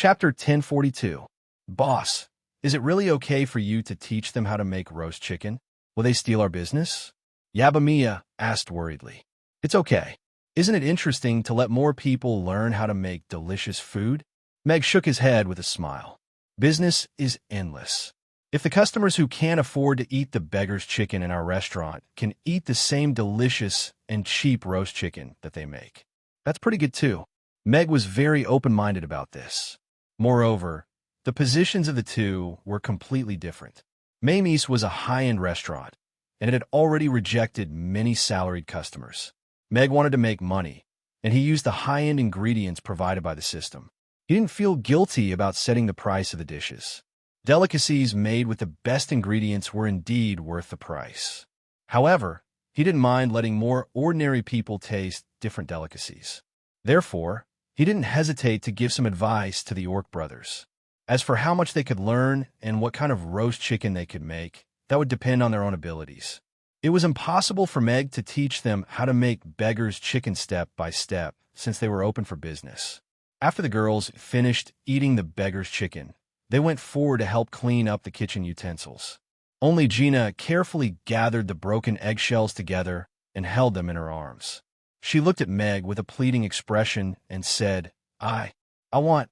Chapter 1042. Boss, is it really okay for you to teach them how to make roast chicken? Will they steal our business? Yabamiya asked worriedly. It's okay. Isn't it interesting to let more people learn how to make delicious food? Meg shook his head with a smile. Business is endless. If the customers who can't afford to eat the beggar's chicken in our restaurant can eat the same delicious and cheap roast chicken that they make, that's pretty good too. Meg was very open-minded about this. Moreover, the positions of the two were completely different. Mamie's was a high-end restaurant, and it had already rejected many salaried customers. Meg wanted to make money, and he used the high-end ingredients provided by the system. He didn't feel guilty about setting the price of the dishes. Delicacies made with the best ingredients were indeed worth the price. However, he didn't mind letting more ordinary people taste different delicacies. Therefore, he didn't hesitate to give some advice to the Orc brothers. As for how much they could learn and what kind of roast chicken they could make, that would depend on their own abilities. It was impossible for Meg to teach them how to make beggar's chicken step by step since they were open for business. After the girls finished eating the beggar's chicken, they went forward to help clean up the kitchen utensils. Only Gina carefully gathered the broken eggshells together and held them in her arms. She looked at Meg with a pleading expression and said, I want.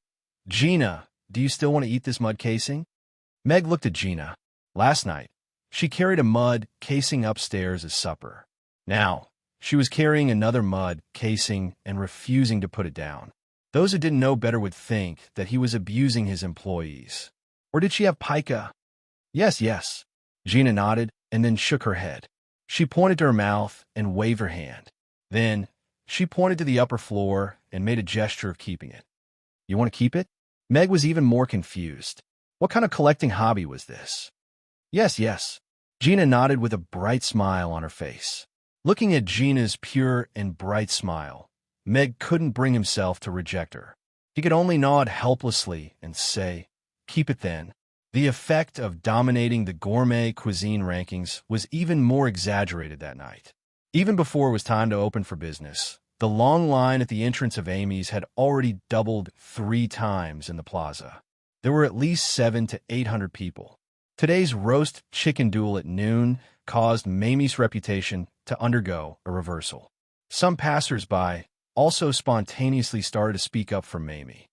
Gina, do you still want to eat this mud casing? Meg looked at Gina. Last night, she carried a mud casing upstairs as supper. Now, she was carrying another mud casing and refusing to put it down. Those who didn't know better would think that he was abusing his employees. Or did she have pica? Yes. Gina nodded and then shook her head. She pointed to her mouth and waved her hand. Then, she pointed to the upper floor and made a gesture of keeping it. You want to keep it? Meg was even more confused. What kind of collecting hobby was this? Yes. Gina nodded with a bright smile on her face. Looking at Gina's pure and bright smile, Meg couldn't bring himself to reject her. He could only nod helplessly and say, keep it then. The effect of dominating the gourmet cuisine rankings was even more exaggerated that night. Even before it was time to open for business, the long line at the entrance of Amy's had already doubled 3 times in the plaza. There were at least 700 to 800 people. Today's roast chicken duel at noon caused Mamie's reputation to undergo a reversal. Some passers-by also spontaneously started to speak up for Mamie.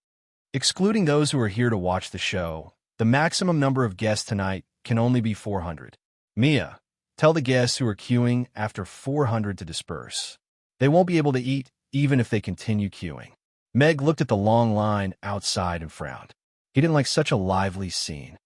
Excluding those who are here to watch the show, the maximum number of guests tonight can only be 400. Mia, tell the guests who are queuing after 400 to disperse. They won't be able to eat even if they continue queuing. Meg looked at the long line outside and frowned. He didn't like such a lively scene.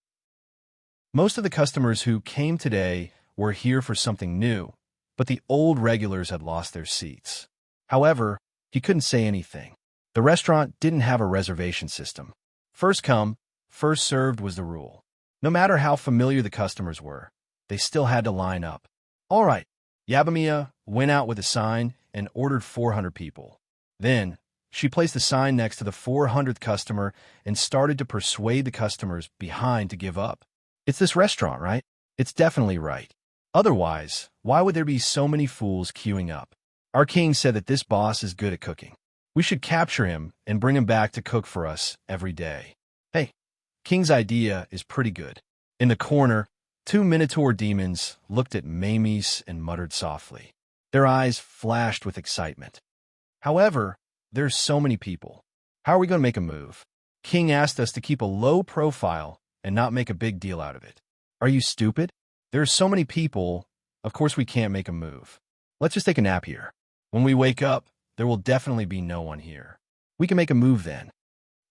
Most of the customers who came today were here for something new, but the old regulars had lost their seats. However, he couldn't say anything. The restaurant didn't have a reservation system. First come, first served was the rule. No matter how familiar the customers were, they still had to line up. All right, Yabamiya went out with a sign and ordered 400 people. Then, she placed the sign next to the 400th customer and started to persuade the customers behind to give up. It's this restaurant, right? It's definitely right. Otherwise, why would there be so many fools queuing up? Our king said that this boss is good at cooking. We should capture him and bring him back to cook for us every day. Hey, King's idea is pretty good. In the corner, 2 Minotaur demons looked at Mamie's and muttered softly. Their eyes flashed with excitement. However, there's so many people. How are we going to make a move? King asked us to keep a low profile and not make a big deal out of it. Are you stupid? There are so many people, of course we can't make a move. Let's just take a nap here. When we wake up, there will definitely be no one here. We can make a move then.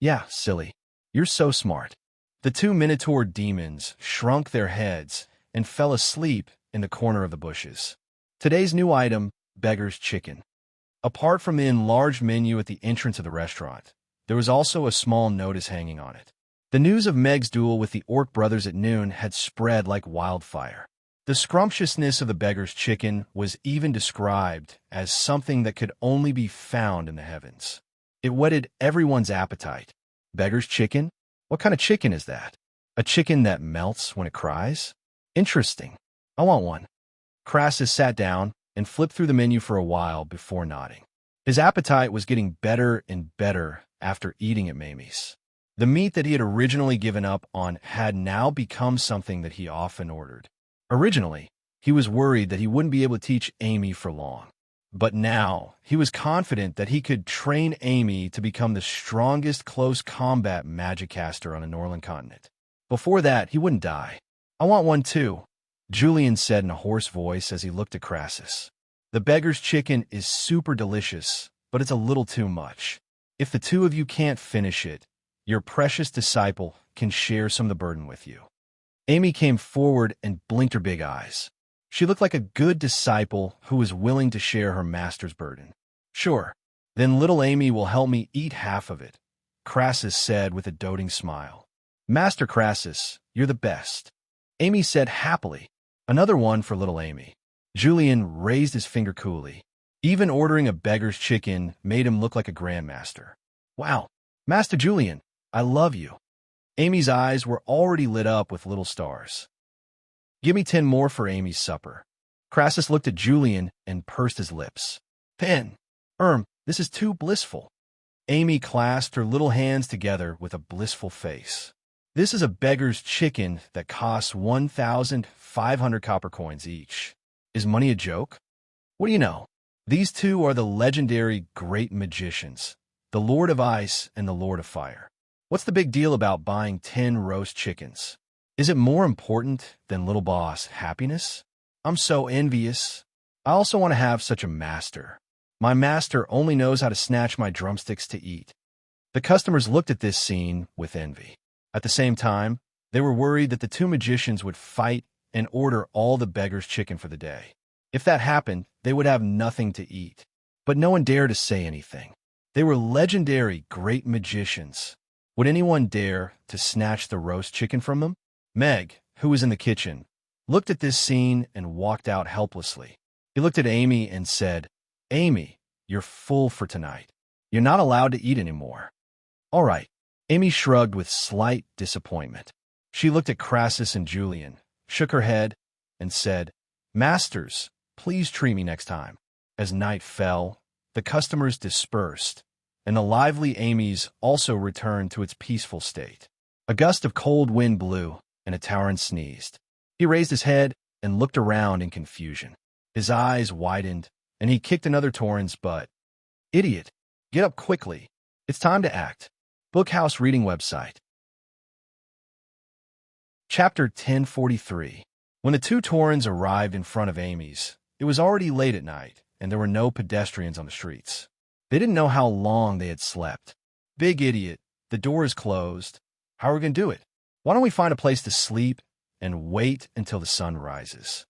Yeah, silly. You're so smart. The 2 Minotaur demons shrunk their heads and fell asleep in the corner of the bushes. Today's new item, beggar's chicken. Apart from the enlarged menu at the entrance of the restaurant, there was also a small notice hanging on it. The news of Meg's duel with the Orc brothers at noon had spread like wildfire. The scrumptiousness of the beggar's chicken was even described as something that could only be found in the heavens. It whetted everyone's appetite. Beggar's chicken? What kind of chicken is that? A chicken that melts when it cries? Interesting. I want one. Crassus sat down and flipped through the menu for a while before nodding. His appetite was getting better and better after eating at Mamie's. The meat that he had originally given up on had now become something that he often ordered. Originally, he was worried that he wouldn't be able to teach Amy for long. But now, he was confident that he could train Amy to become the strongest close combat magic caster on the Northern continent. Before that, he wouldn't die. "I want one too," Julian said in a hoarse voice as he looked at Crassus. "The beggar's chicken is super delicious, but it's a little too much. If the two of you can't finish it, your precious disciple can share some of the burden with you." Amy came forward and blinked her big eyes. She looked like a good disciple who was willing to share her master's burden. "Sure, then little Amy will help me eat half of it," Crassus said with a doting smile. "Master Crassus, you're the best," Amy said happily. "Another one for little Amy." Julian raised his finger coolly. Even ordering a beggar's chicken made him look like a grandmaster. "Wow, Master Julian, I love you." Amy's eyes were already lit up with little stars. "Give me 10 more for Amy's supper." Crassus looked at Julian and pursed his lips. "10? This is too blissful." Amy clasped her little hands together with a blissful face. "This is a beggar's chicken that costs 1,500 copper coins each. Is money a joke? What do you know? These two are the legendary great magicians, the Lord of Ice and the Lord of Fire. What's the big deal about buying 10 roast chickens? Is it more important than little boss happiness? I'm so envious. I also want to have such a master. My master only knows how to snatch my drumsticks to eat." The customers looked at this scene with envy. At the same time, they were worried that the two magicians would fight and order all the beggar's chicken for the day. If that happened, they would have nothing to eat. But no one dared to say anything. They were legendary great magicians. Would anyone dare to snatch the roast chicken from them? Meg, who was in the kitchen, looked at this scene and walked out helplessly. He looked at Amy and said, "Amy, you're full for tonight. You're not allowed to eat anymore." "All right." Amy shrugged with slight disappointment. She looked at Crassus and Julian, shook her head, and said, "Masters, please treat me next time." As night fell, the customers dispersed, and the lively Amy's also returned to its peaceful state. A gust of cold wind blew, and a Tauren sneezed. He raised his head and looked around in confusion. His eyes widened, and he kicked another Tauren's butt. "Idiot, get up quickly. It's time to act." Bookhouse Reading Website. Chapter 1043. When the two Taurens arrived in front of Amy's, it was already late at night, and there were no pedestrians on the streets. They didn't know how long they had slept. "Big idiot, the door is closed. How are we going to do it? Why don't we find a place to sleep and wait until the sun rises?"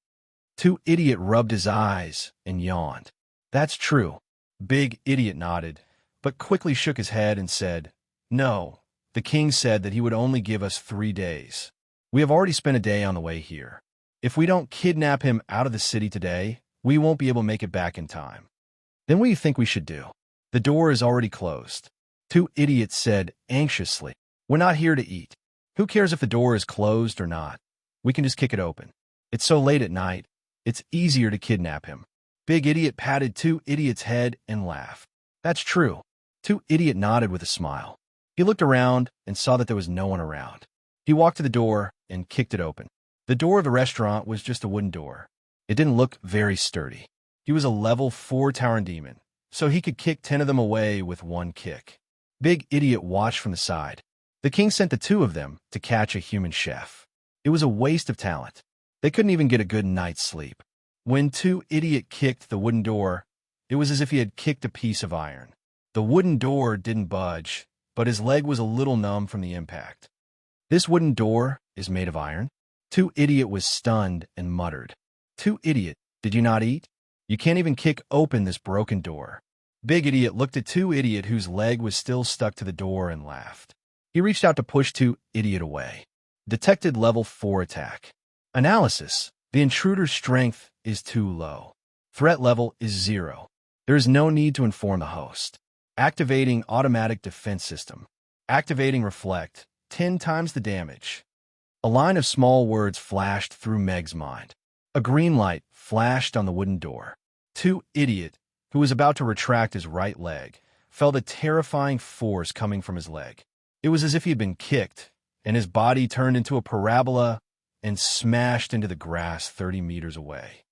Two Idiot rubbed his eyes and yawned. "That's true." Big Idiot nodded, but quickly shook his head and said, "No, the king said that he would only give us 3 days. We have already spent a day on the way here. If we don't kidnap him out of the city today, we won't be able to make it back in time." "Then what do you think we should do?" "The door is already closed." Two Idiots said anxiously, "We're not here to eat. Who cares if the door is closed or not? We can just kick it open. It's so late at night, it's easier to kidnap him." Big Idiot patted Two Idiot's head and laughed. "That's true." Two Idiot nodded with a smile. He looked around and saw that there was no one around. He walked to the door and kicked it open. The door of the restaurant was just a wooden door. It didn't look very sturdy. He was a level 4 Tauren demon, so he could kick 10 of them away with one kick. Big Idiot watched from the side. The king sent the two of them to catch a human chef. It was a waste of talent. They couldn't even get a good night's sleep. When Two Idiot kicked the wooden door, it was as if he had kicked a piece of iron. The wooden door didn't budge, but his leg was a little numb from the impact. "This wooden door is made of iron?" Two Idiot was stunned and muttered. "Two Idiot, did you not eat? You can't even kick open this broken door." Big Idiot looked at Two Idiot, whose leg was still stuck to the door, and laughed. He reached out to push Two Idiot away. Detected level 4 attack. Analysis. The intruder's strength is too low. Threat level is 0. There is no need to inform the host. Activating automatic defense system. Activating reflect. 10 times the damage. A line of small words flashed through Meg's mind. A green light flashed on the wooden door. Two Idiot, who was about to retract his right leg, felt a terrifying force coming from his leg. It was as if he had been kicked, and his body turned into a parabola and smashed into the grass 30 meters away.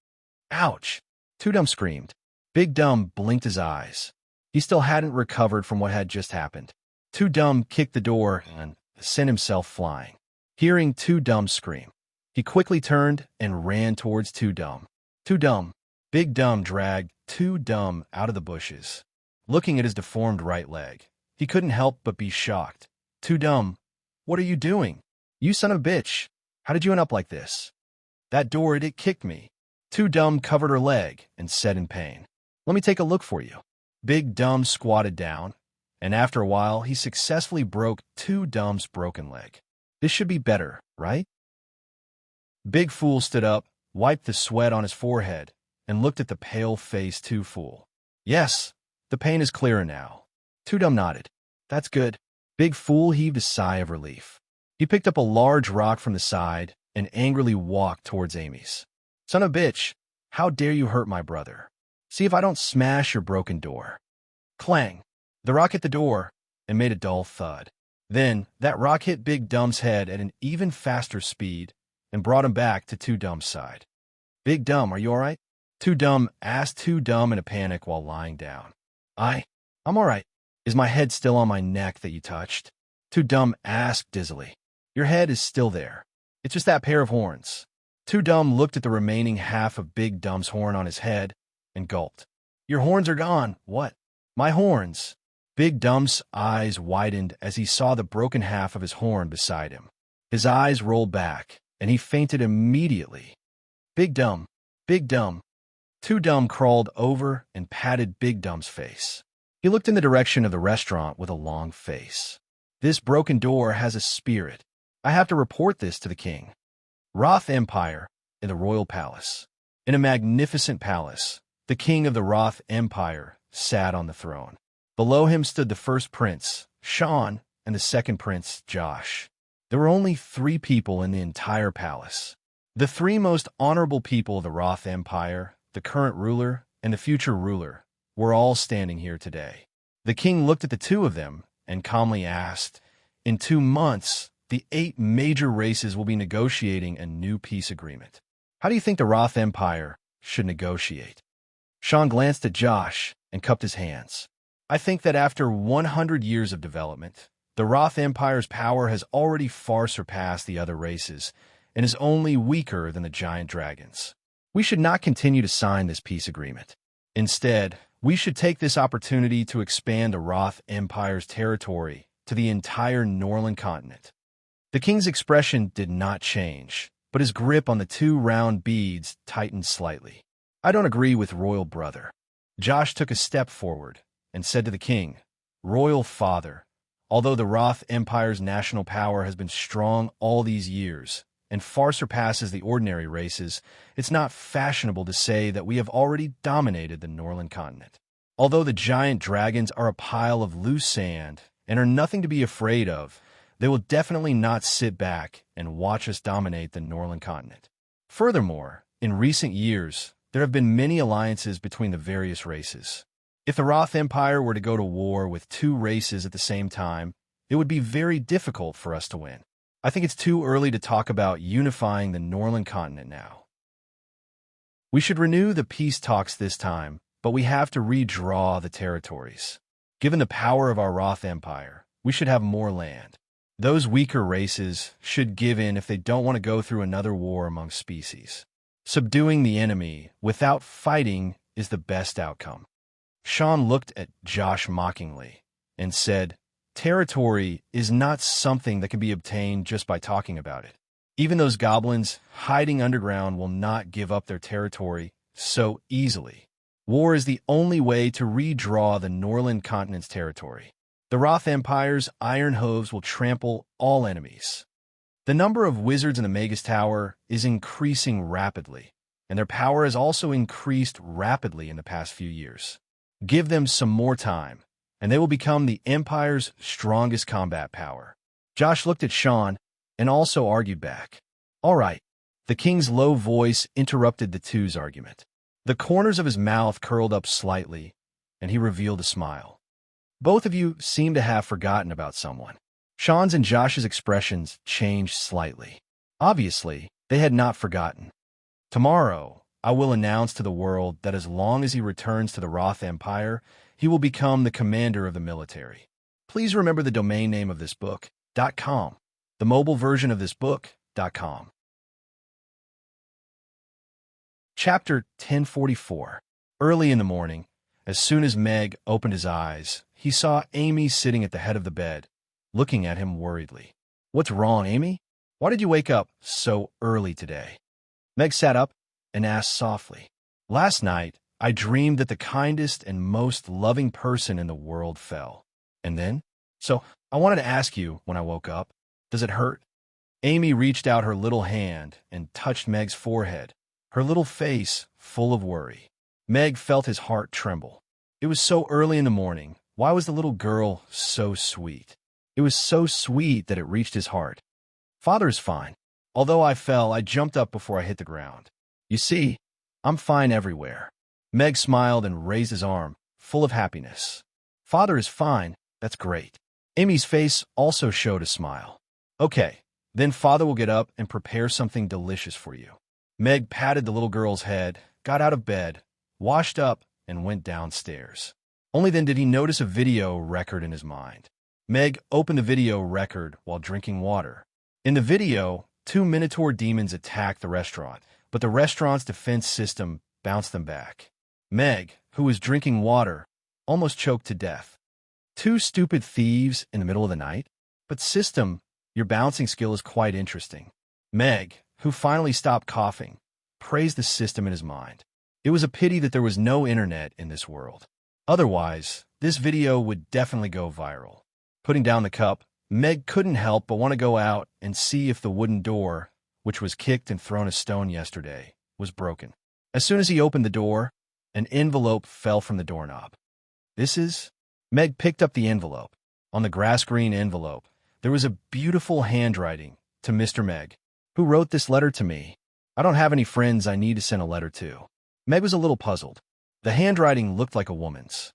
Ouch! Two Dumb screamed. Big Dumb blinked his eyes. He still hadn't recovered from what had just happened. Two Dumb kicked the door and sent himself flying. Hearing Two Dumb scream, he quickly turned and ran towards Two Dumb. Two Dumb. Big Dumb dragged Two Dumb out of the bushes. Looking at his deformed right leg, he couldn't help but be shocked. Two Dumb, what are you doing? You son of a bitch. How did you end up like this? That door, it kicked me. Two Dumb covered her leg and said in pain, let me take a look for you. Big Dumb squatted down, and after a while, he successfully broke Two Dumb's broken leg. This should be better, right? Big Fool stood up, wiped the sweat on his forehead, and looked at the pale-faced Two Fool. Yes, the pain is clearer now. Two Dumb nodded. That's good. Big Fool heaved a sigh of relief. He picked up a large rock from the side and angrily walked towards Amy's. Son of a bitch, how dare you hurt my brother? See if I don't smash your broken door. Clang! The rock hit the door and made a dull thud. Then, that rock hit Big Dumb's head at an even faster speed and brought him back to Two Dumb's side. Big Dumb, are you all right? Two Dumb asked Two Dumb in a panic while lying down. I'm all right. Is my head still on my neck that you touched? Two Dumb asked dizzily. Your head is still there. It's just that pair of horns. Two Dumb looked at the remaining half of Big Dumb's horn on his head and gulped. Your horns are gone. What? My horns. Big Dumb's eyes widened as he saw the broken half of his horn beside him. His eyes rolled back, and he fainted immediately. Big Dumb, Big Dumb. Two Dumb crawled over and patted Big Dumb's face. He looked in the direction of the restaurant with a long face. This broken door has a spirit. I have to report this to the king. Roth Empire in the royal palace. In a magnificent palace, the king of the Roth Empire sat on the throne. Below him stood the first prince, Sean, and the second prince, Josh. There were only 3 people in the entire palace. The 3 most honorable people of the Roth Empire, the current ruler and the future ruler, were all standing here today. The king looked at the 2 of them and calmly asked, in 2 months, the 8 major races will be negotiating a new peace agreement. How do you think the Roth Empire should negotiate? Sean glanced at Josh and cupped his hands. I think that after 100 years of development, the Roth Empire's power has already far surpassed the other races and is only weaker than the giant dragons. We should not continue to sign this peace agreement. Instead, we should take this opportunity to expand the Roth Empire's territory to the entire Norland continent. The king's expression did not change, but his grip on the 2 round beads tightened slightly. I don't agree with royal brother. Josh took a step forward and said to the king, Royal father, although the Roth Empire's national power has been strong all these years and far surpasses the ordinary races, it's not fashionable to say that we have already dominated the Norland continent. Although the giant dragons are a pile of loose sand and are nothing to be afraid of, they will definitely not sit back and watch us dominate the Norland continent. Furthermore, in recent years, there have been many alliances between the various races. If the Roth Empire were to go to war with 2 races at the same time, it would be very difficult for us to win. I think it's too early to talk about unifying the Norland continent now. We should renew the peace talks this time, but we have to redraw the territories. Given the power of our Roth Empire, we should have more land. Those weaker races should give in if they don't want to go through another war among species. Subduing the enemy without fighting is the best outcome. Sean looked at Josh mockingly and said, Territory is not something that can be obtained just by talking about it. Even those goblins hiding underground will not give up their territory so easily. War is the only way to redraw the Norland continent's territory. The Roth Empire's iron hooves will trample all enemies. The number of wizards in the Magus Tower is increasing rapidly, and their power has also increased rapidly in the past few years. Give them some more time, and they will become the Empire's strongest combat power. Josh looked at Sean and also argued back. All right. The king's low voice interrupted the 2's argument. The corners of his mouth curled up slightly, and he revealed a smile. Both of you seem to have forgotten about someone. Sean's and Josh's expressions changed slightly. Obviously, they had not forgotten. Tomorrow, I will announce to the world that as long as he returns to the Roth Empire, he will become the commander of the military. Please remember the domain name of this book, .com. The mobile version of this book, .com. Chapter 1044. Early in the morning, as soon as Meg opened his eyes, he saw Amy sitting at the head of the bed, looking at him worriedly. "What's wrong, Amy? Why did you wake up so early today?" Meg sat up and asked softly. "Last night, I dreamed that the kindest and most loving person in the world fell. And then? So, I wanted to ask you when I woke up, does it hurt?" Amy reached out her little hand and touched Meg's forehead, her little face full of worry. Meg felt his heart tremble. It was so early in the morning. Why was the little girl so sweet? It was so sweet that it reached his heart. "Father's fine. Although I fell, I jumped up before I hit the ground. You see, I'm fine everywhere." Meg smiled and raised his arm, full of happiness. "Father is fine. That's great." Amy's face also showed a smile. "Okay, then Father will get up and prepare something delicious for you." Meg patted the little girl's head, got out of bed, washed up, and went downstairs. Only then did he notice a video record in his mind. Meg opened the video record while drinking water. In the video, 2 Minotaur demons attacked the restaurant, but the restaurant's defense system bounced them back. Meg, who was drinking water, almost choked to death. 2 stupid thieves in the middle of the night? But system, your bouncing skill is quite interesting. Meg, who finally stopped coughing, praised the system in his mind. It was a pity that there was no internet in this world. Otherwise, this video would definitely go viral. Putting down the cup, Meg couldn't help but want to go out and see if the wooden door, which was kicked and thrown a stone yesterday, was broken. As soon as he opened the door, an envelope fell from the doorknob. "This is?" Meg picked up the envelope. On the grass-green envelope, there was a beautiful handwriting to Mr. Meg. "Who wrote this letter to me? I don't have any friends I need to send a letter to." Meg was a little puzzled. The handwriting looked like a woman's.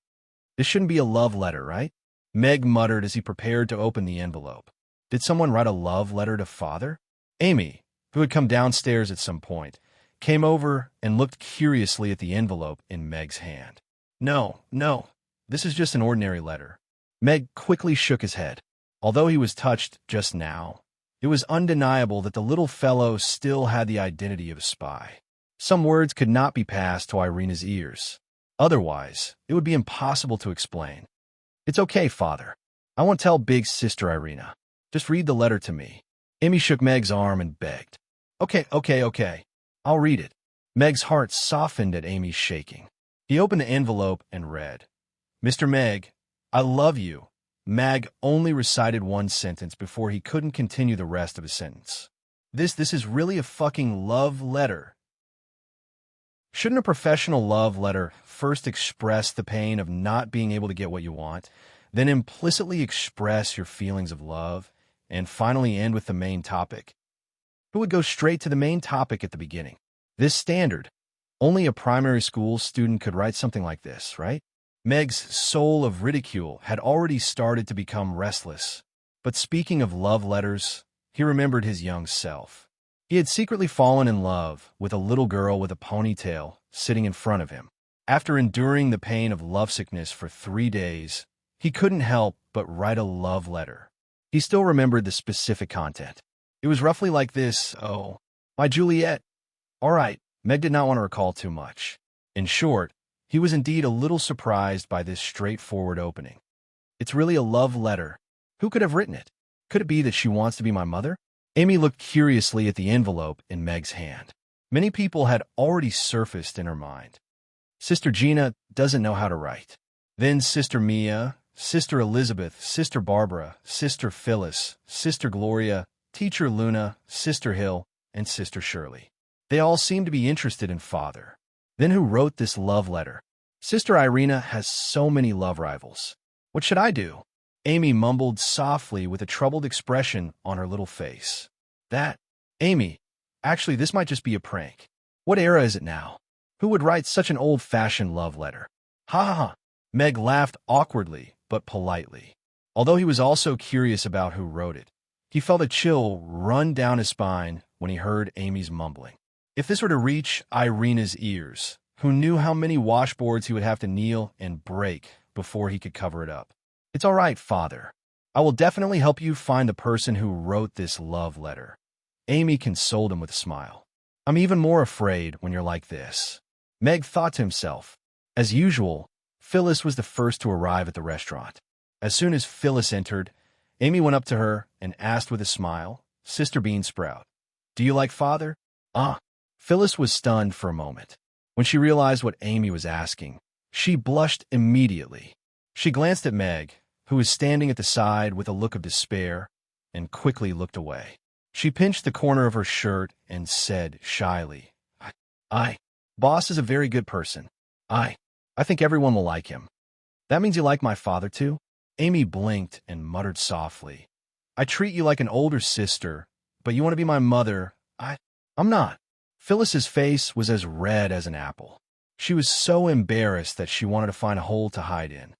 "This shouldn't be a love letter, right?" Meg muttered as he prepared to open the envelope. Did someone write a love letter to Father? Amy, who had come downstairs at some point, came over and looked curiously at the envelope in Meg's hand. No, this is just an ordinary letter." Meg quickly shook his head. Although he was touched just now, it was undeniable that the little fellow still had the identity of a spy. Some words could not be passed to Irina's ears. Otherwise, it would be impossible to explain. "It's okay, Father. I won't tell big sister Irina. Just read the letter to me." Amy shook Meg's arm and begged. Okay. I'll read it." Meg's heart softened at Amy's shaking. He opened the envelope and read, "Mr. Meg, I love you." Meg only recited one sentence before he couldn't continue the rest of his sentence. This is really a fucking love letter." Shouldn't a professional love letter first express the pain of not being able to get what you want, then implicitly express your feelings of love, and finally end with the main topic? Who would go straight to the main topic at the beginning? This standard. Only a primary school student could write something like this, right? Meg's soul of ridicule had already started to become restless. But speaking of love letters, he remembered his young self. He had secretly fallen in love with a little girl with a ponytail sitting in front of him. After enduring the pain of lovesickness for 3 days, he couldn't help but write a love letter. He still remembered the specific content. It was roughly like this: "Oh, my Juliet." All right, Meg did not want to recall too much. In short, he was indeed a little surprised by this straightforward opening. "It's really a love letter. Who could have written it? Could it be that she wants to be my mother?" Amy looked curiously at the envelope in Meg's hand. Many people had already surfaced in her mind. Sister Gina doesn't know how to write. Then Sister Mia, Sister Elizabeth, Sister Barbara, Sister Phyllis, Sister Gloria, Teacher Luna, Sister Hill, and Sister Shirley. They all seemed to be interested in Father. Then who wrote this love letter? Sister Irina has so many love rivals. What should I do? Amy mumbled softly with a troubled expression on her little face. Amy, actually this might just be a prank. What era is it now? Who would write such an old-fashioned love letter? Ha ha ha. Meg laughed awkwardly, but politely. Although he was also curious about who wrote it, he felt a chill run down his spine when he heard Amy's mumbling. If this were to reach Irina's ears, who knew how many washboards he would have to kneel and break before he could cover it up. It's all right, Father. I will definitely help you find the person who wrote this love letter. Amy consoled him with a smile. I'm even more afraid when you're like this. Meg thought to himself. As usual, Phyllis was the first to arrive at the restaurant. As soon as Phyllis entered, Amy went up to her and asked with a smile, Sister Beansprout, do you like Father? Phyllis was stunned for a moment. When she realized what Amy was asking, she blushed immediately. She glanced at Meg, who was standing at the side with a look of despair, and quickly looked away. She pinched the corner of her shirt and said shyly, Boss is a very good person. I think everyone will like him. That means you like my father too? Amy blinked and muttered softly. I treat you like an older sister, but you want to be my mother. I'm not. Phyllis's face was as red as an apple. She was so embarrassed that she wanted to find a hole to hide in.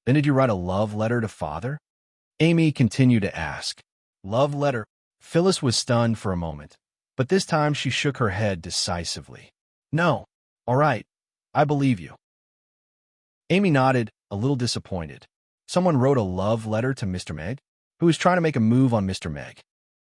Then did you write a love letter to Father? Amy continued to ask. Love letter? Phyllis was stunned for a moment, but this time she shook her head decisively. No. All right. I believe you. Amy nodded, a little disappointed. Someone wrote a love letter to Mr. Meg, who was trying to make a move on Mr. Meg.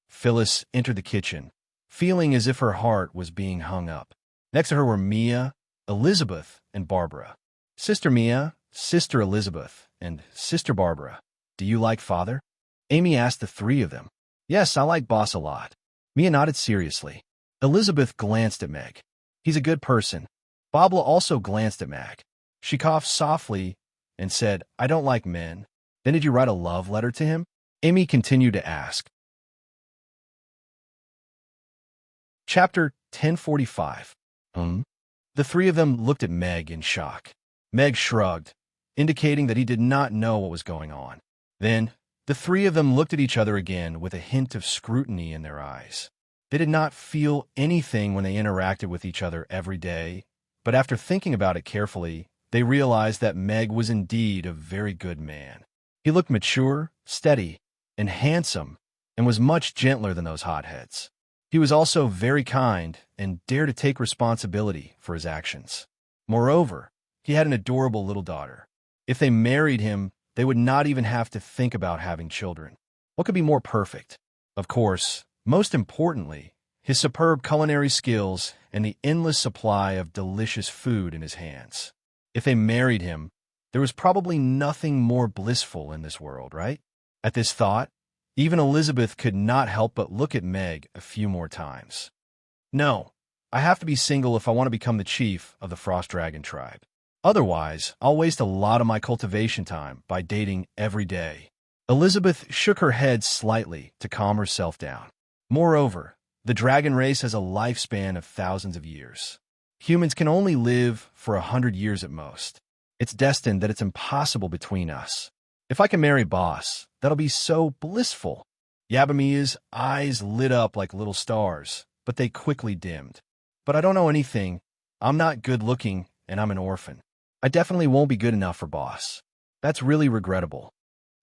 Phyllis entered the kitchen, feeling as if her heart was being hung up. Next to her were Mia, Elizabeth, and Barbara. Sister Mia, Sister Elizabeth, and Sister Barbara. Do you like Father? Amy asked the three of them. Yes, I like Boss a lot. Mia nodded seriously. Elizabeth glanced at Meg. He's a good person. Barbara also glanced at Meg. She coughed softly and said, I don't like men. Then did you write a love letter to him? Amy continued to ask. Chapter 1045. The three of them looked at Meg in shock. Meg shrugged, indicating that he did not know what was going on. Then, the three of them looked at each other again with a hint of scrutiny in their eyes. They did not feel anything when they interacted with each other every day, but after thinking about it carefully, they realized that Meg was indeed a very good man. He looked mature, steady, and handsome, and was much gentler than those hotheads. He was also very kind and dared to take responsibility for his actions. Moreover, he had an adorable little daughter. If they married him, they would not even have to think about having children. What could be more perfect? Of course, most importantly, his superb culinary skills and the endless supply of delicious food in his hands. If they married him, there was probably nothing more blissful in this world, right? At this thought, even Elizabeth could not help but look at Meg a few more times. No, I have to be single if I want to become the chief of the Frost Dragon tribe. Otherwise, I'll waste a lot of my cultivation time by dating every day. Elizabeth shook her head slightly to calm herself down. Moreover, the dragon race has a lifespan of thousands of years. Humans can only live for 100 years at most. It's destined that it's impossible between us. If I can marry Boss, that'll be so blissful. Yabamia's eyes lit up like little stars, but they quickly dimmed. But I don't know anything. I'm not good looking, and I'm an orphan. I definitely won't be good enough for Boss. That's really regrettable.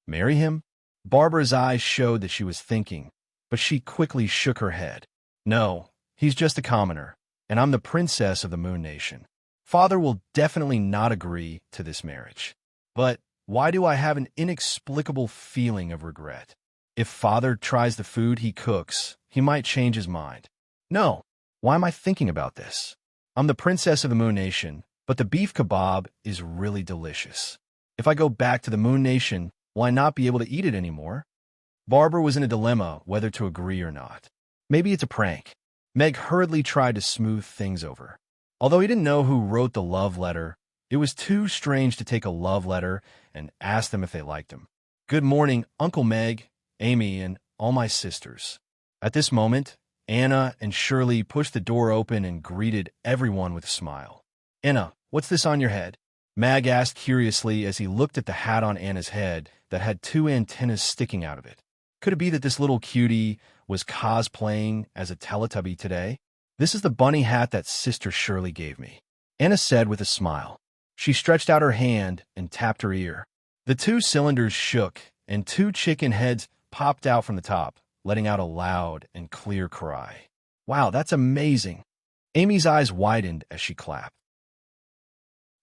Marry him? Barbara's eyes showed that she was thinking, but she quickly shook her head. No, he's just a commoner, and I'm the princess of the Moon Nation. Father will definitely not agree to this marriage. But why do I have an inexplicable feeling of regret? If Father tries the food he cooks, he might change his mind. No, why am I thinking about this? I'm the princess of the Moon Nation, but the beef kebab is really delicious. If I go back to the Moon Nation, will I not be able to eat it anymore? Barbara was in a dilemma whether to agree or not. Maybe it's a prank. Meg hurriedly tried to smooth things over. Although he didn't know who wrote the love letter, it was too strange to take a love letter and ask them if they liked him. Good morning, Uncle Meg, Amy, and all my sisters. At this moment, Anna and Shirley pushed the door open and greeted everyone with a smile. Anna, what's this on your head? Mag asked curiously as he looked at the hat on Anna's head that had two antennas sticking out of it. Could it be that this little cutie was cosplaying as a Teletubby today? This is the bunny hat that Sister Shirley gave me, Anna said with a smile. She stretched out her hand and tapped her ear. The two cylinders shook, and 2 chicken heads popped out from the top, letting out a loud and clear cry. Wow, that's amazing. Amy's eyes widened as she clapped.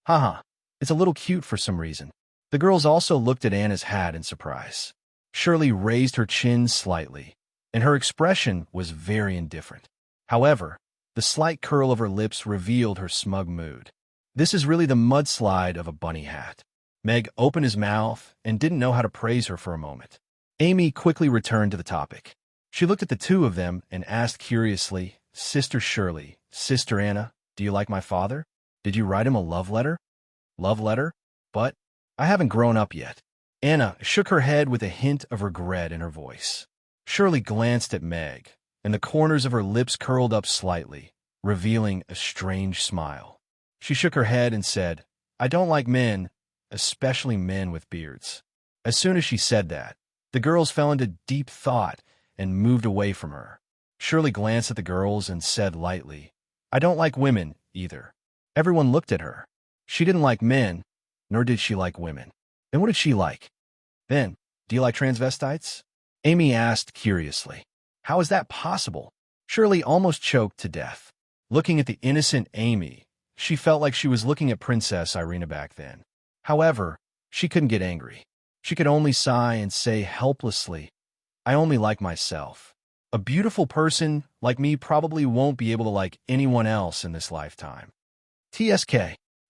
Haha, it's a little cute for some reason. The girls also looked at Anna's hat in surprise. Shirley raised her chin slightly, and her expression was very indifferent. However, the slight curl of her lips revealed her smug mood. This is really the mudslide of a bunny hat. Meg opened his mouth and didn't know how to praise her for a moment. Amy quickly returned to the topic. She looked at the two of them and asked curiously, Sister Shirley, Sister Anna, do you like my father? Did you write him a love letter? Love letter? But I haven't grown up yet. Anna shook her head with a hint of regret in her voice. Shirley glanced at Meg, and the corners of her lips curled up slightly, revealing a strange smile. She shook her head and said, I don't like men, especially men with beards. As soon as she said that, the girls fell into deep thought and moved away from her. Shirley glanced at the girls and said lightly, I don't like women, either. Everyone looked at her. She didn't like men, nor did she like women. Then what did she like? Then, do you like transvestites? Amy asked curiously. How is that possible? Shirley almost choked to death. Looking at the innocent Amy, she felt like she was looking at Princess Irina back then. However, she couldn't get angry. She could only sigh and say helplessly, I only like myself. A beautiful person like me probably won't be able to like anyone else in this lifetime. TSK.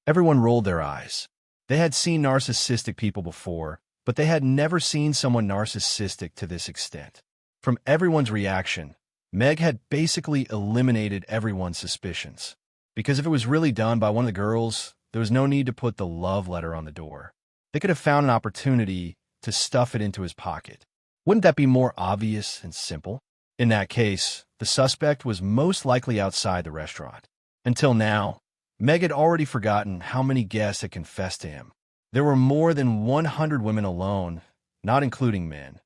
Everyone rolled their eyes. They had seen narcissistic people before, but they had never seen someone narcissistic to this extent. From everyone's reaction, Meg had basically eliminated everyone's suspicions. Because if it was really done by one of the girls, there was no need to put the love letter on the door. They could have found an opportunity to stuff it into his pocket. Wouldn't that be more obvious and simple? In that case, the suspect was most likely outside the restaurant. Until now, Meg had already forgotten how many guests had confessed to him. There were more than 100 women alone, not including men.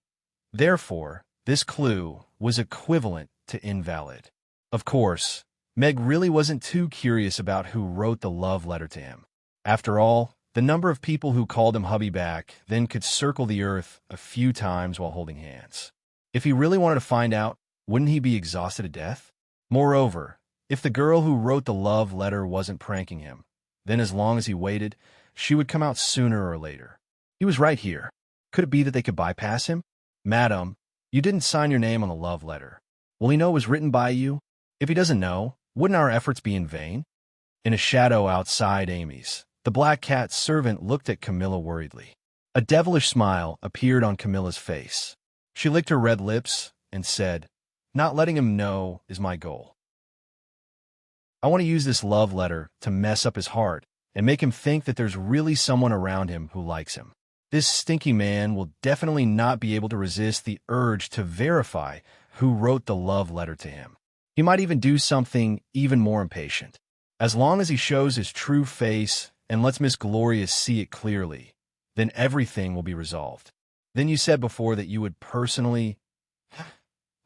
Therefore, this clue was equivalent to invalid. Of course, Meg really wasn't too curious about who wrote the love letter to him. After all, the number of people who called him hubby back then could circle the earth a few times while holding hands. If he really wanted to find out, wouldn't he be exhausted to death? Moreover, if the girl who wrote the love letter wasn't pranking him, then as long as he waited, she would come out sooner or later. He was right here. Could it be that they could bypass him? Madam, you didn't sign your name on the love letter. Will he know it was written by you? If he doesn't know, wouldn't our efforts be in vain? In a shadow outside Amy's, the black cat servant looked at Camilla worriedly. A devilish smile appeared on Camilla's face. She licked her red lips and said, Not letting him know is my goal. I want to use this love letter to mess up his heart and make him think that there's really someone around him who likes him. This stinky man will definitely not be able to resist the urge to verify who wrote the love letter to him. He might even do something even more impatient. As long as he shows his true face and lets Miss Gloria see it clearly, then everything will be resolved. Then you said before that you would personally...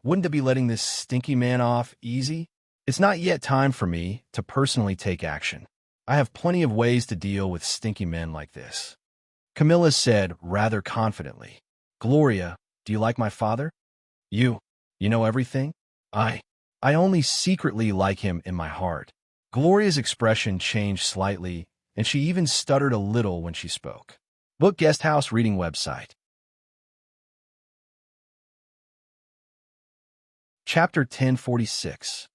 Wouldn't it be letting this stinky man off easy? It's not yet time for me to personally take action. I have plenty of ways to deal with stinky men like this. Camilla said rather confidently, Gloria, do you like my father? You know everything? I only secretly like him in my heart. Gloria's expression changed slightly, and she even stuttered a little when she spoke. Book Guesthouse Reading Website. Chapter 1046.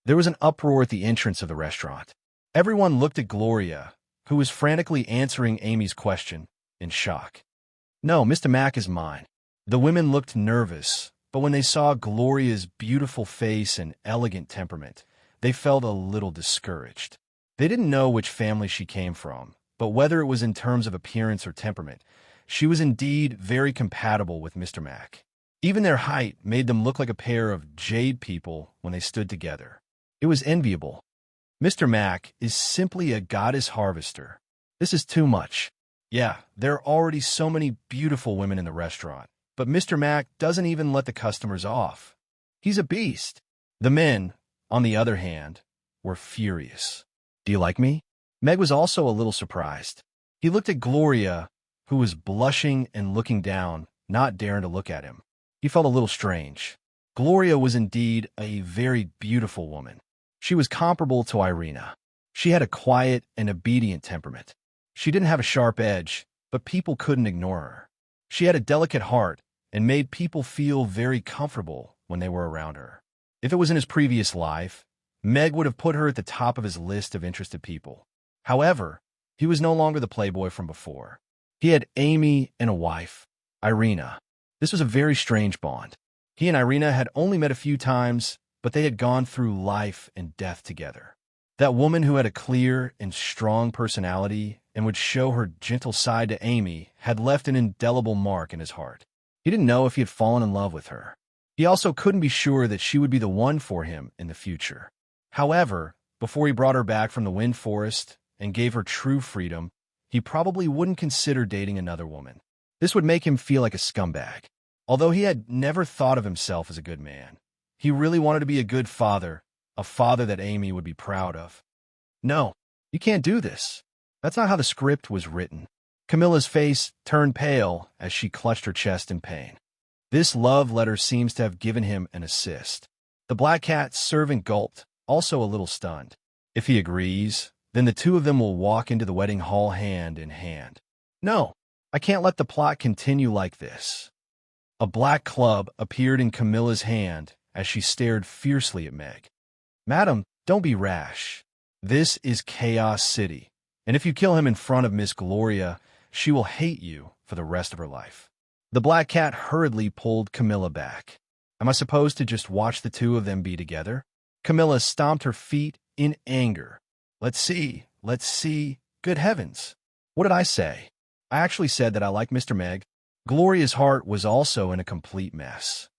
There was an uproar at the entrance of the restaurant. Everyone looked at Gloria, who was frantically answering Amy's question, in shock. No, Mr. Mac is mine. The women looked nervous, but when they saw Gloria's beautiful face and elegant temperament, they felt a little discouraged. They didn't know which family she came from, but whether it was in terms of appearance or temperament, she was indeed very compatible with Mr. Mac. Even their height made them look like a pair of jade people when they stood together. It was enviable. Mr. Mac is simply a goddess harvester. This is too much. Yeah, there are already so many beautiful women in the restaurant, but Mr. Mac doesn't even let the customers off. He's a beast. The men, on the other hand, were furious. Do you like me? Meg was also a little surprised. He looked at Gloria, who was blushing and looking down, not daring to look at him. He felt a little strange. Gloria was indeed a very beautiful woman. She was comparable to Irina. She had a quiet and obedient temperament. She didn't have a sharp edge, but people couldn't ignore her. She had a delicate heart and made people feel very comfortable when they were around her. If it was in his previous life, Meg would have put her at the top of his list of interested people. However, he was no longer the playboy from before. He had Amy and a wife, Irina. This was a very strange bond. He and Irina had only met a few times, but they had gone through life and death together. That woman who had a clear and strong personality and would show her gentle side to Amy had left an indelible mark in his heart. He didn't know if he had fallen in love with her. He also couldn't be sure that she would be the one for him in the future. However, before he brought her back from the wind forest and gave her true freedom, he probably wouldn't consider dating another woman. This would make him feel like a scumbag. Although he had never thought of himself as a good man, he really wanted to be a good father, a father that Amy would be proud of. No, you can't do this. That's not how the script was written. Camilla's face turned pale as she clutched her chest in pain. This love letter seems to have given him an assist. The black cat's servant gulped, also a little stunned. If he agrees, then the two of them will walk into the wedding hall hand in hand. No, I can't let the plot continue like this. A black club appeared in Camilla's hand as she stared fiercely at Meg. Madam, don't be rash. This is Chaos City, and if you kill him in front of Miss Gloria, she will hate you for the rest of her life. The black cat hurriedly pulled Camilla back. Am I supposed to just watch the two of them be together? Camilla stomped her feet in anger. Let's see. Good heavens. What did I say? I actually said that I like Mr. Meg. Gloria's heart was also in a complete mess.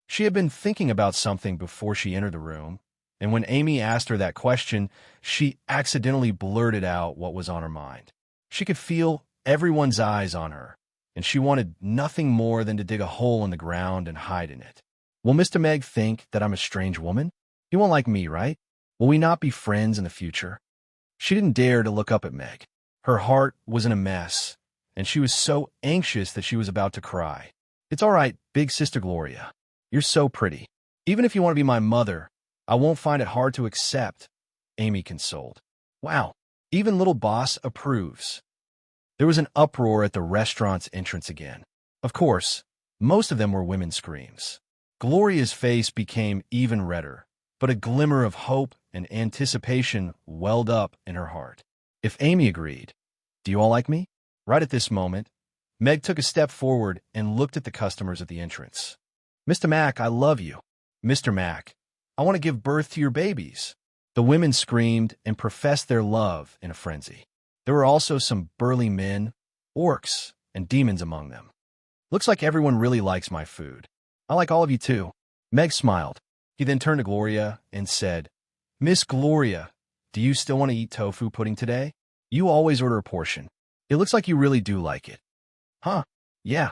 She had been thinking about something before she entered the room, and when Amy asked her that question, she accidentally blurted out what was on her mind. She could feel everyone's eyes on her, and she wanted nothing more than to dig a hole in the ground and hide in it. Will Mr. Meg think that I'm a strange woman? He won't like me, right? Will we not be friends in the future? She didn't dare to look up at Meg. Her heart was in a mess, and she was so anxious that she was about to cry. It's all right, big sister Gloria. You're so pretty. Even if you want to be my mother, I won't find it hard to accept, Amy consoled. Wow, even little boss approves. There was an uproar at the restaurant's entrance again. Of course, most of them were women's screams. Gloria's face became even redder, but a glimmer of hope and anticipation welled up in her heart. If Amy agreed, do you all like me? Right at this moment, Meg took a step forward and looked at the customers at the entrance. Mr. Mack, I love you. Mr. Mack, I want to give birth to your babies. The women screamed and professed their love in a frenzy. There were also some burly men, orcs, and demons among them. Looks like everyone really likes my food. I like all of you too. Meg smiled. He then turned to Gloria and said, Miss Gloria, do you still want to eat tofu pudding today? You always order a portion. It looks like you really do like it. Huh? Yeah.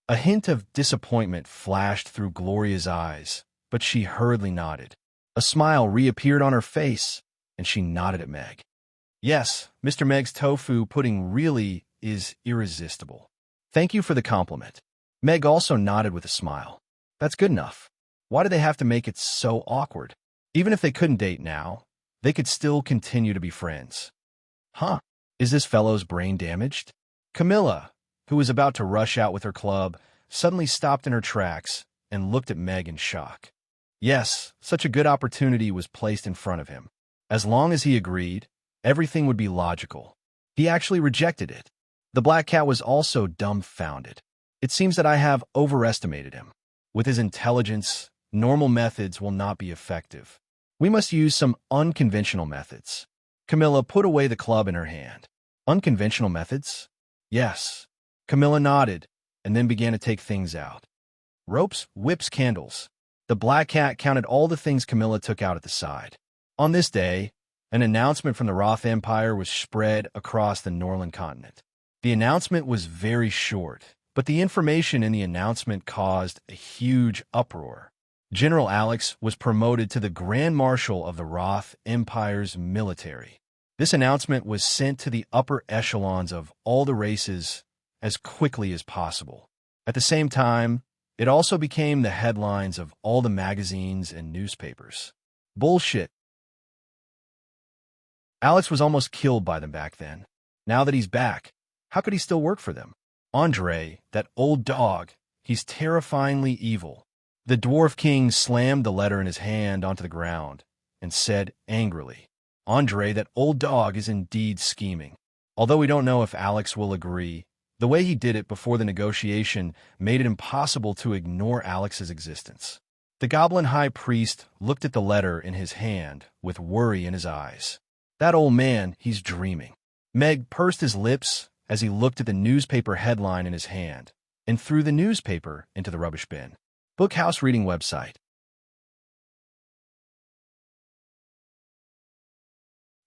A hint of disappointment flashed through Gloria's eyes, but she hurriedly nodded. A smile reappeared on her face, and she nodded at Meg. Yes, Mr. Meg's tofu pudding really is irresistible. Thank you for the compliment. Meg also nodded with a smile. That's good enough. Why do they have to make it so awkward? Even if they couldn't date now, they could still continue to be friends. Huh? Is this fellow's brain damaged? Camilla, who was about to rush out with her club, suddenly stopped in her tracks and looked at Meg in shock. Yes, such a good opportunity was placed in front of him. As long as he agreed, everything would be logical. He actually rejected it. The black cat was also dumbfounded. It seems that I have overestimated him. With his intelligence, normal methods will not be effective. We must use some unconventional methods. Camilla put away the club in her hand. Unconventional methods? Yes. Camilla nodded, and then began to take things out. Ropes, whips, candles. The black cat counted all the things Camilla took out at the side. On this day, an announcement from the Roth Empire was spread across the Norland continent. The announcement was very short, but the information in the announcement caused a huge uproar. General Alex was promoted to the Grand Marshal of the Roth Empire's military. This announcement was sent to the upper echelons of all the races as quickly as possible. At the same time, it also became the headlines of all the magazines and newspapers. Bullshit. Alex was almost killed by them back then. Now that he's back, how could he still work for them? Andre, that old dog, he's terrifyingly evil. The Dwarf King slammed the letter in his hand onto the ground and said angrily, Andre, that old dog is indeed scheming. Although we don't know if Alex will agree, the way he did it before the negotiation made it impossible to ignore Alex's existence. The Goblin High Priest looked at the letter in his hand with worry in his eyes. That old man, he's dreaming. Meg pursed his lips as he looked at the newspaper headline in his hand and threw the newspaper into the rubbish bin. Bookhouse reading website.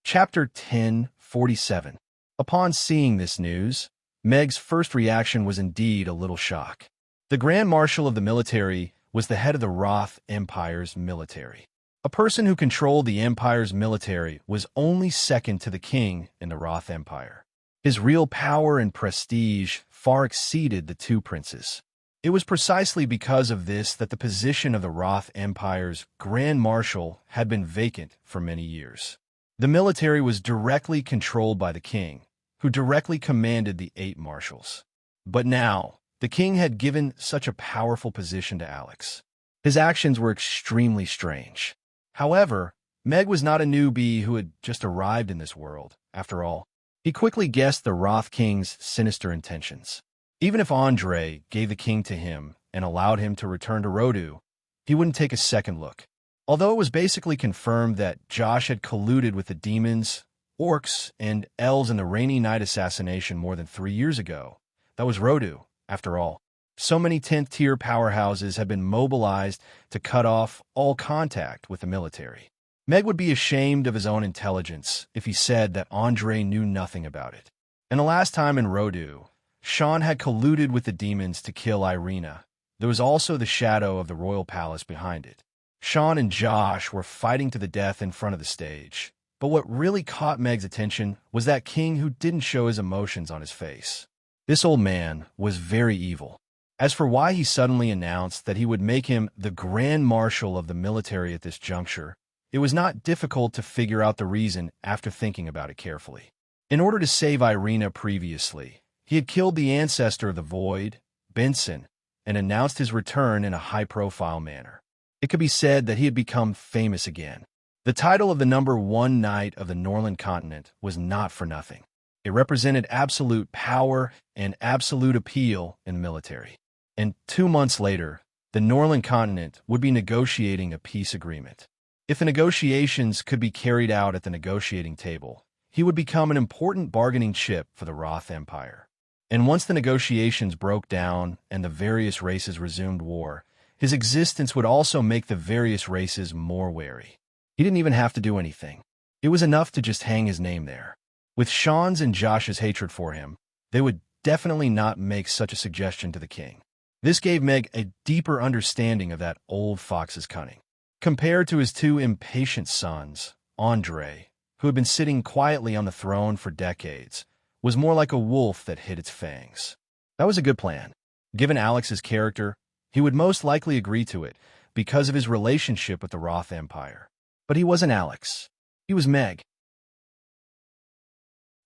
Chapter 1047. Upon seeing this news, Meg's first reaction was indeed a little shock. The Grand Marshal of the military was the head of the Roth Empire's military. A person who controlled the Empire's military was only second to the king in the Roth Empire. His real power and prestige far exceeded the two princes. It was precisely because of this that the position of the Roth Empire's Grand Marshal had been vacant for many years. The military was directly controlled by the king, who directly commanded the 8 marshals. But now, the king had given such a powerful position to Alex. His actions were extremely strange. However, Meg was not a newbie who had just arrived in this world. After all, he quickly guessed the Roth King's sinister intentions. Even if Andre gave the king to him and allowed him to return to Rodu, he wouldn't take a second look. Although it was basically confirmed that Josh had colluded with the demons, orcs, and elves in the Rainy Night assassination more than 3 years ago, that was Rodu, after all. So many 10th-tier powerhouses had been mobilized to cut off all contact with the military. Meg would be ashamed of his own intelligence if he said that Andre knew nothing about it. And the last time in Rodu, Sean had colluded with the demons to kill Irina. There was also the shadow of the royal palace behind it. Sean and Josh were fighting to the death in front of the stage. But what really caught Meg's attention was that king who didn't show his emotions on his face. This old man was very evil. As for why he suddenly announced that he would make him the Grand Marshal of the military at this juncture, it was not difficult to figure out the reason after thinking about it carefully. In order to save Irina previously, he had killed the ancestor of the Void, Benson, and announced his return in a high-profile manner. It could be said that he had become famous again. The title of the #1 knight of the Norland continent was not for nothing. It represented absolute power and absolute appeal in the military. And 2 months later, the Norland continent would be negotiating a peace agreement. If the negotiations could be carried out at the negotiating table, he would become an important bargaining chip for the Roth Empire. And once the negotiations broke down and the various races resumed war, his existence would also make the various races more wary. He didn't even have to do anything. It was enough to just hang his name there. With Sean's and Josh's hatred for him, they would definitely not make such a suggestion to the king. This gave Meg a deeper understanding of that old fox's cunning. Compared to his 2 impatient sons, Andre, who had been sitting quietly on the throne for decades, was more like a wolf that hid its fangs. That was a good plan. Given Alex's character, he would most likely agree to it because of his relationship with the Roth Empire. But he wasn't Alex. He was Meg.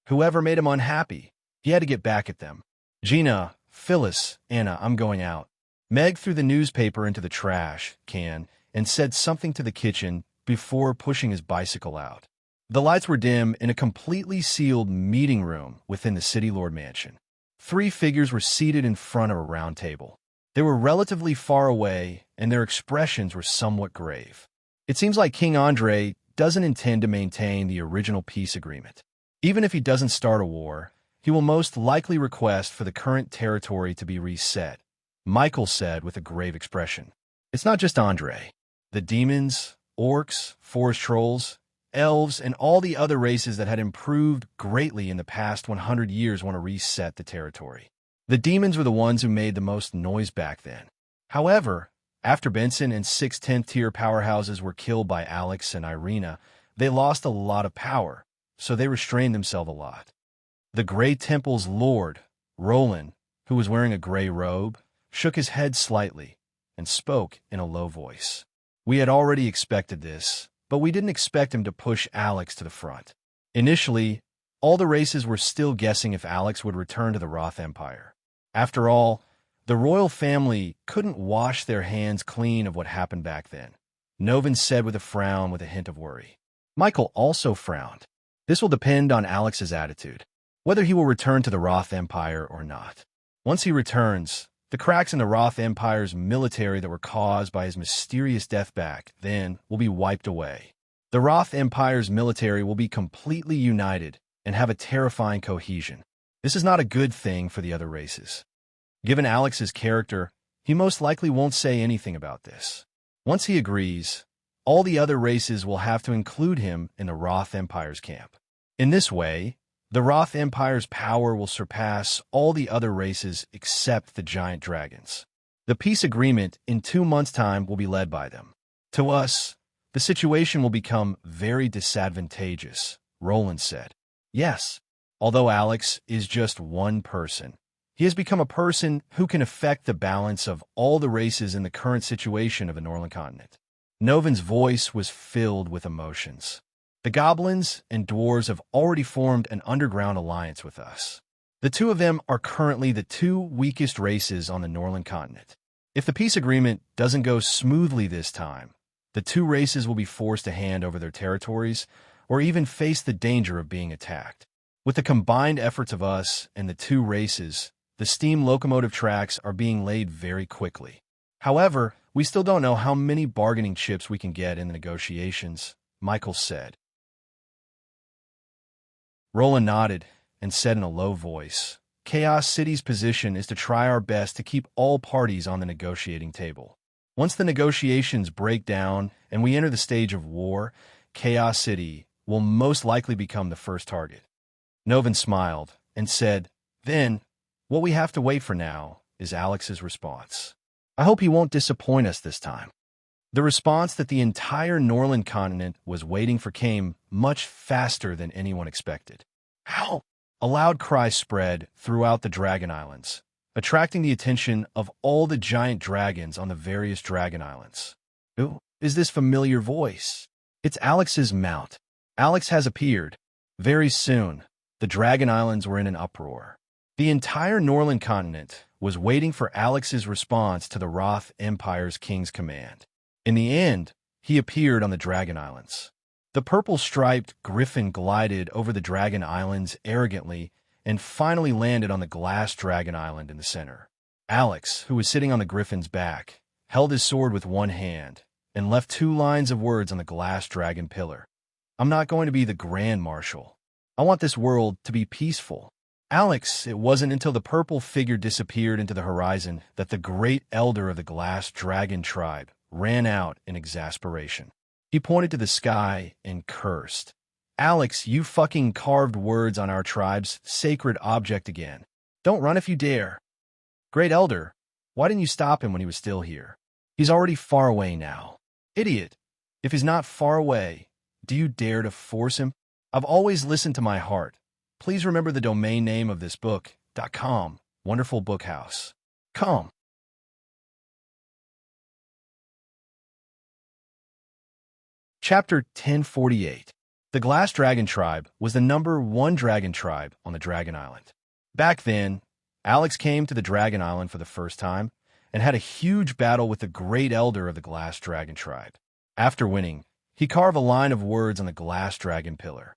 Whoever made him unhappy, he had to get back at them. Gina, Phyllis, Anna, I'm going out. Meg threw the newspaper into the trash can and said something to the kitchen before pushing his bicycle out. The lights were dim in a completely sealed meeting room within the City Lord mansion. 3 figures were seated in front of a round table. They were relatively far away, and their expressions were somewhat grave. It seems like King Andre doesn't intend to maintain the original peace agreement. Even if he doesn't start a war, he will most likely request for the current territory to be reset, Michael said with a grave expression. It's not just Andre. The demons, orcs, forest trolls, elves, and all the other races that had improved greatly in the past 100 years want to reset the territory. The demons were the ones who made the most noise back then. However, after Benson and 6 10th-tier powerhouses were killed by Alex and Irina, they lost a lot of power, so they restrained themselves a lot. The Grey Temple's lord, Roland, who was wearing a gray robe, shook his head slightly and spoke in a low voice. We had already expected this, but we didn't expect him to push Alex to the front. Initially, all the races were still guessing if Alex would return to the Roth Empire. After all, the royal family couldn't wash their hands clean of what happened back then. Novin said with a frown with a hint of worry. Michael also frowned. This will depend on Alex's attitude, whether he will return to the Roth Empire or not. Once he returns, the cracks in the Roth Empire's military that were caused by his mysterious death back then will be wiped away. The Roth Empire's military will be completely united and have a terrifying cohesion. This is not a good thing for the other races. Given Alex's character, he most likely won't say anything about this. Once he agrees, all the other races will have to include him in the Roth Empire's camp. In this way, the Roth Empire's power will surpass all the other races except the giant dragons. The peace agreement in 2 months' time will be led by them. To us, the situation will become very disadvantageous, Roland said. Yes, although Alex is just one person, he has become a person who can affect the balance of all the races in the current situation of the Northern continent. Novin's voice was filled with emotions. The goblins and dwarves have already formed an underground alliance with us. The two of them are currently the 2 weakest races on the Northern continent. If the peace agreement doesn't go smoothly this time, the 2 races will be forced to hand over their territories or even face the danger of being attacked. With the combined efforts of us and the 2 races, the steam locomotive tracks are being laid very quickly. However, we still don't know how many bargaining chips we can get in the negotiations, Michael said. Roland nodded and said in a low voice, Chaos City's position is to try our best to keep all parties on the negotiating table. Once the negotiations break down and we enter the stage of war, Chaos City will most likely become the first target. Novin smiled and said, Then, what we have to wait for now is Alex's response. I hope he won't disappoint us this time. The response that the entire Northern continent was waiting for came much faster than anyone expected. How? A loud cry spread throughout the Dragon Islands, attracting the attention of all the giant dragons on the various Dragon Islands. Who is this familiar voice? It's Alex's mount. Alex has appeared. Very soon, the Dragon Islands were in an uproar. The entire Northern continent was waiting for Alex's response to the Roth Empire's king's command. In the end, he appeared on the Dragon Islands. The purple-striped griffin glided over the Dragon Islands arrogantly and finally landed on the glass Dragon Island in the center. Alex, who was sitting on the griffin's back, held his sword with one hand and left 2 lines of words on the glass dragon pillar. I'm not going to be the Grand Marshal. I want this world to be peaceful. Alex, it wasn't until the purple figure disappeared into the horizon that the great elder of the glass dragon tribe ran out in exasperation. He pointed to the sky and cursed. Alex, you fucking carved words on our tribe's sacred object again. Don't run if you dare. Great elder, why didn't you stop him when he was still here? He's already far away now. Idiot. If he's not far away, do you dare to force him? I've always listened to my heart. Please remember the domain name of this book.com. Wonderful book house. Come. Chapter 1048. The Glass Dragon Tribe was the #1 dragon tribe on the Dragon Island. Back then, Alex came to the Dragon Island for the first time and had a huge battle with the great elder of the Glass Dragon Tribe. After winning, he carved a line of words on the glass dragon pillar.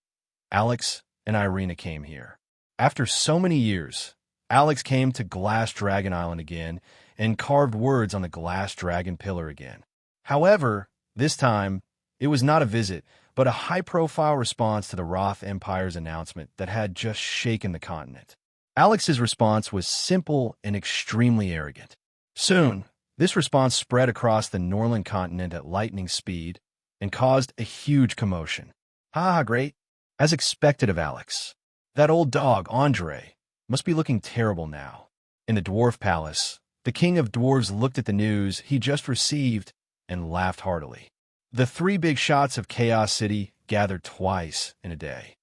Alex and Irina came here. After so many years, Alex came to Glass Dragon Island again and carved words on the glass dragon pillar again. However, this time, it was not a visit, but a high-profile response to the Roth Empire's announcement that had just shaken the continent. Alex's response was simple and extremely arrogant. Soon, this response spread across the Northern continent at lightning speed and caused a huge commotion. Ha, great. As expected of Alex. That old dog, Andre, must be looking terrible now. In the Dwarf Palace, the King of Dwarves looked at the news he just received and laughed heartily. The 3 big shots of Chaos City gathered twice in a day.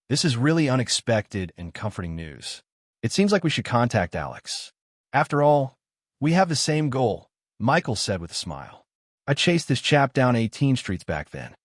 This is really unexpected and comforting news. It seems like we should contact Alex. After all, we have the same goal, Michael said with a smile. I chased this chap down 18 streets back then.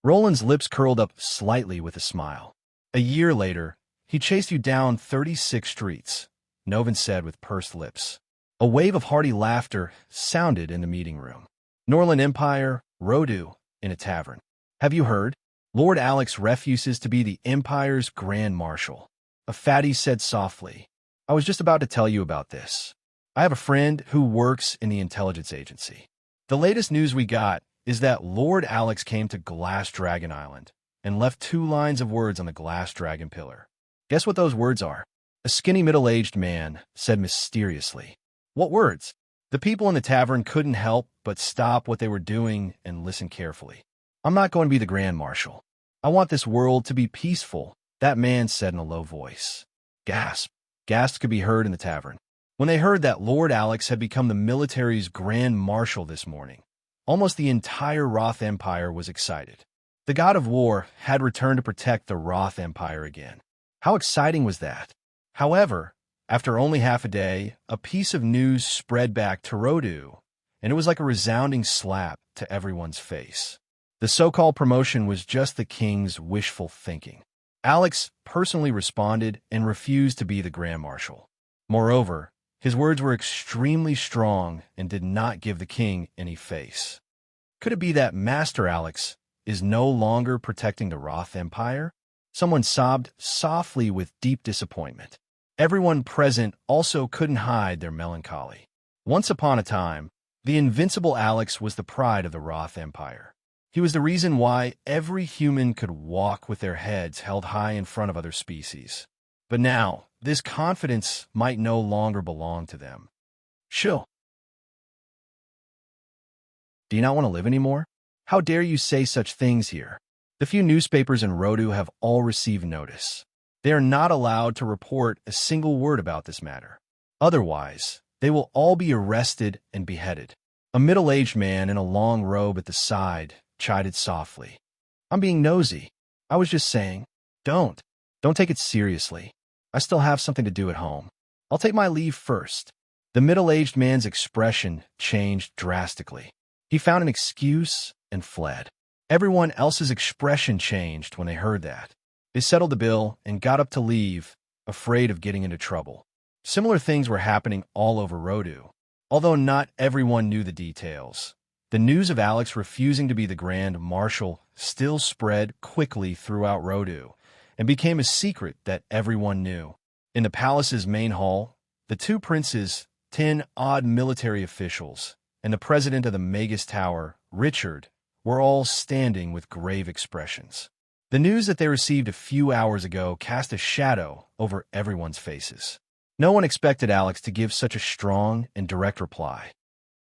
Roland's lips curled up slightly with a smile. A year later, he chased you down 36 streets, Novin said with pursed lips. A wave of hearty laughter sounded in the meeting room. Norland Empire, Rodu, in a tavern. Have you heard? Lord Alex refuses to be the Empire's Grand Marshal. A fatty said softly. I was just about to tell you about this. I have a friend who works in the intelligence agency. The latest news we got is that Lord Alex came to Glass Dragon Island and left 2 lines of words on the Glass Dragon pillar. Guess what those words are? A skinny middle-aged man said mysteriously. What words? The people in the tavern couldn't help but stop what they were doing and listen carefully. I'm not going to be the Grand Marshal. I want this world to be peaceful, that man said in a low voice. Gasp. Gasps could be heard in the tavern. When they heard that Lord Alex had become the military's Grand Marshal this morning, almost the entire Roth Empire was excited. The god of war had returned to protect the Roth Empire again. How exciting was that? However, after only half a day, a piece of news spread back to Rodu, and it was like a resounding slap to everyone's face. The so-called promotion was just the king's wishful thinking. Alex personally responded and refused to be the Grand Marshal. Moreover, his words were extremely strong and did not give the king any face. Could it be that Master Alex is no longer protecting the Roth Empire? Someone sobbed softly with deep disappointment. Everyone present also couldn't hide their melancholy. Once upon a time, the invincible Alex was the pride of the Roth Empire. He was the reason why every human could walk with their heads held high in front of other species. But now, this confidence might no longer belong to them. Chill. Do you not want to live anymore? How dare you say such things here? The few newspapers in Rodu have all received notice. They are not allowed to report a single word about this matter. Otherwise, they will all be arrested and beheaded. A middle-aged man in a long robe at the side chided softly. I'm being nosy. I was just saying. Don't take it seriously. I still have something to do at home. I'll take my leave first. The middle-aged man's expression changed drastically. He found an excuse and fled. Everyone else's expression changed when they heard that. They settled the bill and got up to leave, afraid of getting into trouble. Similar things were happening all over Rodu. Although not everyone knew the details, the news of Alex refusing to be the Grand Marshal still spread quickly throughout Rodu and became a secret that everyone knew. In the palace's main hall, the 2 princes, 10 odd military officials, and the president of the Magus Tower, Richard, were all standing with grave expressions. The news that they received a few hours ago cast a shadow over everyone's faces. No one expected Alex to give such a strong and direct reply.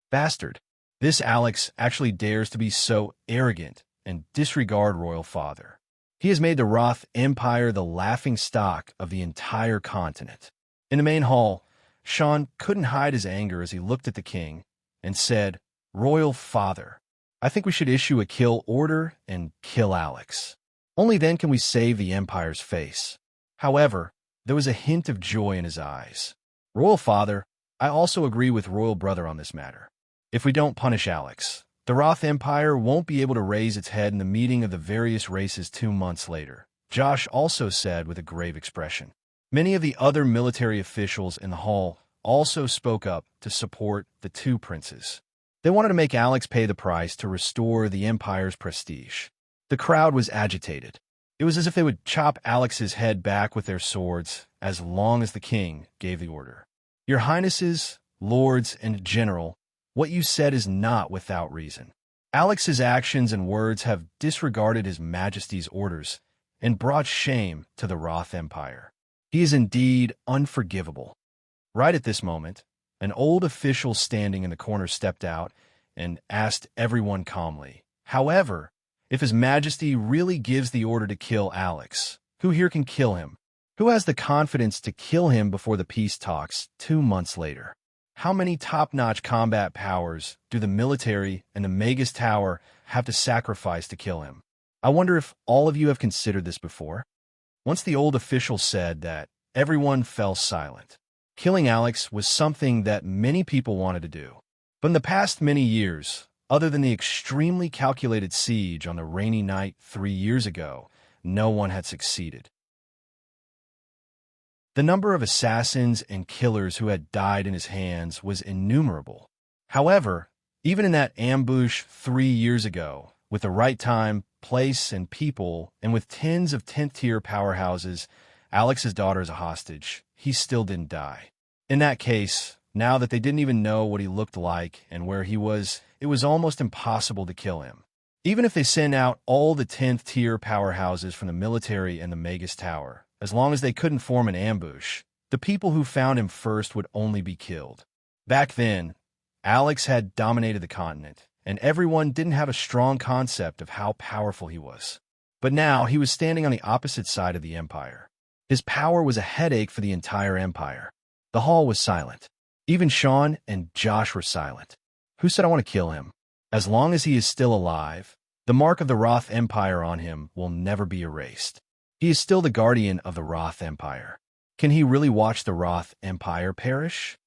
Bastard. This Alex actually dares to be so arrogant and disregard royal father. He has made the Roth Empire the laughing stock of the entire continent. In the main hall, Sean couldn't hide his anger as he looked at the king and said, Royal father, I think we should issue a kill order and kill Alex. Only then can we save the Empire's face. However, there was a hint of joy in his eyes. Royal father, I also agree with royal brother on this matter. If we don't punish Alex, the Roth Empire won't be able to raise its head in the meeting of the various races 2 months later, Josh also said with a grave expression. Many of the other military officials in the hall also spoke up to support the 2 princes. They wanted to make Alex pay the price to restore the Empire's prestige. The crowd was agitated. It was as if they would chop Alex's head back with their swords as long as the king gave the order. Your Highnesses, lords, and general, what you said is not without reason. Alex's actions and words have disregarded His Majesty's orders and brought shame to the Roth Empire. He is indeed unforgivable. Right at this moment, an old official standing in the corner stepped out and asked everyone calmly, however, if His Majesty really gives the order to kill Alex, who here can kill him? Who has the confidence to kill him before the peace talks 2 months later? How many top-notch combat powers do the military and the Magus Tower have to sacrifice to kill him? I wonder if all of you have considered this before? Once the old official said that, everyone fell silent. Killing Alex was something that many people wanted to do. But in the past many years, other than the extremely calculated siege on the rainy night 3 years ago, no one had succeeded. The number of assassins and killers who had died in his hands was innumerable. However, even in that ambush 3 years ago, with the right time, place, and people, and with tens of 10th-tier powerhouses, Alex's daughter as a hostage, he still didn't die. In that case, now that they didn't even know what he looked like and where he was, it was almost impossible to kill him. Even if they sent out all the 10th-tier powerhouses from the military and the Magus Tower, as long as they couldn't form an ambush, the people who found him first would only be killed. Back then, Alex had dominated the continent, and everyone didn't have a strong concept of how powerful he was. But now he was standing on the opposite side of the empire. His power was a headache for the entire empire. The hall was silent. Even Sean and Josh were silent. Who said I want to kill him? As long as he is still alive, the mark of the Roth Empire on him will never be erased. He is still the guardian of the Roth Empire. Can he really watch the Roth Empire perish?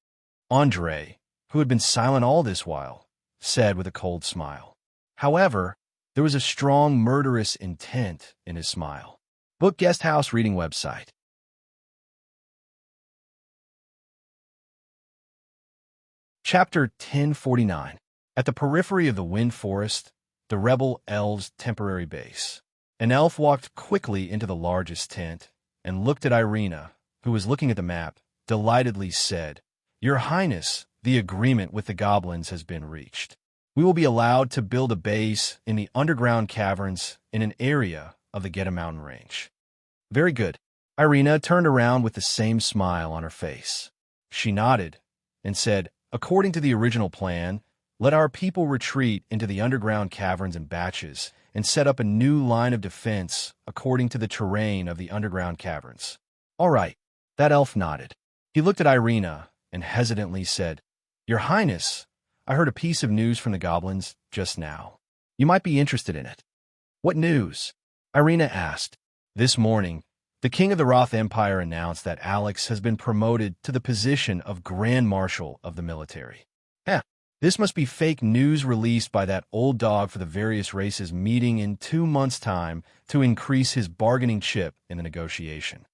Andre, who had been silent all this while, said with a cold smile. However, there was a strong murderous intent in his smile. Book Guest House Reading Website. Chapter 1049. At the periphery of the Wind Forest, the rebel elves' temporary base. An elf walked quickly into the largest tent and looked at Irina, who was looking at the map, delightedly said, "Your Highness, the agreement with the goblins has been reached. We will be allowed to build a base in the underground caverns in an area of the Geta mountain range." Very good. Irina turned around with the same smile on her face. She nodded and said, "According to the original plan, let our people retreat into the underground caverns in batches and set up a new line of defense according to the terrain of the underground caverns." All right. That elf nodded. He looked at Irina and hesitantly said, "Your Highness, I heard a piece of news from the goblins just now. You might be interested in it." "What news?" Irina asked. "This morning, the king of the Roth Empire announced that Alex has been promoted to the position of Grand Marshal of the military." This must be fake news released by that old dog for the various races meeting in 2 months' time to increase his bargaining chip in the negotiation.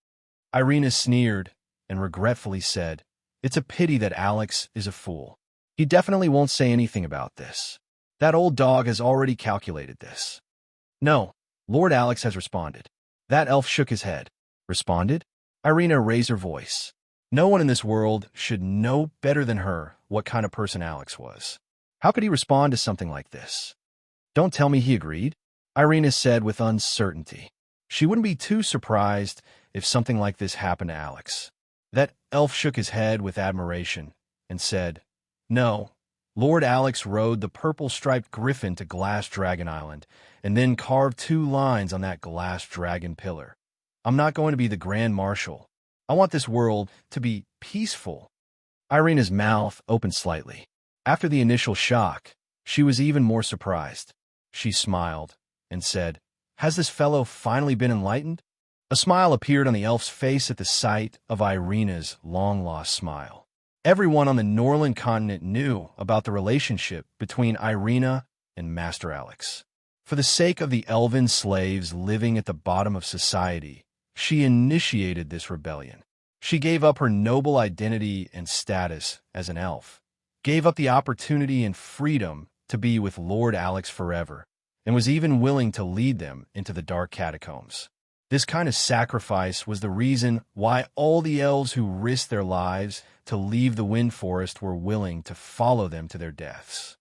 Irina sneered and regretfully said, "It's a pity that Alex is a fool. He definitely won't say anything about this. That old dog has already calculated this." "No, Lord Alex has responded." That elf shook his head. "Responded?" Irina raised her voice. No one in this world should know better than her what kind of person Alex was. How could he respond to something like this? "Don't tell me he agreed," Irina said with uncertainty. She wouldn't be too surprised if something like this happened to Alex. That elf shook his head with admiration and said, "No, Lord Alex rode the purple-striped griffin to Glass Dragon Island and then carved 2 lines on that glass dragon pillar. I'm not going to be the Grand Marshal. I want this world to be peaceful." Irina's mouth opened slightly. After the initial shock, she was even more surprised. She smiled and said, "Has this fellow finally been enlightened?" A smile appeared on the elf's face at the sight of Irina's long-lost smile. Everyone on the Norland continent knew about the relationship between Irina and Master Alex. For the sake of the elven slaves living at the bottom of society, she initiated this rebellion. She gave up her noble identity and status as an elf, gave up the opportunity and freedom to be with Lord Alex forever, and was even willing to lead them into the dark catacombs. This kind of sacrifice was the reason why all the elves who risked their lives to leave the Wind Forest were willing to follow them to their deaths.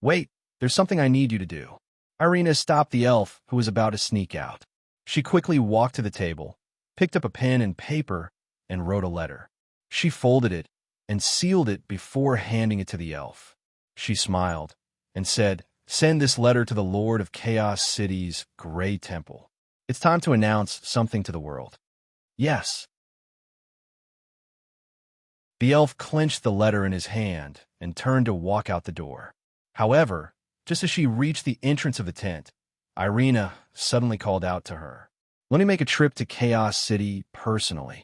"Wait, there's something I need you to do." Irina stopped the elf who was about to sneak out. She quickly walked to the table, picked up a pen and paper, and wrote a letter. She folded it and sealed it before handing it to the elf. She smiled and said, "Send this letter to the Lord of Chaos City's Grey Temple. It's time to announce something to the world." "Yes." The elf clenched the letter in his hand and turned to walk out the door. However, just as she reached the entrance of the tent, Irina suddenly called out to her, Let me make a trip to Chaos City personally.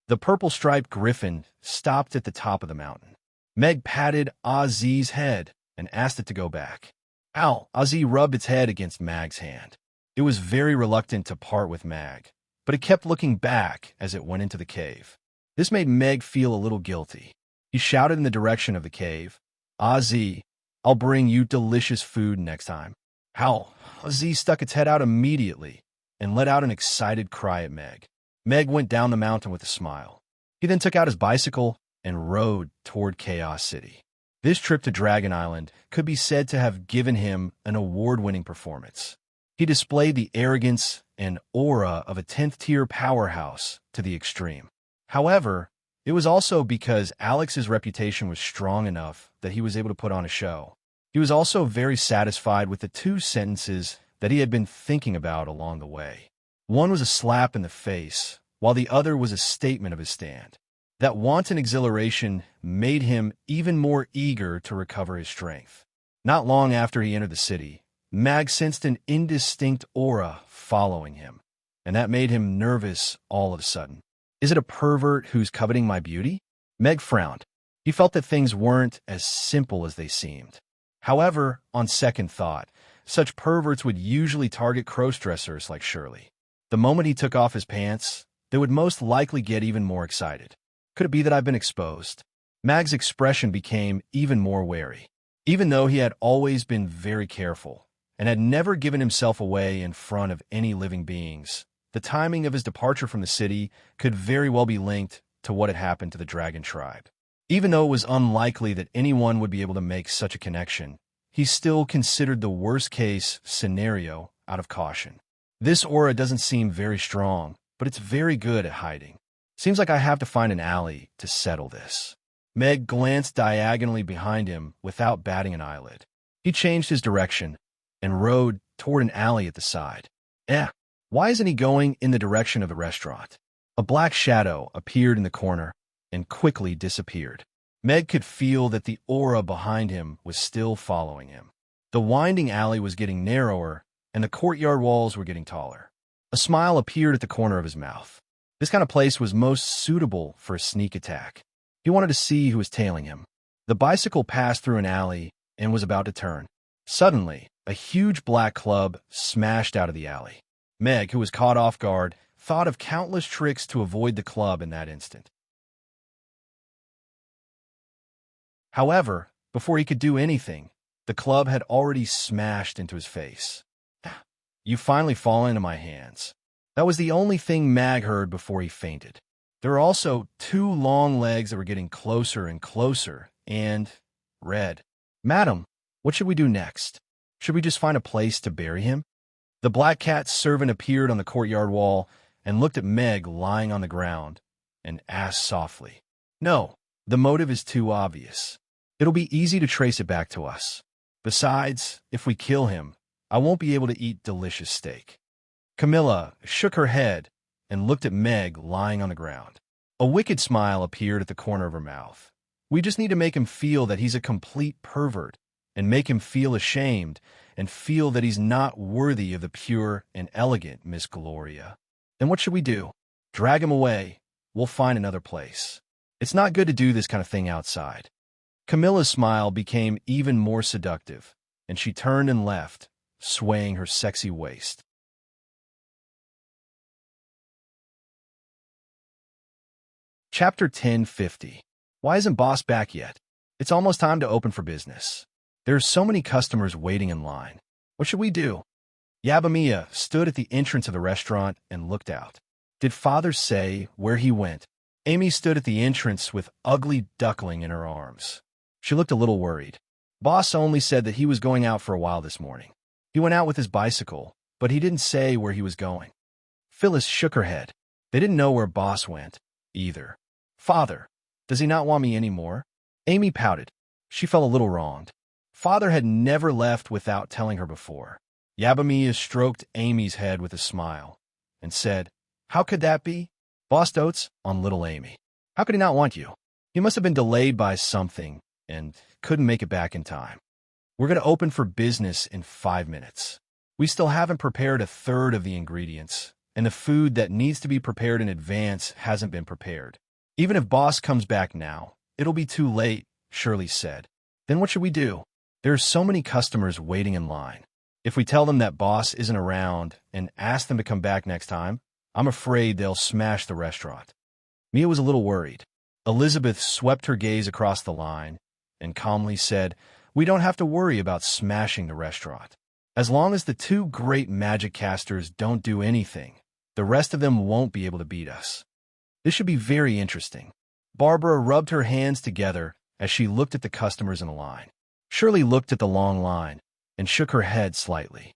The purple-striped griffin stopped at the top of the mountain. Meg patted Ozzy's head and asked it to go back. Ow! Ozzy rubbed its head against Mag's hand. It was very reluctant to part with Mag, but it kept looking back as it went into the cave. This made Meg feel a little guilty. He shouted in the direction of the cave, Ozzy, I'll bring you delicious food next time. How? Ozzy stuck its head out immediately and let out an excited cry at Meg. Meg went down the mountain with a smile. He then took out his bicycle and rode toward Chaos City. This trip to Dragon Island could be said to have given him an award-winning performance. He displayed the arrogance and aura of a 10th-tier powerhouse to the extreme. However, it was also because Alex's reputation was strong enough that he was able to put on a show. He was also very satisfied with the 2 sentences that he had been thinking about along the way. One was a slap in the face, while the other was a statement of his stand. That wanton exhilaration made him even more eager to recover his strength. Not long after he entered the city, Mag sensed an indistinct aura following him, and that made him nervous all of a sudden. Is it a pervert who's coveting my beauty? Meg frowned. He felt that things weren't as simple as they seemed. However, on second thought, such perverts would usually target cross-dressers like Shirley. The moment he took off his pants, they would most likely get even more excited. Could it be that I've been exposed? Mag's expression became even more wary. Even though he had always been very careful and had never given himself away in front of any living beings, the timing of his departure from the city could very well be linked to what had happened to the dragon tribe. Even though it was unlikely that anyone would be able to make such a connection, he still considered the worst-case scenario out of caution. This aura doesn't seem very strong, but it's very good at hiding. Seems like I have to find an alley to settle this. Meg glanced diagonally behind him without batting an eyelid. He changed his direction and rode toward an alley at the side. Why isn't he going in the direction of the restaurant? A black shadow appeared in the corner and quickly disappeared. Meg could feel that the aura behind him was still following him. The winding alley was getting narrower, and the courtyard walls were getting taller. A smile appeared at the corner of his mouth. This kind of place was most suitable for a sneak attack. He wanted to see who was tailing him. The bicycle passed through an alley and was about to turn. Suddenly, a huge black club smashed out of the alley. Meg, who was caught off guard, thought of countless tricks to avoid the club in that instant. However, before he could do anything, the club had already smashed into his face. You've finally fallen into my hands. That was the only thing Mag heard before he fainted. There were also 2 long legs that were getting closer and closer, and red. Madam, what should we do next? Should we just find a place to bury him? The black cat's servant appeared on the courtyard wall and looked at Meg lying on the ground and asked softly, No, the motive is too obvious. It'll be easy to trace it back to us. Besides, if we kill him, I won't be able to eat delicious steak. Camilla shook her head and looked at Meg lying on the ground. A wicked smile appeared at the corner of her mouth. We just need to make him feel that he's a complete pervert and make him feel ashamed and feel that he's not worthy of the pure and elegant Miss Gloria. Then what should we do? Drag him away. We'll find another place. It's not good to do this kind of thing outside. Camilla's smile became even more seductive, and she turned and left, swaying her sexy waist. Chapter 1050. Why isn't Boss back yet? It's almost time to open for business. There are so many customers waiting in line. What should we do? Yabamiya stood at the entrance of the restaurant and looked out. Did Father say where he went? Amy stood at the entrance with Ugly Duckling in her arms. She looked a little worried. Boss only said that he was going out for a while this morning. He went out with his bicycle, but he didn't say where he was going. Phyllis shook her head. They didn't know where Boss went, either. Father, does he not want me anymore? Amy pouted. She felt a little wronged. Father had never left without telling her before. Yabamiya stroked Amy's head with a smile and said, How could that be? Boss dotes on little Amy. How could he not want you? He must have been delayed by something and couldn't make it back in time. We're going to open for business in 5 minutes. We still haven't prepared a third of the ingredients, and the food that needs to be prepared in advance hasn't been prepared. Even if boss comes back now, it'll be too late, Shirley said. Then what should we do? There are so many customers waiting in line. If we tell them that boss isn't around and ask them to come back next time, I'm afraid they'll smash the restaurant. Mia was a little worried. Elizabeth swept her gaze across the line and calmly said, "We don't have to worry about smashing the restaurant. As long as the two great magic casters don't do anything, the rest of them won't be able to beat us. This should be very interesting." Barbara rubbed her hands together as she looked at the customers in the line. Shirley looked at the long line and shook her head slightly.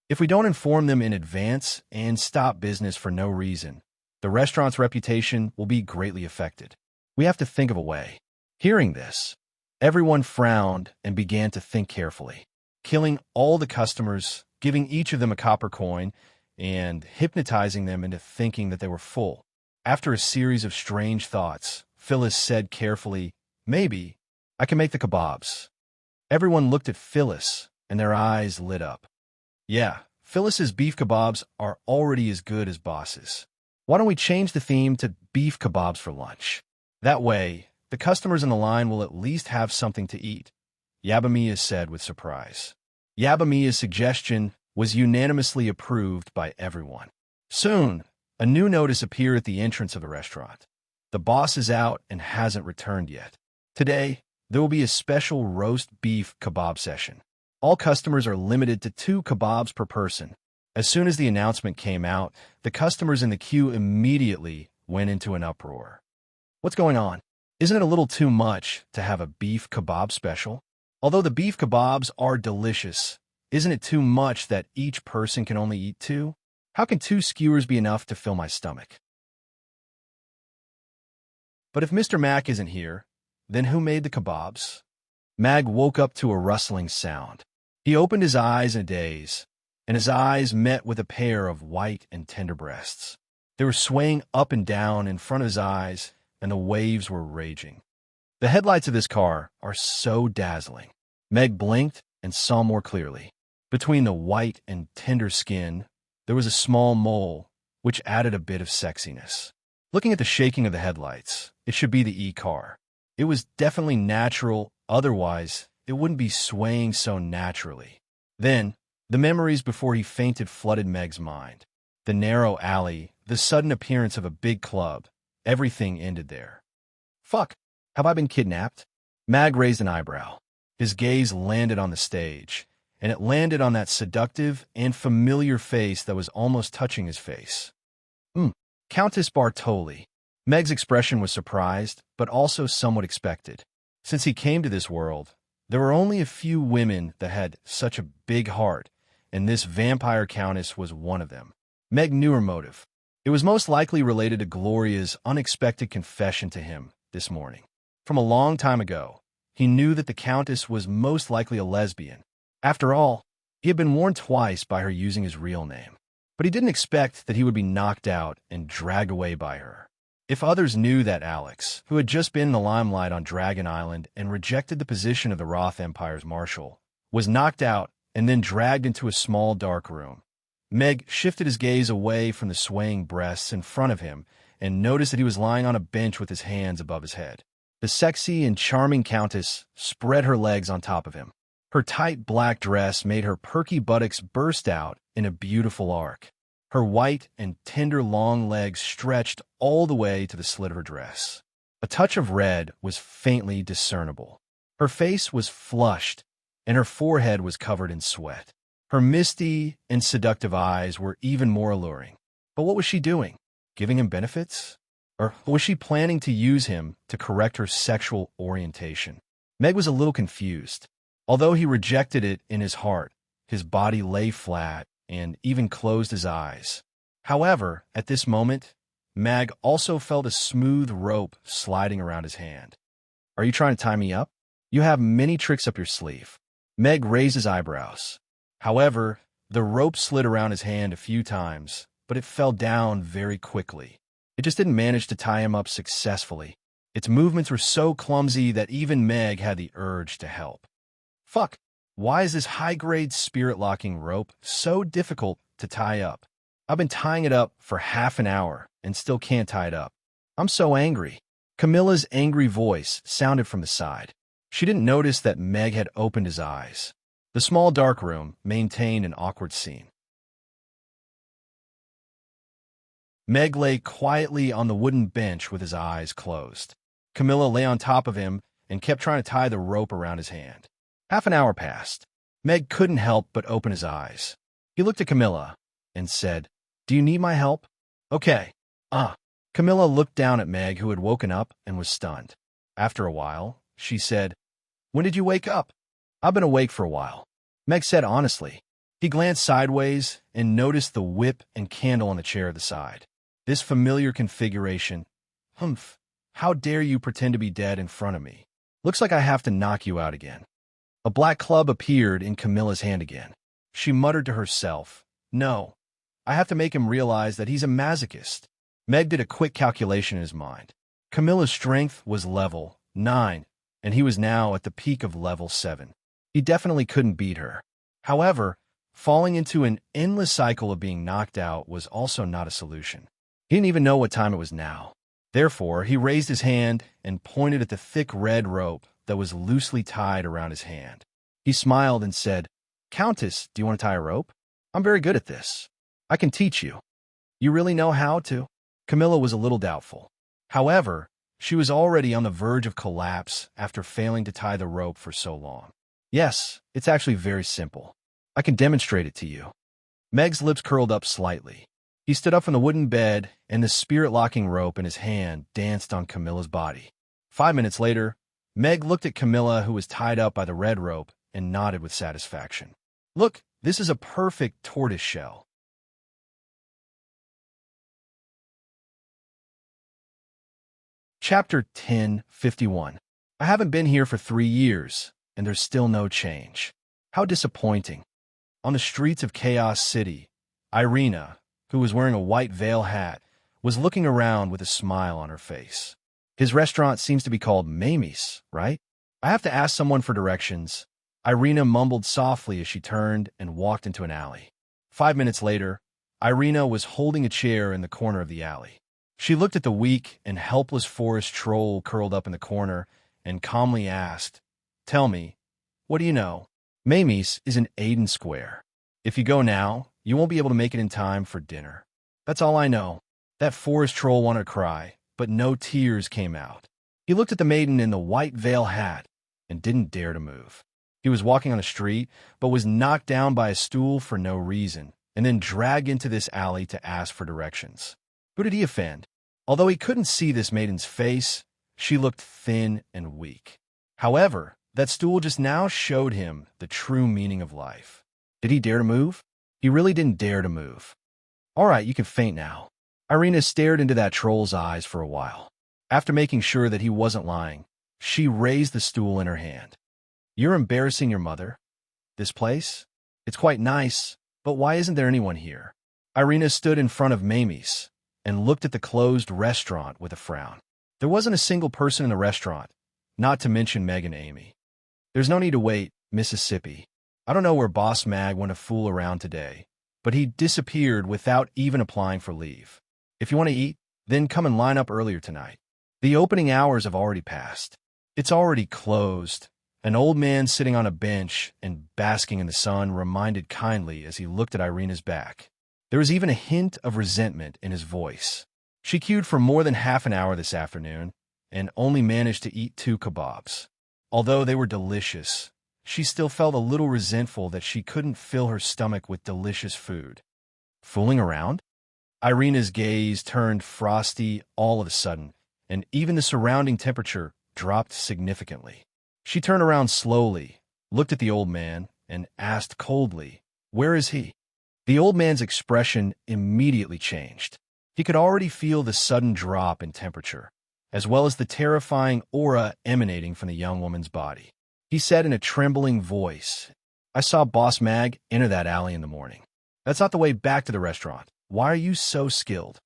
If we don't inform them in advance and stop business for no reason, the restaurant's reputation will be greatly affected. We have to think of a way. Hearing this, everyone frowned and began to think carefully. Killing all the customers, giving each of them a copper coin, and hypnotizing them into thinking that they were full. After a series of strange thoughts, Phyllis said carefully, "Maybe I can make the kebabs." Everyone looked at Phyllis, and their eyes lit up. Yeah, Phyllis's beef kebabs are already as good as Boss's. Why don't we change the theme to beef kebabs for lunch? That way, the customers in the line will at least have something to eat, Yabamiya said with surprise. Yabamiya's suggestion was unanimously approved by everyone. Soon, a new notice appeared at the entrance of the restaurant. The boss is out and hasn't returned yet. Today, there will be a special roast beef kebab session. All customers are limited to 2 kebabs per person. As soon as the announcement came out, the customers in the queue immediately went into an uproar. What's going on? Isn't it a little too much to have a beef kebab special? Although the beef kebabs are delicious, isn't it too much that each person can only eat 2? How can 2 skewers be enough to fill my stomach? But if Mr. Mac isn't here, then who made the kebabs? Mag woke up to a rustling sound. He opened his eyes in a daze, and his eyes met with a pair of white and tender breasts. They were swaying up and down in front of his eyes, and the waves were raging. The headlights of this car are so dazzling. Meg blinked and saw more clearly. Between the white and tender skin, there was a small mole, which added a bit of sexiness. Looking at the shaking of the headlights, it should be the E-car. It was definitely natural, otherwise it wouldn't be swaying so naturally. Then, the memories before he fainted flooded Meg's mind. The narrow alley, the sudden appearance of a big club, everything ended there. Fuck, have I been kidnapped? Mag raised an eyebrow. His gaze landed on the stage, and it landed on that seductive and familiar face that was almost touching his face. Countess Bartoli. Meg's expression was surprised, but also somewhat expected. Since he came to this world, there were only a few women that had such a big heart, and this vampire countess was one of them. Meg knew her motive. It was most likely related to Gloria's unexpected confession to him this morning. From a long time ago, he knew that the countess was most likely a lesbian. After all, he had been warned twice by her using his real name. But he didn't expect that he would be knocked out and dragged away by her. If others knew that Alex, who had just been in the limelight on Dragon Island and rejected the position of the Roth Empire's marshal, was knocked out and then dragged into a small dark room, Meg shifted his gaze away from the swaying breasts in front of him and noticed that he was lying on a bench with his hands above his head. The sexy and charming countess spread her legs on top of him. Her tight black dress made her perky buttocks burst out in a beautiful arc. Her white and tender long legs stretched all the way to the slit of her dress. A touch of red was faintly discernible. Her face was flushed, and her forehead was covered in sweat. Her misty and seductive eyes were even more alluring. But what was she doing? Giving him benefits? Or was she planning to use him to correct her sexual orientation? Meg was a little confused. Although he rejected it in his heart, his body lay flat and even closed his eyes. However, at this moment, Mag also felt a smooth rope sliding around his hand. Are you trying to tie me up? You have many tricks up your sleeve. Meg raised his eyebrows. However, the rope slid around his hand a few times, but it fell down very quickly. It just didn't manage to tie him up successfully. Its movements were so clumsy that even Meg had the urge to help. Fuck, why is this high-grade spirit-locking rope so difficult to tie up? I've been tying it up for half an hour and still can't tie it up. I'm so angry. Camilla's angry voice sounded from the side. She didn't notice that Meg had opened his eyes. The small dark room maintained an awkward scene. Meg lay quietly on the wooden bench with his eyes closed. Camilla lay on top of him and kept trying to tie the rope around his hand. Half an hour passed. Meg couldn't help but open his eyes. He looked at Camilla and said, "Do you need my help?" "Okay." Camilla looked down at Meg, who had woken up and was stunned. After a while, she said, "When did you wake up?" "I've been awake for a while," Meg said honestly. He glanced sideways and noticed the whip and candle on the chair at the side. This familiar configuration. "Humph, how dare you pretend to be dead in front of me? Looks like I have to knock you out again." A black club appeared in Camilla's hand again. She muttered to herself, "No, I have to make him realize that he's a masochist." Meg did a quick calculation in his mind. Camilla's strength was level 9, and he was now at the peak of level 7. He definitely couldn't beat her. However, falling into an endless cycle of being knocked out was also not a solution. He didn't even know what time it was now. Therefore, he raised his hand and pointed at the thick red rope that was loosely tied around his hand. He smiled and said, "Countess, do you want to tie a rope? I'm very good at this. I can teach you." "You really know how to?" Camilla was a little doubtful. However, she was already on the verge of collapse after failing to tie the rope for so long. "Yes, it's actually very simple. I can demonstrate it to you." Meg's lips curled up slightly. He stood up from the wooden bed, and the spirit-locking rope in his hand danced on Camilla's body. 5 minutes later, Meg looked at Camilla, who was tied up by the red rope, and nodded with satisfaction. "Look, this is a perfect tortoise shell." Chapter 10:51. I haven't been here for 3 years, and there's still no change. How disappointing. On the streets of Chaos City, Irina, who was wearing a white veil hat, was looking around with a smile on her face. "His restaurant seems to be called Mamie's, right? I have to ask someone for directions." Irina mumbled softly as she turned and walked into an alley. 5 minutes later, Irina was holding a chair in the corner of the alley. She looked at the weak and helpless forest troll curled up in the corner and calmly asked, "Tell me, what do you know?" "Mamie's is in Aiden Square. If you go now, you won't be able to make it in time for dinner. That's all I know." That forest troll wanted to cry, but no tears came out. He looked at the maiden in the white veil hat and didn't dare to move. He was walking on the street, but was knocked down by a stool for no reason, and then dragged into this alley to ask for directions. Who did he offend? Although he couldn't see this maiden's face, she looked thin and weak. However, that stool just now showed him the true meaning of life. Did he dare to move? He really didn't dare to move. "All right, you can faint now." Irina stared into that troll's eyes for a while. After making sure that he wasn't lying, she raised the stool in her hand. "You're embarrassing your mother. This place? It's quite nice, but why isn't there anyone here?" Irina stood in front of Mamie's and looked at the closed restaurant with a frown. There wasn't a single person in the restaurant, not to mention Meg and Amy. "There's no need to wait, Mississippi. I don't know where Boss Mag went to fool around today, but he disappeared without even applying for leave. If you want to eat, then come and line up earlier tonight. The opening hours have already passed. It's already closed." An old man sitting on a bench and basking in the sun reminded kindly as he looked at Irina's back. There was even a hint of resentment in his voice. She queued for more than half an hour this afternoon and only managed to eat 2 kebabs. Although they were delicious, she still felt a little resentful that she couldn't fill her stomach with delicious food. Fooling around? Irina's gaze turned frosty all of a sudden, and even the surrounding temperature dropped significantly. She turned around slowly, looked at the old man, and asked coldly, "Where is he?" The old man's expression immediately changed. He could already feel the sudden drop in temperature, as well as the terrifying aura emanating from the young woman's body. He said in a trembling voice, "I saw Boss Mag enter that alley in the morning. That's not the way back to the restaurant. Why are you so skilled?"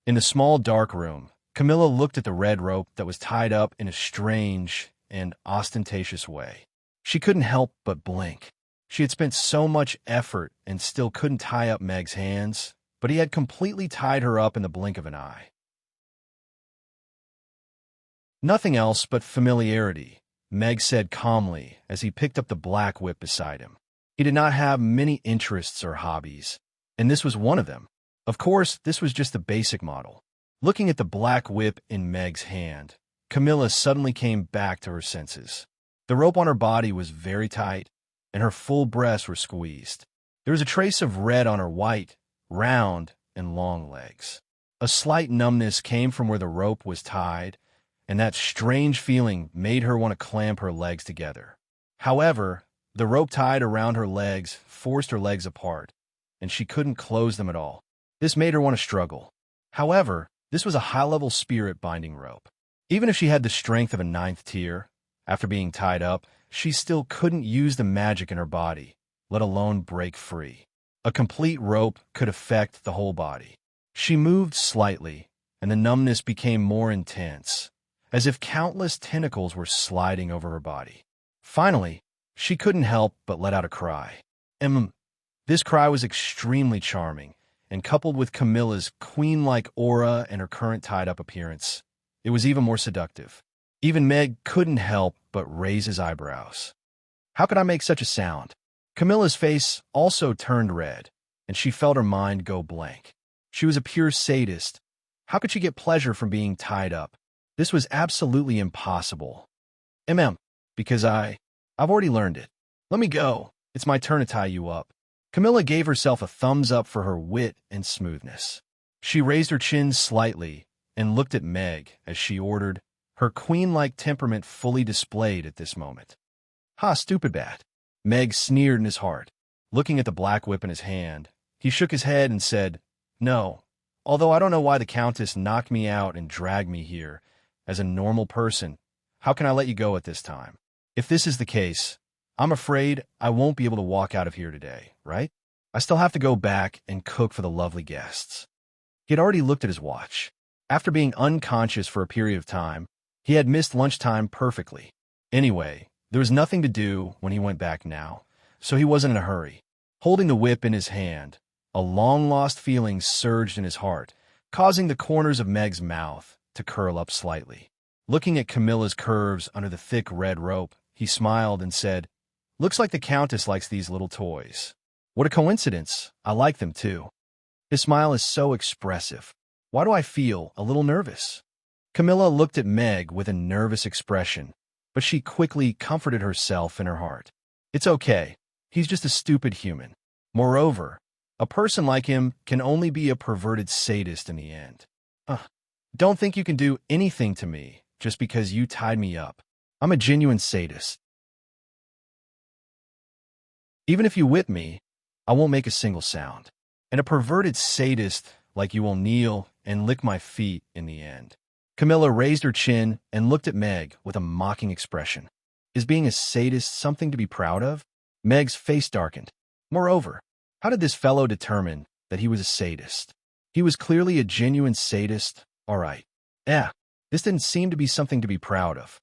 In the small dark room, Camilla looked at the red rope that was tied up in a strange and ostentatious way. She couldn't help but blink. She had spent so much effort and still couldn't tie up Meg's hands, but he had completely tied her up in the blink of an eye. "Nothing else but familiarity," Meg said calmly as he picked up the black whip beside him. He did not have many interests or hobbies, and this was one of them. Of course, this was just the basic model. Looking at the black whip in Meg's hand, Camilla suddenly came back to her senses. The rope on her body was very tight, and her full breasts were squeezed. There was a trace of red on her white, round, and long legs. A slight numbness came from where the rope was tied, and that strange feeling made her want to clamp her legs together. However, the rope tied around her legs forced her legs apart, and she couldn't close them at all. This made her want to struggle. However, this was a high-level spirit binding rope. Even if she had the strength of a 9th tier, after being tied up, she still couldn't use the magic in her body, let alone break free. A complete rope could affect the whole body. She moved slightly, and the numbness became more intense, as if countless tentacles were sliding over her body. Finally, she couldn't help but let out a cry. This cry was extremely charming, and coupled with Camilla's queen-like aura and her current tied-up appearance, it was even more seductive. Even Meg couldn't help but raise his eyebrows. How could I make such a sound? Camilla's face also turned red, and she felt her mind go blank. She was a pure sadist. How could she get pleasure from being tied up? This was absolutely impossible. Because I've already learned it. Let me go. It's my turn to tie you up. Camilla gave herself a thumbs up for her wit and smoothness. She raised her chin slightly and looked at Meg as she ordered, her queen-like temperament fully displayed at this moment. "Ha, stupid bat." Meg sneered in his heart. Looking at the black whip in his hand, he shook his head and said, "No, although I don't know why the Countess knocked me out and dragged me here. As a normal person, how can I let you go at this time? If this is the case, I'm afraid I won't be able to walk out of here today, right? I still have to go back and cook for the lovely guests." He had already looked at his watch. After being unconscious for a period of time, he had missed lunchtime perfectly. Anyway, there was nothing to do when he went back now, so he wasn't in a hurry. Holding the whip in his hand, a long-lost feeling surged in his heart, causing the corners of Meg's mouth to curl up slightly. Looking at Camilla's curves under the thick red rope, he smiled and said, "Looks like the Countess likes these little toys. What a coincidence. I like them too." His smile is so expressive. Why do I feel a little nervous? Camilla looked at Meg with a nervous expression, but she quickly comforted herself in her heart. It's okay. He's just a stupid human. Moreover, a person like him can only be a perverted sadist in the end. Don't think you can do anything to me just because you tied me up. I'm a genuine sadist. Even if you whip me, I won't make a single sound. And a perverted sadist like you will kneel and lick my feet in the end. Camilla raised her chin and looked at Meg with a mocking expression. Is being a sadist something to be proud of? Meg's face darkened. Moreover, how did this fellow determine that he was a sadist? He was clearly a genuine sadist, all right. This didn't seem to be something to be proud of.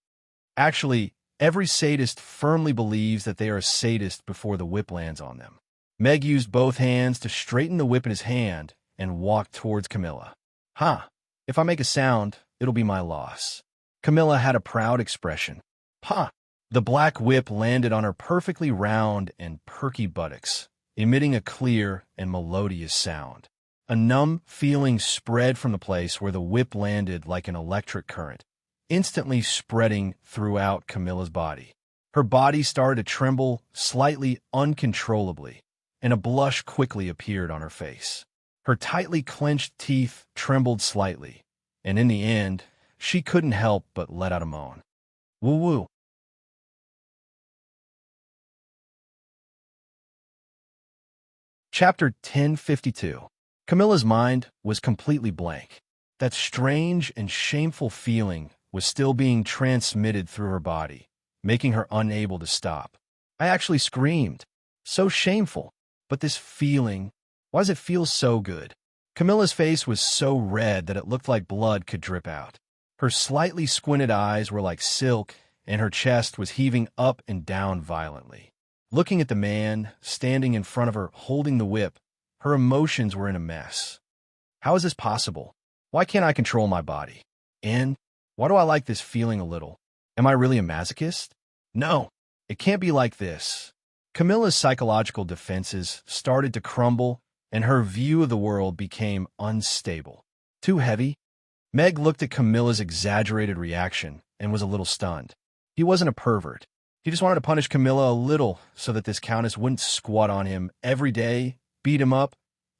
Actually, every sadist firmly believes that they are a sadist before the whip lands on them. Meg used both hands to straighten the whip in his hand and walked towards Camilla. If I make a sound, it'll be my loss. Camilla had a proud expression. The black whip landed on her perfectly round and perky buttocks, emitting a clear and melodious sound. A numb feeling spread from the place where the whip landed like an electric current, instantly spreading throughout Camilla's body. Her body started to tremble slightly uncontrollably, and a blush quickly appeared on her face. Her tightly clenched teeth trembled slightly, and in the end, she couldn't help but let out a moan. Woo-woo. Chapter 1052. Camilla's mind was completely blank. That strange and shameful feeling was still being transmitted through her body, making her unable to stop. I actually screamed. So shameful. But this feeling, why does it feel so good? Camilla's face was so red that it looked like blood could drip out. Her slightly squinted eyes were like silk, and her chest was heaving up and down violently. Looking at the man standing in front of her holding the whip, Her emotions were in a mess. How is this possible? Why can't I control my body? And why do I like this feeling a little? Am I really a masochist? No, it can't be like this. Camilla's psychological defenses started to crumble, and her view of the world became unstable. Too heavy? Meg looked at Camilla's exaggerated reaction and was a little stunned. He wasn't a pervert. He just wanted to punish Camilla a little so that this countess wouldn't squat on him every day, beat him up,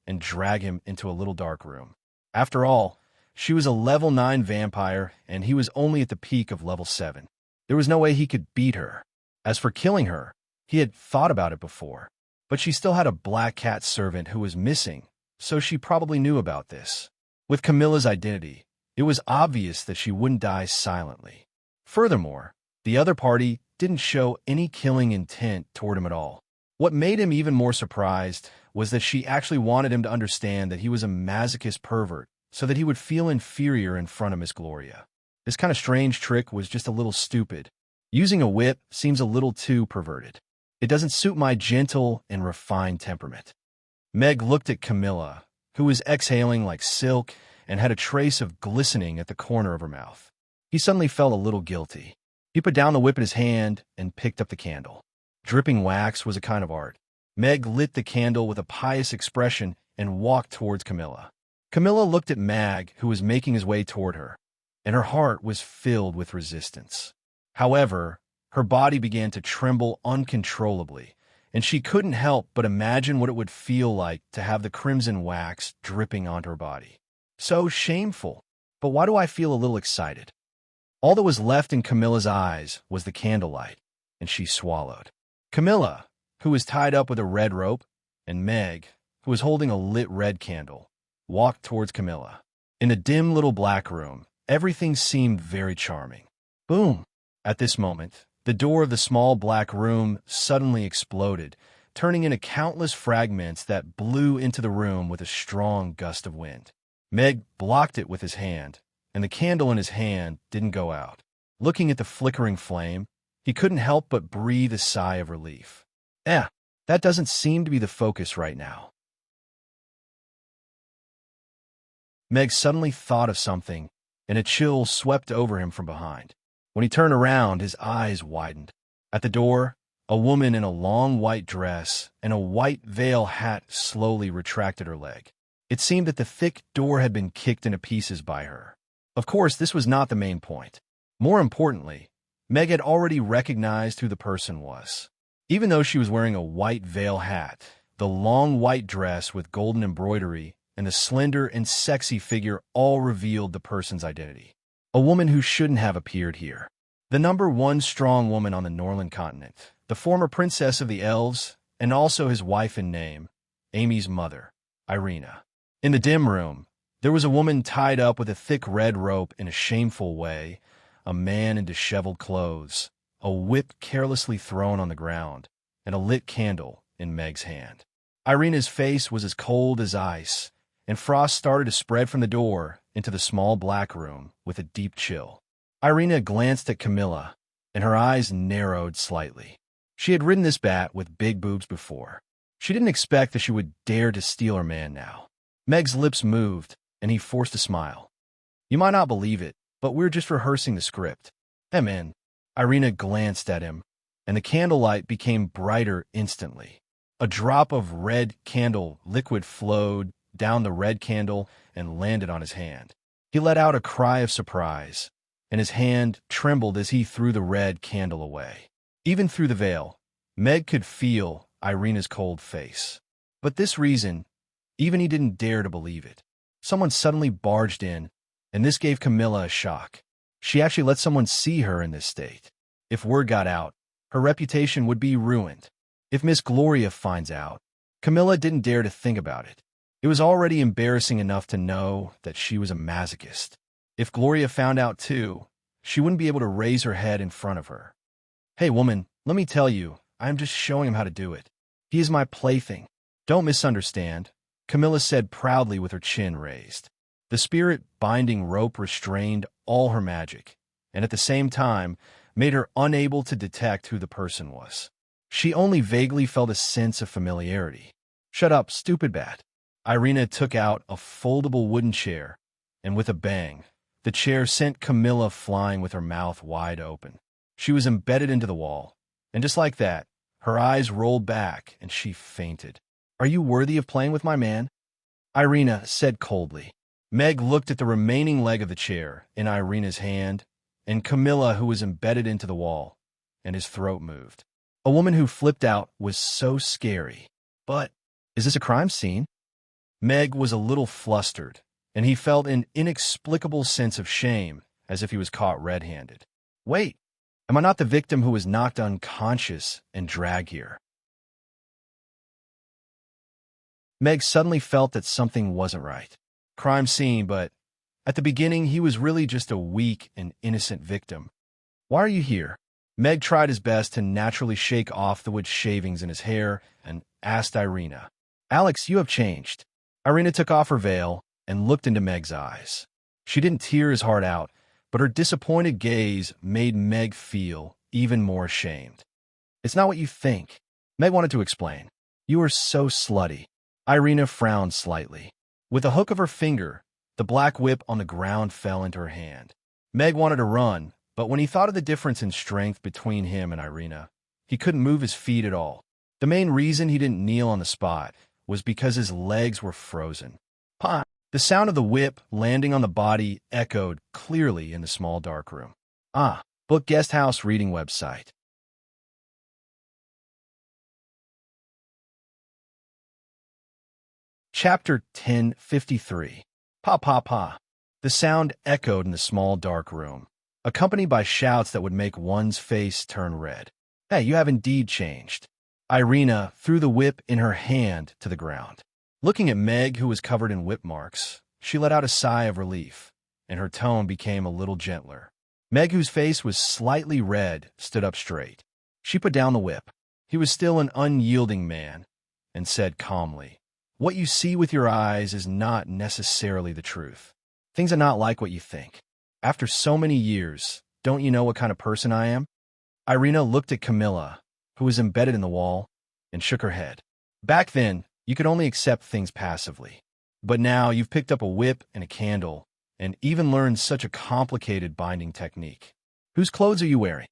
and drag him into a little dark room. After all, she was a level 9 vampire, and he was only at the peak of level 7. There was no way he could beat her. As for killing her, he had thought about it before. But she still had a black cat servant who was missing, so she probably knew about this. With Camilla's identity, it was obvious that she wouldn't die silently. Furthermore, the other party didn't show any killing intent toward him at all. What made him even more surprised was that she actually wanted him to understand that he was a masochist pervert so that he would feel inferior in front of Miss Gloria. This kind of strange trick was just a little stupid. Using a whip seems a little too perverted. It doesn't suit my gentle and refined temperament. Meg looked at Camilla, who was exhaling like silk and had a trace of glistening at the corner of her mouth. He suddenly felt a little guilty. He put down the whip in his hand and picked up the candle. Dripping wax was a kind of art. Meg lit the candle with a pious expression and walked towards Camilla. Camilla looked at Mag, who was making his way toward her, and her heart was filled with resistance. However, her body began to tremble uncontrollably, and she couldn't help but imagine what it would feel like to have the crimson wax dripping onto her body. So shameful. But why do I feel a little excited? All that was left in Camilla's eyes was the candlelight, and she swallowed. Camilla, who was tied up with a red rope, and Meg, who was holding a lit red candle, walked towards Camilla. In a dim little black room, everything seemed very charming. Boom! At this moment, the door of the small black room suddenly exploded, turning into countless fragments that blew into the room with a strong gust of wind. Meg blocked it with his hand, and the candle in his hand didn't go out. Looking at the flickering flame, he couldn't help but breathe a sigh of relief. That doesn't seem to be the focus right now. Meg suddenly thought of something, and a chill swept over him from behind. When he turned around, his eyes widened. At the door, a woman in a long white dress and a white veil hat slowly retracted her leg. It seemed that the thick door had been kicked into pieces by her. Of course, this was not the main point. More importantly, Meg had already recognized who the person was. Even though she was wearing a white veil hat, the long white dress with golden embroidery, and the slender and sexy figure all revealed the person's identity. A woman who shouldn't have appeared here. The #1 strong woman on the Norland continent, the former princess of the elves, and also his wife in name, Amy's mother, Irina. In the dim room, there was a woman tied up with a thick red rope in a shameful way, a man in disheveled clothes, a whip carelessly thrown on the ground, and a lit candle in Meg's hand. Irina's face was as cold as ice, and frost started to spread from the door into the small black room with a deep chill. Irina glanced at Camilla, and her eyes narrowed slightly. She had ridden this bat with big boobs before. She didn't expect that she would dare to steal her man now. Meg's lips moved, and he forced a smile. You might not believe it, but we're just rehearsing the script. Man. Irina glanced at him, and the candlelight became brighter instantly. A drop of red candle liquid flowed down the red candle and landed on his hand. He let out a cry of surprise, and his hand trembled as he threw the red candle away. Even through the veil, Meg could feel Irina's cold face. But this reason, even he didn't dare to believe it. Someone suddenly barged in, and this gave Camilla a shock. She actually let someone see her in this state. If word got out, her reputation would be ruined. If Miss Gloria finds out, Camilla didn't dare to think about it. It was already embarrassing enough to know that she was a masochist. If Gloria found out too, she wouldn't be able to raise her head in front of her. Hey woman, let me tell you, I am just showing him how to do it. He is my plaything. Don't misunderstand, Camilla said proudly with her chin raised. The spirit-binding rope restrained all her magic, and at the same time made her unable to detect who the person was. She only vaguely felt a sense of familiarity. Shut up, stupid bat. Irina took out a foldable wooden chair, and with a bang, the chair sent Camilla flying with her mouth wide open. She was embedded into the wall, and just like that, her eyes rolled back and she fainted. "Are you worthy of playing with my man?" Irina said coldly. Meg looked at the remaining leg of the chair in Irina's hand, and Camilla, who was embedded into the wall, and his throat moved. A woman who flipped out was so scary. But, is this a crime scene? Meg was a little flustered, and he felt an inexplicable sense of shame, as if he was caught red-handed. Wait, am I not the victim who was knocked unconscious and dragged here? Meg suddenly felt that something wasn't right. Crime scene, but at the beginning he was really just a weak and innocent victim. Why are you here? Meg tried his best to naturally shake off the wood shavings in his hair and asked Irina. Alex, you have changed. Irina took off her veil and looked into Meg's eyes. She didn't tear his heart out, but her disappointed gaze made Meg feel even more ashamed. It's not what you think. Meg wanted to explain. You are so slutty. Irina frowned slightly. With a hook of her finger, the black whip on the ground fell into her hand. Meg wanted to run, but when he thought of the difference in strength between him and Irina, he couldn't move his feet at all. The main reason he didn't kneel on the spot was because his legs were frozen. Pah! The sound of the whip landing on the body echoed clearly in the small dark room. Book guest house reading website. Chapter 1053. Pa pa pa. The sound echoed in the small dark room, accompanied by shouts that would make one's face turn red. Hey, you have indeed changed. Irina threw the whip in her hand to the ground. Looking at Meg, who was covered in whip marks, she let out a sigh of relief, and her tone became a little gentler. Meg, whose face was slightly red, stood up straight. She put down the whip. He was still an unyielding man, and said calmly, What you see with your eyes is not necessarily the truth. Things are not like what you think. After so many years, don't you know what kind of person I am? Irina looked at Camilla, who was embedded in the wall, and shook her head. Back then, you could only accept things passively. But now you've picked up a whip and a candle, and even learned such a complicated binding technique. Whose clothes are you wearing?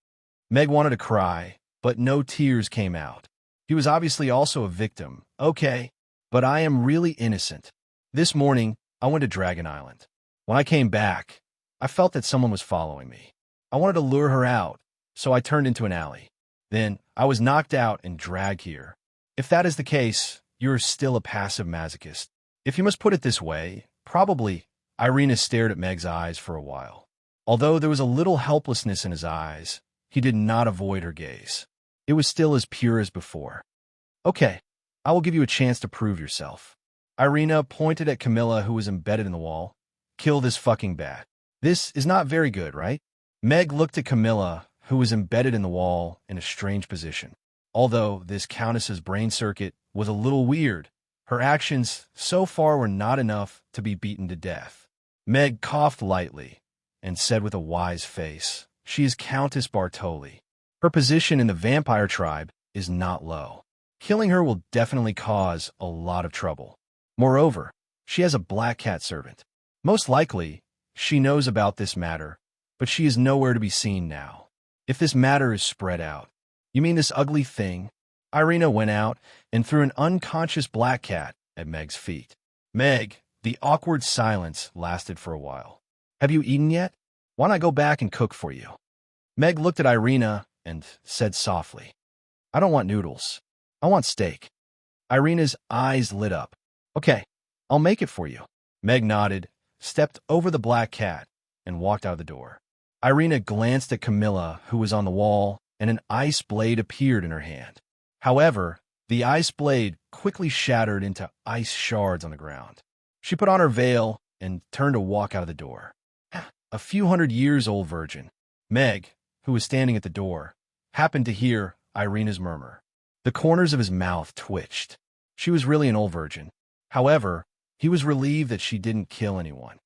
Meg wanted to cry, but no tears came out. He was obviously also a victim. Okay, but I am really innocent. This morning, I went to Dragon Island. When I came back, I felt that someone was following me. I wanted to lure her out, so I turned into an alley. Then, I was knocked out and dragged here. If that is the case, you're still a passive masochist. If you must put it this way, probably. Irina stared at Meg's eyes for a while. Although there was a little helplessness in his eyes, he did not avoid her gaze. It was still as pure as before. Okay, I will give you a chance to prove yourself. Irina pointed at Camilla, who was embedded in the wall. Kill this fucking bat. This is not very good, right? Meg looked at Camilla, who was embedded in the wall in a strange position. Although this countess's brain circuit was a little weird, her actions so far were not enough to be beaten to death. Meg coughed lightly and said with a wise face, She is Countess Bartoli. Her position in the vampire tribe is not low. Killing her will definitely cause a lot of trouble. Moreover, she has a black cat servant. Most likely, she knows about this matter, but she is nowhere to be seen now. If this matter is spread out, you mean this ugly thing? Irina went out and threw an unconscious black cat at Meg's feet. Meg, the awkward silence lasted for a while. Have you eaten yet? Why not go back and cook for you? Meg looked at Irina and said softly, I don't want noodles. I want steak. Irina's eyes lit up. Okay, I'll make it for you. Meg nodded, stepped over the black cat, and walked out the door. Irina glanced at Camilla, who was on the wall, and an ice blade appeared in her hand. However, the ice blade quickly shattered into ice shards on the ground. She put on her veil and turned to walk out of the door. A few hundred years old virgin. Meg, who was standing at the door, happened to hear Irina's murmur. The corners of his mouth twitched. She was really an old virgin. However, he was relieved that she didn't kill anyone.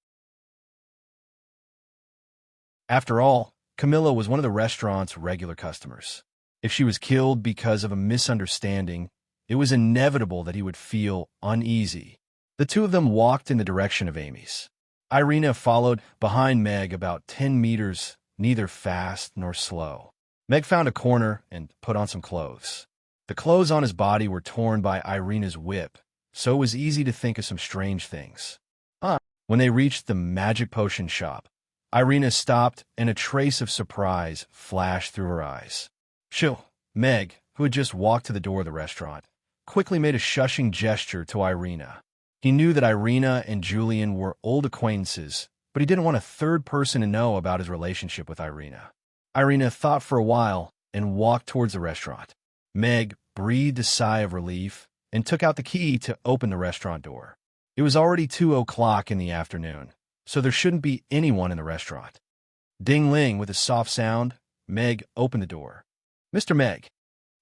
After all, Camilla was one of the restaurant's regular customers. If she was killed because of a misunderstanding, it was inevitable that he would feel uneasy. The two of them walked in the direction of Amy's. Irina followed behind Meg about 10 meters, neither fast nor slow. Meg found a corner and put on some clothes. The clothes on his body were torn by Irina's whip, so it was easy to think of some strange things. When they reached the magic potion shop, Irina stopped and a trace of surprise flashed through her eyes. Shoo! Meg, who had just walked to the door of the restaurant, quickly made a shushing gesture to Irina. He knew that Irina and Julian were old acquaintances, but he didn't want a third person to know about his relationship with Irina. Irina thought for a while and walked towards the restaurant. Meg breathed a sigh of relief and took out the key to open the restaurant door. It was already 2 o'clock in the afternoon, so there shouldn't be anyone in the restaurant. Ding-ling with a soft sound, Meg opened the door. "Mr. Meg."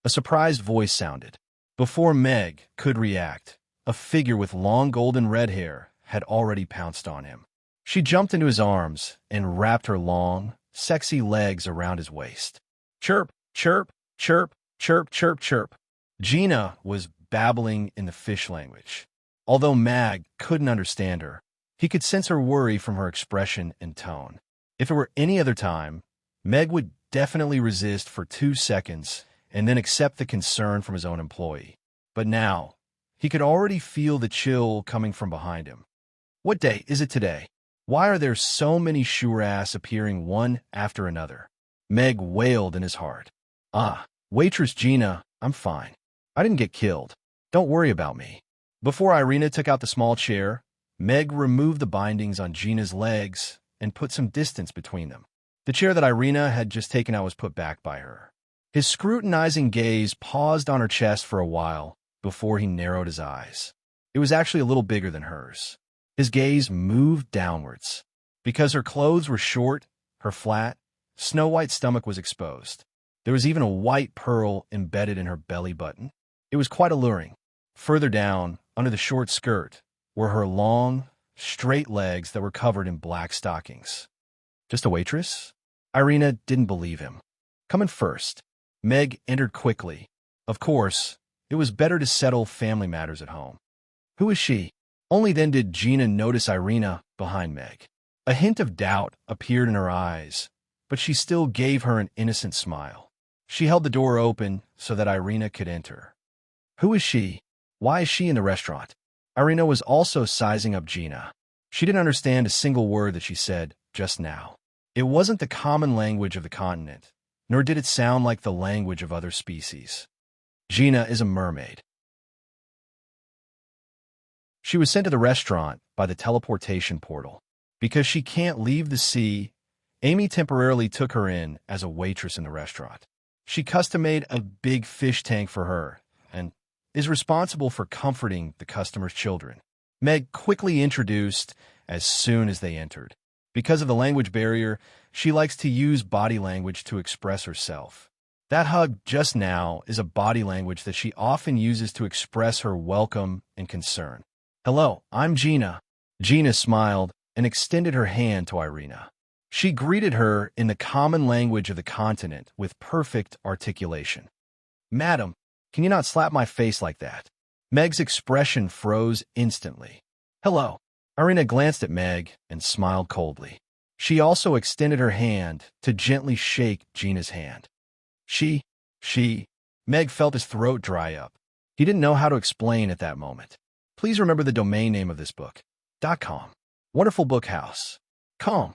A surprised voice sounded. Before Meg could react, a figure with long golden red hair had already pounced on him. She jumped into his arms and wrapped her long, sexy legs around his waist. Chirp, chirp, chirp, chirp, chirp, chirp. Gina was babbling in the fish language. Although Meg couldn't understand her, he could sense her worry from her expression and tone. If it were any other time, Meg would definitely resist for 2 seconds and then accept the concern from his own employee. But now, he could already feel the chill coming from behind him. What day is it today? Why are there so many shurass appearing one after another? Meg wailed in his heart. Waitress Gina, I'm fine. I didn't get killed. Don't worry about me. Before Irina took out the small chair, Meg removed the bindings on Gina's legs and put some distance between them. The chair that Irina had just taken out was put back by her. His scrutinizing gaze paused on her chest for a while before he narrowed his eyes. It was actually a little bigger than hers. His gaze moved downwards. Because her clothes were short, her flat, snow-white stomach was exposed. There was even a white pearl embedded in her belly button. It was quite alluring. Further down, under the short skirt, were her long, straight legs that were covered in black stockings. Just a waitress? Irina didn't believe him. Come in first. Meg entered quickly. Of course, it was better to settle family matters at home. Who is she? Only then did Gina notice Irina behind Meg. A hint of doubt appeared in her eyes, but she still gave her an innocent smile. She held the door open so that Irina could enter. Who is she? Why is she in the restaurant? Irina was also sizing up Gina. She didn't understand a single word that she said just now. It wasn't the common language of the continent, nor did it sound like the language of other species. Gina is a mermaid. She was sent to the restaurant by the teleportation portal. Because she can't leave the sea, Amy temporarily took her in as a waitress in the restaurant. She custom-made a big fish tank for her and is responsible for comforting the customers' children. Meg quickly introduced as soon as they entered. Because of the language barrier, she likes to use body language to express herself. That hug just now is a body language that she often uses to express her welcome and concern. Hello, I'm Gina. Gina smiled and extended her hand to Irina. She greeted her in the common language of the continent with perfect articulation. Madam, can you not slap my face like that? Meg's expression froze instantly. Hello. Irina glanced at Meg and smiled coldly. She also extended her hand to gently shake Gina's hand. Meg felt his throat dry up. He didn't know how to explain at that moment. Please remember the domain name of this book. .com. Wonderful Book House. Com.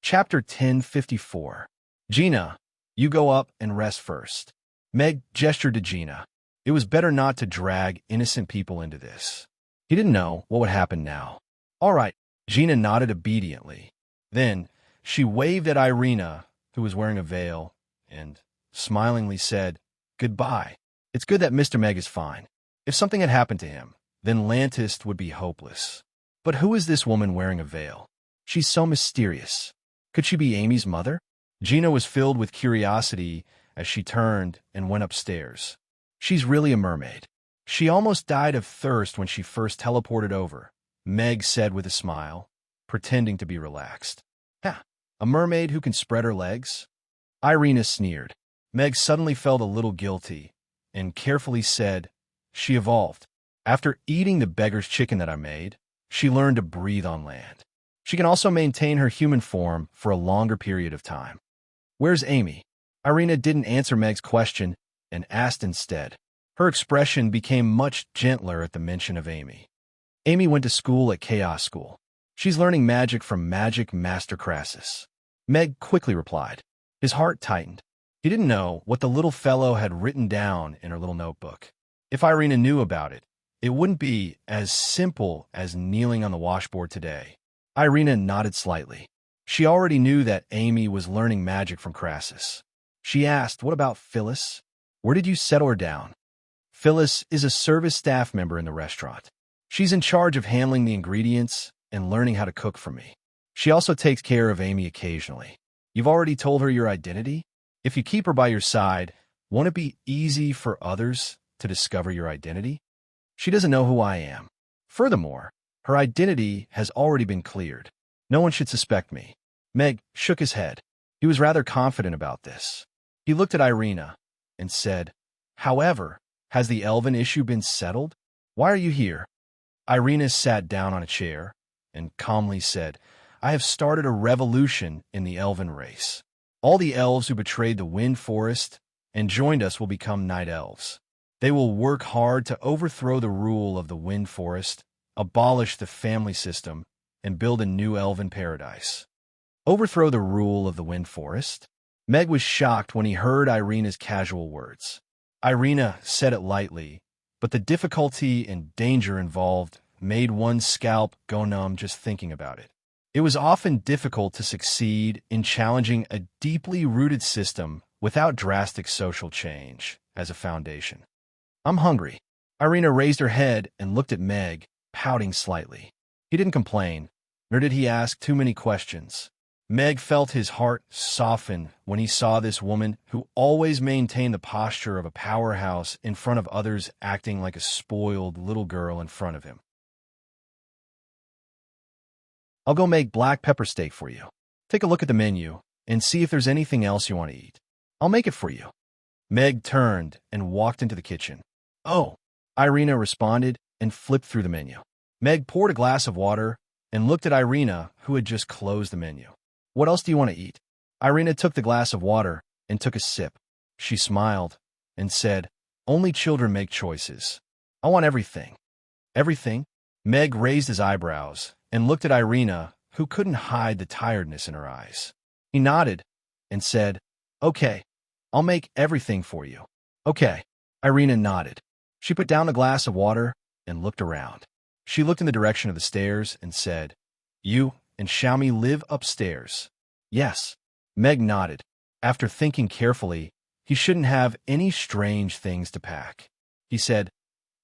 Chapter 1054. Gina, you go up and rest first. Meg gestured to Gina. It was better not to drag innocent people into this. He didn't know what would happen now. All right, Gina nodded obediently. Then she waved at Irina, who was wearing a veil, and smilingly said, Goodbye. It's good that Mr. Meg is fine. If something had happened to him, then Lantis would be hopeless. But who is this woman wearing a veil? She's so mysterious. Could she be Amy's mother? Gina was filled with curiosity as she turned and went upstairs. She's really a mermaid. She almost died of thirst when she first teleported over, Meg said with a smile, pretending to be relaxed. A mermaid who can spread her legs? Irina sneered. Meg suddenly felt a little guilty and carefully said, "She evolved. After eating the beggar's chicken that I made, she learned to breathe on land. She can also maintain her human form for a longer period of time." "Where's Amy?" Irina didn't answer Meg's question and asked instead. Her expression became much gentler at the mention of Amy. "Amy went to school at Chaos School. She's learning magic from Magic Master Crassus," Meg quickly replied. His heart tightened. He didn't know what the little fellow had written down in her little notebook. If Irina knew about it, it wouldn't be as simple as kneeling on the washboard today. Irina nodded slightly. She already knew that Amy was learning magic from Crassus. She asked, "What about Phyllis? Where did you settle her down?" "Phyllis is a service staff member in the restaurant. She's in charge of handling the ingredients and learning how to cook for me. She also takes care of Amy occasionally." "You've already told her your identity? If you keep her by your side, won't it be easy for others to discover your identity?" "She doesn't know who I am. Furthermore, her identity has already been cleared. No one should suspect me." Meg shook his head. He was rather confident about this. He looked at Irina and said, "However, has the elven issue been settled? Why are you here?" Irina sat down on a chair and calmly said, "I have started a revolution in the elven race. All the elves who betrayed the Wind Forest and joined us will become night elves. They will work hard to overthrow the rule of the Wind Forest, abolish the family system, and build a new elven paradise." Overthrow the rule of the Wind Forest? Meg was shocked when he heard Irina's casual words. Irina said it lightly, but the difficulty and danger involved made one's scalp go numb just thinking about it. It was often difficult to succeed in challenging a deeply rooted system without drastic social change as a foundation. "I'm hungry." Irina raised her head and looked at Meg, pouting slightly. He didn't complain, nor did he ask too many questions. Meg felt his heart soften when he saw this woman who always maintained the posture of a powerhouse in front of others, acting like a spoiled little girl in front of him. "I'll go make black pepper steak for you. Take a look at the menu and see if there's anything else you want to eat. I'll make it for you." Meg turned and walked into the kitchen. "Oh," Irina responded and flipped through the menu. Meg poured a glass of water and looked at Irina, who had just closed the menu. "What else do you want to eat?" Irina took the glass of water and took a sip. She smiled and said, "Only children make choices. I want everything." "Everything?" Meg raised his eyebrows and looked at Irina, who couldn't hide the tiredness in her eyes. He nodded and said, "Okay, I'll make everything for you." "Okay." Irina nodded. She put down the glass of water and looked around. She looked in the direction of the stairs and said, "You and Xiaomi live upstairs?" "Yes." Meg nodded. After thinking carefully, he shouldn't have any strange things to pack. He said,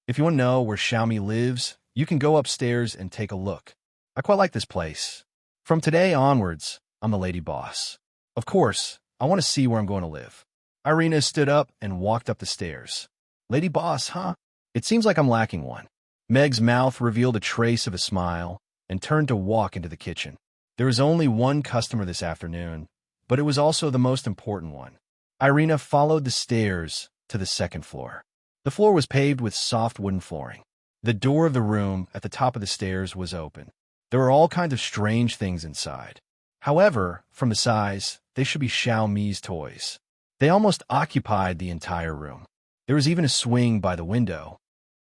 "If you want to know where Xiaomi lives, you can go upstairs and take a look. I quite like this place. From today onwards, I'm the lady boss. Of course, I want to see where I'm going to live." Irina stood up and walked up the stairs. "Lady boss, huh? It seems like I'm lacking one." Meg's mouth revealed a trace of a smile and turned to walk into the kitchen. There was only one customer this afternoon, but it was also the most important one. Irina followed the stairs to the second floor. The floor was paved with soft wooden flooring. The door of the room at the top of the stairs was open. There were all kinds of strange things inside. However, from the size, they should be Xiaomi's toys. They almost occupied the entire room. There was even a swing by the window.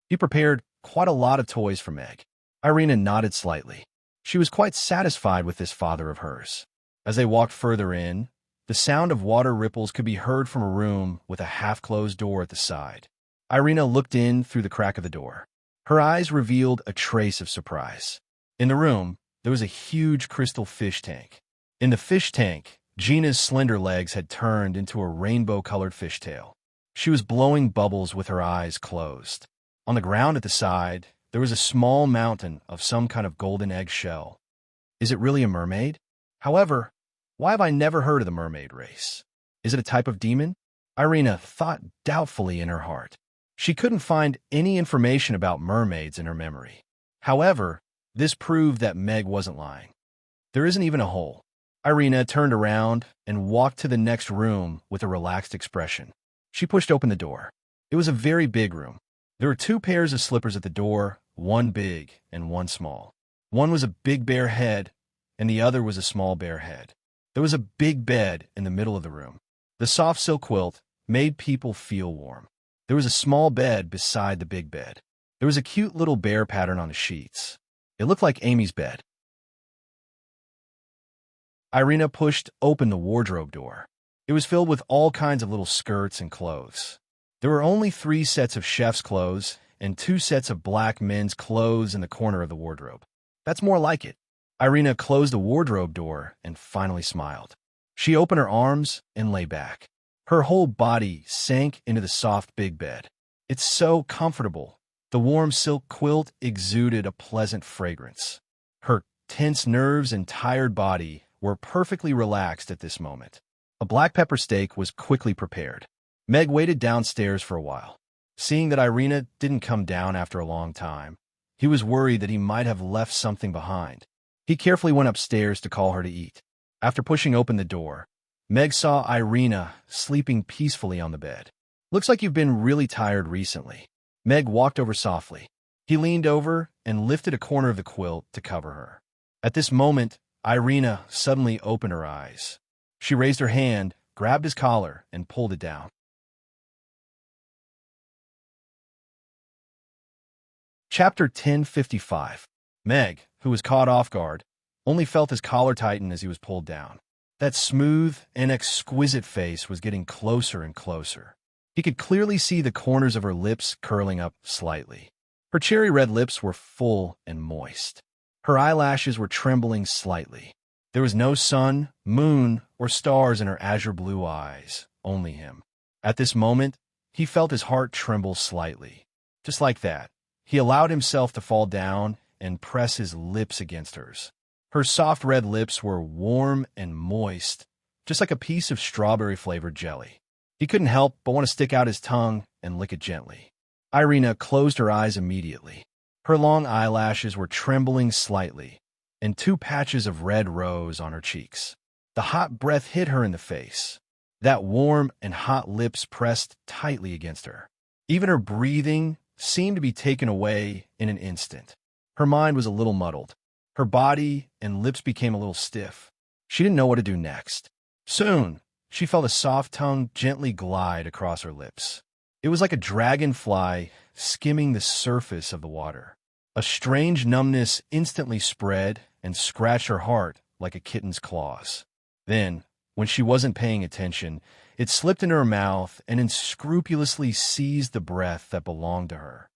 He prepared quite a lot of toys for Meg. Irina nodded slightly. She was quite satisfied with this father of hers. As they walked further in, the sound of water ripples could be heard from a room with a half-closed door at the side. Irina looked in through the crack of the door. Her eyes revealed a trace of surprise. In the room, there was a huge crystal fish tank. In the fish tank, Gina's slender legs had turned into a rainbow-colored fishtail. She was blowing bubbles with her eyes closed. On the ground at the side, there was a small mountain of some kind of golden egg shell. Is it really a mermaid? However, why have I never heard of the mermaid race? Is it a type of demon? Irina thought doubtfully in her heart. She couldn't find any information about mermaids in her memory. However, this proved that Meg wasn't lying. There isn't even a hole. Irina turned around and walked to the next room with a relaxed expression. She pushed open the door. It was a very big room. There were two pairs of slippers at the door, one big and one small. One was a big bear head, and the other was a small bear head. There was a big bed in the middle of the room. The soft silk quilt made people feel warm. There was a small bed beside the big bed. There was a cute little bear pattern on the sheets. It looked like Amy's bed. Irina pushed open the wardrobe door. It was filled with all kinds of little skirts and clothes. There were only 3 sets of chef's clothes and 2 sets of black men's clothes in the corner of the wardrobe. That's more like it. Irina closed the wardrobe door and finally smiled. She opened her arms and lay back. Her whole body sank into the soft big bed. It's so comfortable. The warm silk quilt exuded a pleasant fragrance. Her tense nerves and tired body were perfectly relaxed at this moment. A black pepper steak was quickly prepared. Meg waited downstairs for a while. Seeing that Irina didn't come down after a long time, he was worried that he might have left something behind. He carefully went upstairs to call her to eat. After pushing open the door, Meg saw Irina sleeping peacefully on the bed. "Looks like you've been really tired recently." Meg walked over softly. He leaned over and lifted a corner of the quilt to cover her. At this moment, Irina suddenly opened her eyes. She raised her hand, grabbed his collar, and pulled it down. Chapter 1055. Meg, who was caught off guard, only felt his collar tighten as he was pulled down. That smooth and exquisite face was getting closer and closer. He could clearly see the corners of her lips curling up slightly. Her cherry red lips were full and moist. Her eyelashes were trembling slightly. There was no sun, moon, or stars in her azure blue eyes, only him. At this moment, he felt his heart tremble slightly. Just like that, he allowed himself to fall down and press his lips against hers. Her soft red lips were warm and moist, just like a piece of strawberry-flavored jelly. He couldn't help but want to stick out his tongue and lick it gently. Irina closed her eyes immediately. Her long eyelashes were trembling slightly, and 2 patches of red rose on her cheeks. The hot breath hit her in the face. That warm and hot lips pressed tightly against her. Even her breathing seemed to be taken away in an instant. Her mind was a little muddled. Her body and lips became a little stiff. She didn't know what to do next. Soon, she felt a soft tongue gently glide across her lips. It was like a dragonfly skimming the surface of the water. A strange numbness instantly spread and scratched her heart like a kitten's claws. Then, when she wasn't paying attention, it slipped into her mouth and unscrupulously seized the breath that belonged to her.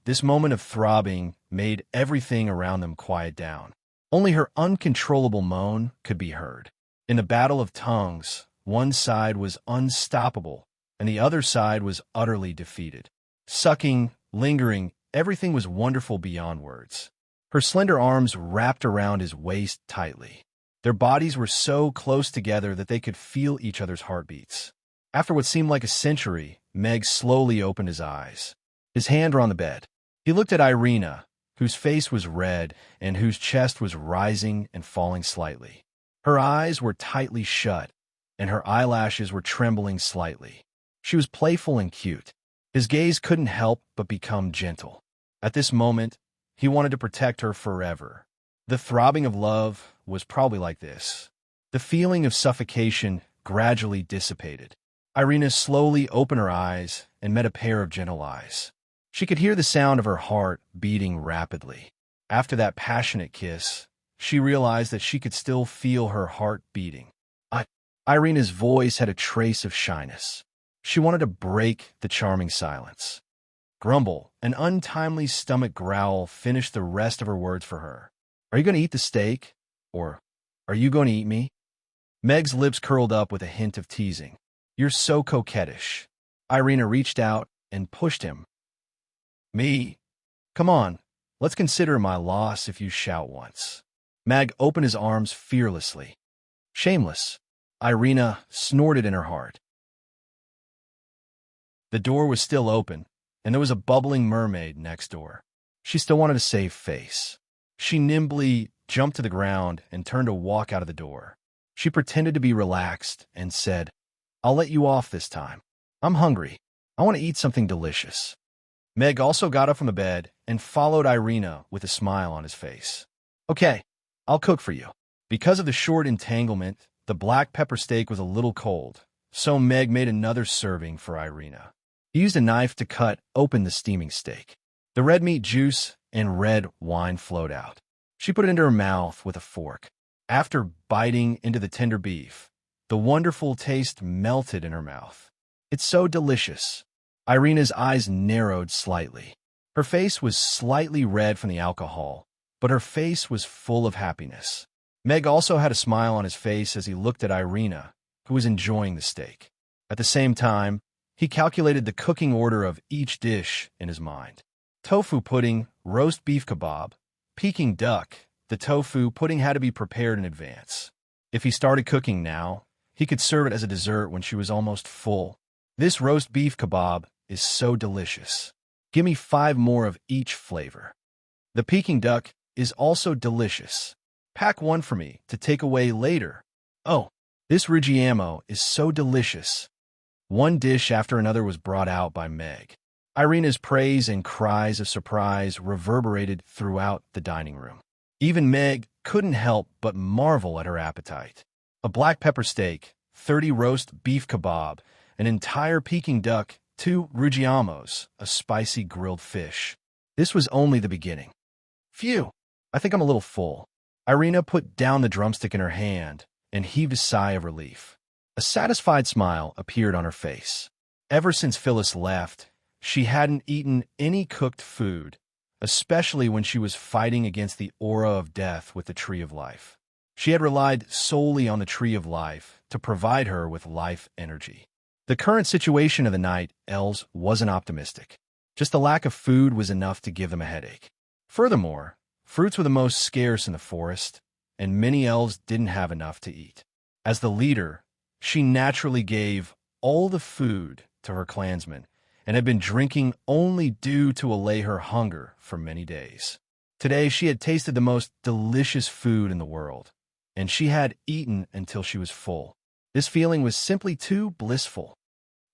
This moment of throbbing made everything around them quiet down. Only her uncontrollable moan could be heard. In the battle of tongues, one side was unstoppable, and the other side was utterly defeated. Sucking, lingering, everything was wonderful beyond words. Her slender arms wrapped around his waist tightly. Their bodies were so close together that they could feel each other's heartbeats. After what seemed like a century, Meg slowly opened his eyes. His hand were on the bed. He looked at Irina, whose face was red and whose chest was rising and falling slightly. Her eyes were tightly shut, and her eyelashes were trembling slightly. She was playful and cute. His gaze couldn't help but become gentle. At this moment, he wanted to protect her forever. The throbbing of love was probably like this. The feeling of suffocation gradually dissipated. Irina slowly opened her eyes and met a pair of gentle eyes. She could hear the sound of her heart beating rapidly. After that passionate kiss, she realized that she could still feel her heart beating. Irina's voice had a trace of shyness. She wanted to break the charming silence. Grumble, an untimely stomach growl, finished the rest of her words for her. "Are you going to eat the steak? Or are you going to eat me?" Meg's lips curled up with a hint of teasing. "You're so coquettish." Irina reached out and pushed him. "Me? Come on, let's consider my loss if you shout once." Meg opened his arms fearlessly. "Shameless," Irina snorted in her heart. The door was still open, and there was a bubbling mermaid next door. She still wanted a safe face. She nimbly jumped to the ground and turned to walk out of the door. She pretended to be relaxed and said, "I'll let you off this time. I'm hungry. I want to eat something delicious." Meg also got up from the bed and followed Irina with a smile on his face. "Okay, I'll cook for you." Because of the short entanglement, the black pepper steak was a little cold, so Meg made another serving for Irina. He used a knife to cut open the steaming steak. The red meat juice and red wine flowed out. She put it into her mouth with a fork. After biting into the tender beef, the wonderful taste melted in her mouth. "It's so delicious." Irina's eyes narrowed slightly. Her face was slightly red from the alcohol, but her face was full of happiness. Meg also had a smile on his face as he looked at Irina, who was enjoying the steak. At the same time, he calculated the cooking order of each dish in his mind. Tofu pudding, roast beef kebab, Peking duck. The tofu pudding had to be prepared in advance. If he started cooking now, he could serve it as a dessert when she was almost full. "This roast beef kebab is so delicious. Give me 5 more of each flavor." "The Peking duck is also delicious. Pack 1 for me to take away later." "Oh, this Reggiano is so delicious." One dish after another was brought out by Meg. Irina's praise and cries of surprise reverberated throughout the dining room. Even Meg couldn't help but marvel at her appetite. A black pepper steak, 30 roast beef kebab, an entire Peking duck, 2 Reggianos, a spicy grilled fish. This was only the beginning. "Phew, I think I'm a little full." Irina put down the drumstick in her hand and heaved a sigh of relief. A satisfied smile appeared on her face. Ever since Phyllis left, she hadn't eaten any cooked food, especially when she was fighting against the aura of death with the Tree of Life. She had relied solely on the Tree of Life to provide her with life energy. The current situation of the night elves wasn't optimistic. Just the lack of food was enough to give them a headache. Furthermore, fruits were the most scarce in the forest, and many elves didn't have enough to eat. As the leader, she naturally gave all the food to her clansmen and had been drinking only due to allay her hunger for many days. Today, she had tasted the most delicious food in the world, and she had eaten until she was full. This feeling was simply too blissful.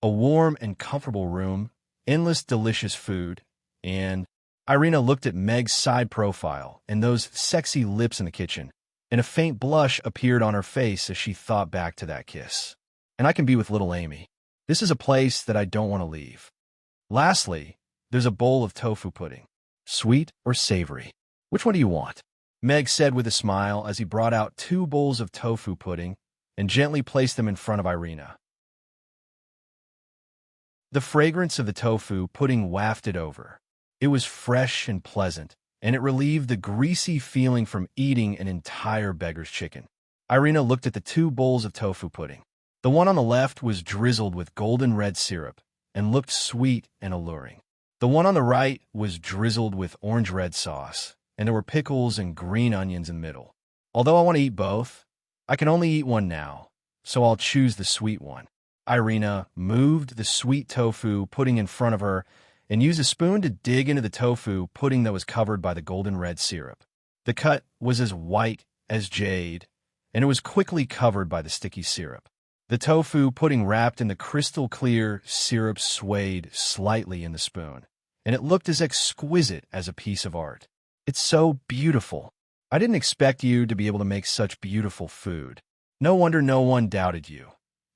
A warm and comfortable room, endless delicious food, and Irina looked at Meg's side profile and those sexy lips in the kitchen, and a faint blush appeared on her face as she thought back to that kiss. "And I can be with little Amy. This is a place that I don't want to leave." Lastly, there's a bowl of tofu pudding. "Sweet or savory? Which one do you want?" Meg said with a smile as he brought out 2 bowls of tofu pudding and gently placed them in front of Irina. The fragrance of the tofu pudding wafted over. It was fresh and pleasant, and it relieved the greasy feeling from eating an entire beggar's chicken. Irina looked at the 2 bowls of tofu pudding. The one on the left was drizzled with golden red syrup and looked sweet and alluring. The one on the right was drizzled with orange-red sauce, and there were pickles and green onions in the middle. Although I want to eat both, I can only eat one now, so I'll choose the sweet one. Irina moved the sweet tofu pudding in front of her and used a spoon to dig into the tofu pudding that was covered by the golden red syrup. The cut was as white as jade, and it was quickly covered by the sticky syrup. The tofu pudding wrapped in the crystal clear syrup swayed slightly in the spoon, and it looked as exquisite as a piece of art. "It's so beautiful. I didn't expect you to be able to make such beautiful food. No wonder no one doubted you,"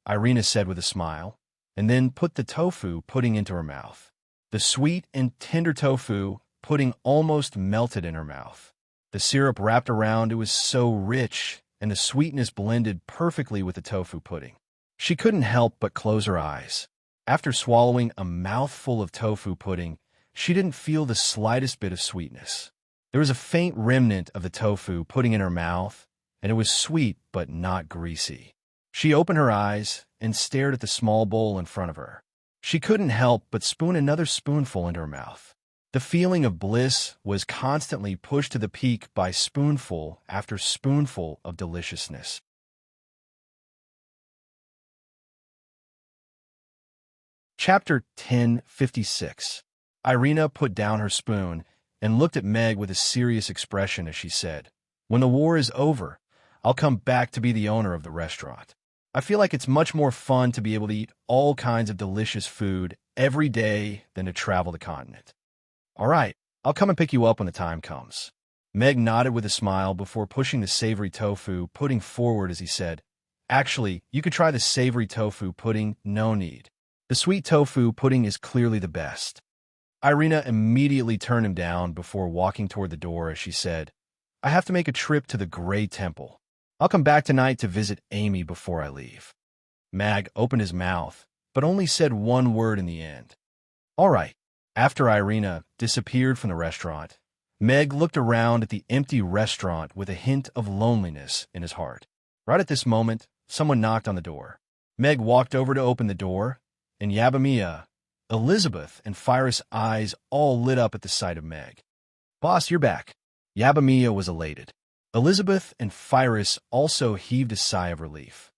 Irina said with a smile, and then put the tofu pudding into her mouth. The sweet and tender tofu pudding almost melted in her mouth. The syrup wrapped around it was so rich, and the sweetness blended perfectly with the tofu pudding. She couldn't help but close her eyes. After swallowing a mouthful of tofu pudding, she didn't feel the slightest bit of sweetness. There was a faint remnant of the tofu pudding in her mouth, and it was sweet but not greasy. She opened her eyes and stared at the small bowl in front of her. She couldn't help but spoon another spoonful into her mouth. The feeling of bliss was constantly pushed to the peak by spoonful after spoonful of deliciousness. Chapter 1056. Irina put down her spoon and looked at Meg with a serious expression as she said, "When the war is over, I'll come back to be the owner of the restaurant. I feel like it's much more fun to be able to eat all kinds of delicious food every day than to travel the continent. All right, I'll come and pick you up when the time comes. Meg nodded with a smile before pushing the savory tofu pudding forward as he said, Actually, you could try the savory tofu pudding, no need. The sweet tofu pudding is clearly the best. Irina immediately turned him down before walking toward the door as she said, I have to make a trip to the Gray Temple. I'll come back tonight to visit Amy before I leave. Mag opened his mouth, but only said one word in the end. All right. After Irina disappeared from the restaurant, Meg looked around at the empty restaurant with a hint of loneliness in his heart. Right at this moment, someone knocked on the door. Meg walked over to open the door, and Yabamiya, Elizabeth, and Firis' eyes all lit up at the sight of Meg. Boss, you're back. Yabamiya was elated. Elizabeth and Firis also heaved a sigh of relief.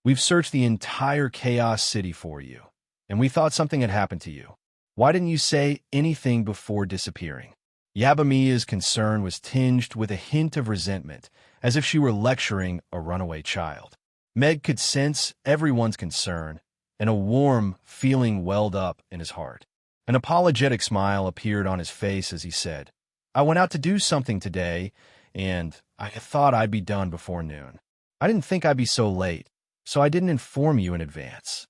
We've searched the entire Chaos City for you, and we thought something had happened to you. Why didn't you say anything before disappearing? Yabamiya's concern was tinged with a hint of resentment, as if she were lecturing a runaway child. Meg could sense everyone's concern, and a warm feeling welled up in his heart. An apologetic smile appeared on his face as he said, I went out to do something today, and I thought I'd be done before noon. I didn't think I'd be so late, so I didn't inform you in advance.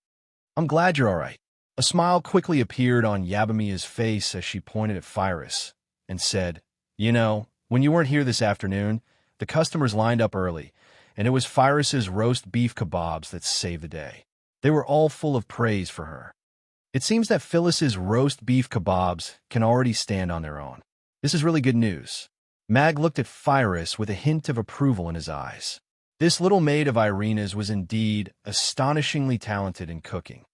I'm glad you're all right. A smile quickly appeared on Yabamiya's face as she pointed at Firis and said, You know, when you weren't here this afternoon, the customers lined up early, and it was Firis's roast beef kebabs that saved the day. They were all full of praise for her. It seems that Phyllis's roast beef kebabs can already stand on their own. This is really good news. Mag looked at Firis with a hint of approval in his eyes. This little maid of Irina's was indeed astonishingly talented in cooking.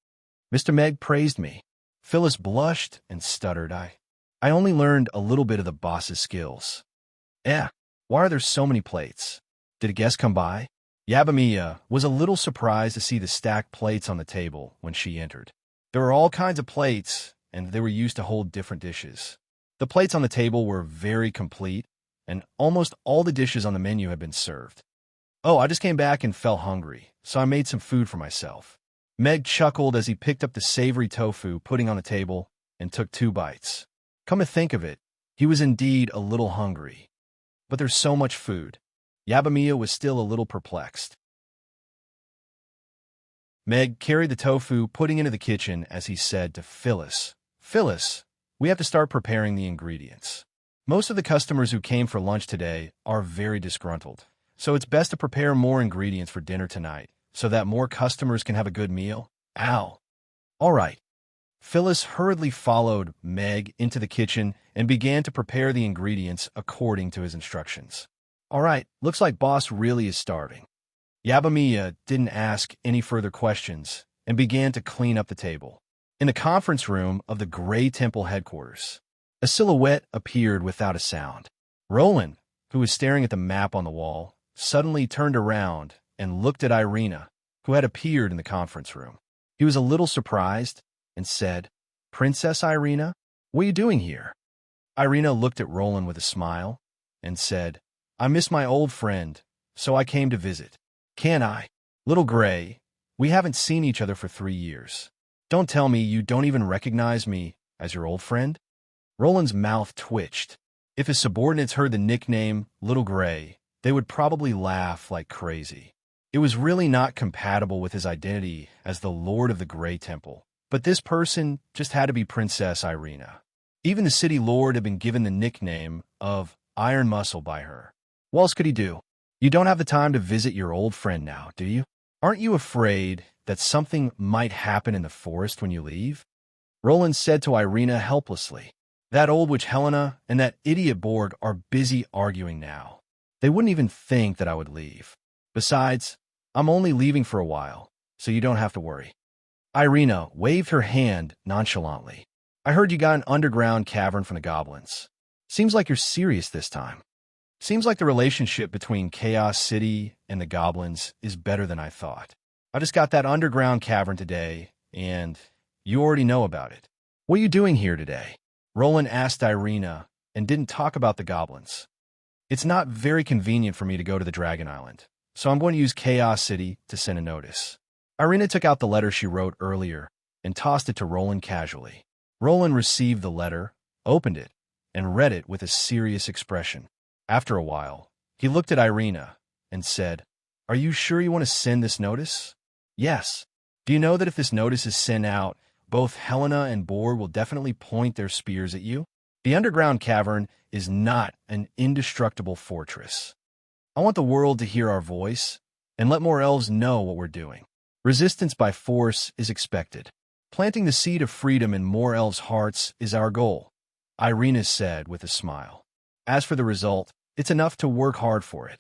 Mr. Meg praised me. Phyllis blushed and stuttered. I only learned a little bit of the boss's skills. Why are there so many plates? Did a guest come by? Yabamiya was a little surprised to see the stacked plates on the table when she entered. There were all kinds of plates, and they were used to hold different dishes. The plates on the table were very complete, and almost all the dishes on the menu had been served. Oh, I just came back and felt hungry, so I made some food for myself. Meg chuckled as he picked up the savory tofu pudding on the table and took 2 bites. Come to think of it, he was indeed a little hungry. But there's so much food. Yabamiya was still a little perplexed. Meg carried the tofu pudding into the kitchen as he said to Phyllis, Phyllis, we have to start preparing the ingredients. Most of the customers who came for lunch today are very disgruntled, so it's best to prepare more ingredients for dinner tonight so that more customers can have a good meal. Ow. All right. Phyllis hurriedly followed Meg into the kitchen and began to prepare the ingredients according to his instructions. All right, looks like boss really is starving. Yabamiya didn't ask any further questions and began to clean up the table. In the conference room of the Gray Temple headquarters, a silhouette appeared without a sound. Roland, who was staring at the map on the wall, suddenly turned around and looked at Irina, who had appeared in the conference room. He was a little surprised and said, Princess Irina, what are you doing here? Irina looked at Roland with a smile and said, I miss my old friend, so I came to visit. Can I? Little Gray, we haven't seen each other for 3 years. Don't tell me you don't even recognize me as your old friend? Roland's mouth twitched. If his subordinates heard the nickname Little Gray, they would probably laugh like crazy. It was really not compatible with his identity as the Lord of the Gray Temple, but this person just had to be Princess Irina. Even the city lord had been given the nickname of Iron Muscle by her. What else could he do? You don't have the time to visit your old friend now, do you? Aren't you afraid that something might happen in the forest when you leave? Roland said to Irina helplessly. That old witch Helena and that idiot Borg are busy arguing now. They wouldn't even think that I would leave. Besides, I'm only leaving for a while, so you don't have to worry. Irina waved her hand nonchalantly. I heard you got an underground cavern from the goblins. Seems like you're serious this time. Seems like the relationship between Chaos City and the goblins is better than I thought. I just got that underground cavern today, and you already know about it. What are you doing here today? Roland asked Irina and didn't talk about the goblins. It's not very convenient for me to go to the Dragon Island, so I'm going to use Chaos City to send a notice. Irina took out the letter she wrote earlier and tossed it to Roland casually. Roland received the letter, opened it, and read it with a serious expression. After a while, he looked at Irina and said, "Are you sure you want to send this notice?" "Yes. Do you know that if this notice is sent out, both Helena and Boar will definitely point their spears at you? The underground cavern is not an indestructible fortress. I want the world to hear our voice and let more elves know what we're doing. Resistance by force is expected. Planting the seed of freedom in more elves' hearts is our goal," Irina said with a smile. "As for the result, it's enough to work hard for it."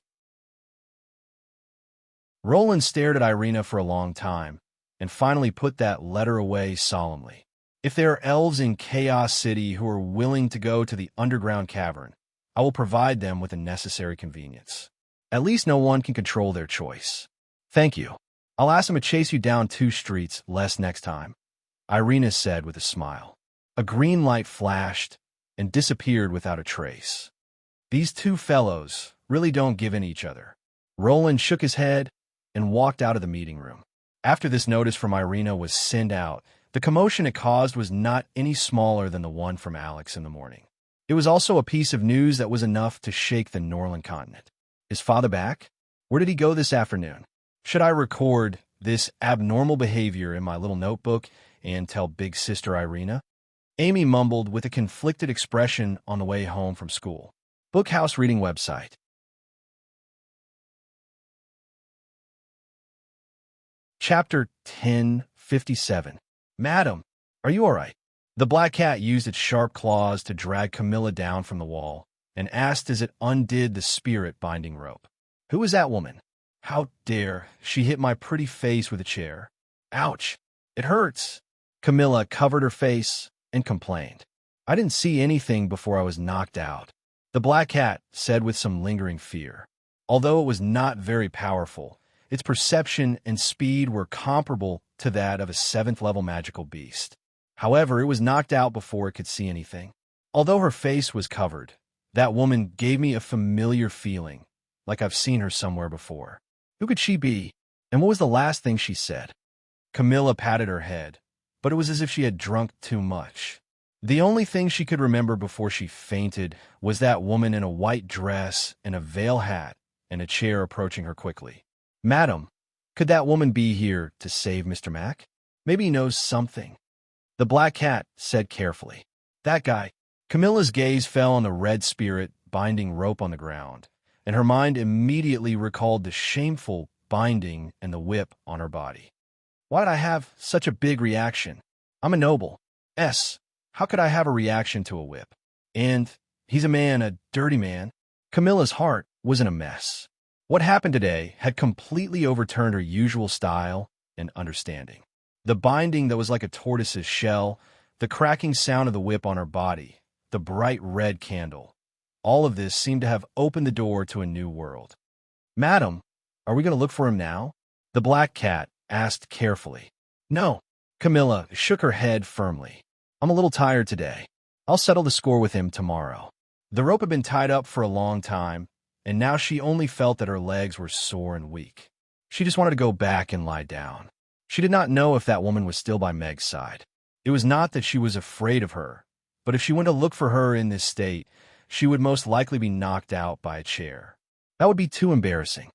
Roland stared at Irina for a long time and finally put that letter away solemnly. "If there are elves in Chaos City who are willing to go to the underground cavern, I will provide them with the necessary convenience. At least no one can control their choice. Thank you. I'll ask them to chase you down 2 streets less next time," Irina said with a smile. A green light flashed and disappeared without a trace. These 2 fellows really don't give in each other. Roland shook his head and walked out of the meeting room. After this notice from Irina was sent out, the commotion it caused was not any smaller than the one from Alex in the morning. It was also a piece of news that was enough to shake the Norland continent. Is father back? Where did he go this afternoon? Should I record this abnormal behavior in my little notebook and tell big sister Irina? Amy mumbled with a conflicted expression on the way home from school. Bookhouse reading website. Chapter 1057. "Madam, are you all right?" The black cat used its sharp claws to drag Camilla down from the wall and asked as it undid the spirit-binding rope. "Who is that woman? How dare she hit my pretty face with a chair? Ouch! It hurts." Camilla covered her face and complained. "I didn't see anything before I was knocked out," the black cat said with some lingering fear. Although it was not very powerful, its perception and speed were comparable to that of a 7th-level magical beast. However, it was knocked out before it could see anything. Although her face was covered, that woman gave me a familiar feeling, like I've seen her somewhere before. Who could she be? And what was the last thing she said? Camilla patted her head, but it was as if she had drunk too much. The only thing she could remember before she fainted was that woman in a white dress and a veil hat and a chair approaching her quickly. "Madam, could that woman be here to save Mr. Mac? Maybe he knows something," the black cat said carefully. "That guy." Camilla's gaze fell on the red spirit binding rope on the ground, and her mind immediately recalled the shameful binding and the whip on her body. Why did I have such a big reaction? I'm a noble. How could I have a reaction to a whip? And he's a man, a dirty man. Camilla's heart was in a mess. What happened today had completely overturned her usual style and understanding. The binding that was like a tortoise's shell, the cracking sound of the whip on her body, the bright red candle. All of this seemed to have opened the door to a new world. "Madam, are we going to look for him now?" the black cat asked carefully. "No." Camilla shook her head firmly. "I'm a little tired today. I'll settle the score with him tomorrow." The rope had been tied up for a long time, and now she only felt that her legs were sore and weak. She just wanted to go back and lie down. She did not know if that woman was still by Meg's side. It was not that she was afraid of her, but if she went to look for her in this state, she would most likely be knocked out by a chair. That would be too embarrassing.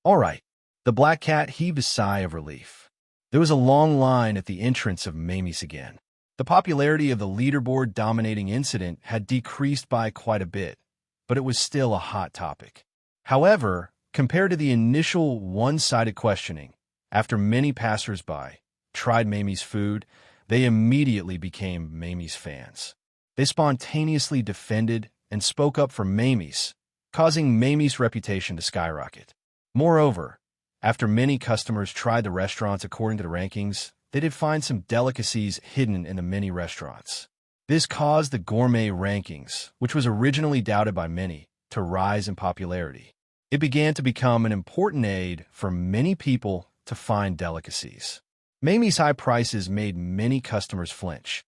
All right. The black cat heaved a sigh of relief. There was a long line at the entrance of Mamie's again. The popularity of the leaderboard dominating incident had decreased by quite a bit, but it was still a hot topic. However, compared to the initial one-sided questioning, after many passers-by tried Mamie's food, they immediately became Mamie's fans. They spontaneously defended and spoke up for Mamie's, causing Mamie's reputation to skyrocket. Moreover, after many customers tried the restaurants according to the rankings, they did find some delicacies hidden in the many restaurants. This caused the gourmet rankings, which was originally doubted by many, to rise in popularity. It began to become an important aid for many people to find delicacies. Mamie's high prices made many customers flinch.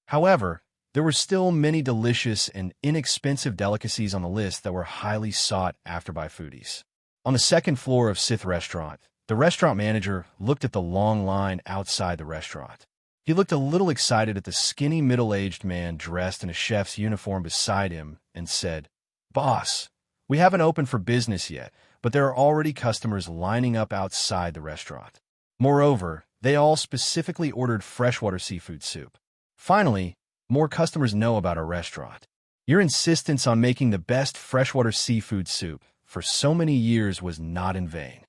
However, There were still many delicious and inexpensive delicacies on the list that were highly sought after by foodies. On the second floor of Sith Restaurant, the restaurant manager looked at the long line outside the restaurant. He looked a little excited at the skinny middle-aged man dressed in a chef's uniform beside him and said, "Boss, we haven't opened for business yet, but there are already customers lining up outside the restaurant. Moreover, they all specifically ordered freshwater seafood soup. Finally, more customers know about our restaurant. Your insistence on making the best freshwater seafood soup for so many years was not in vain.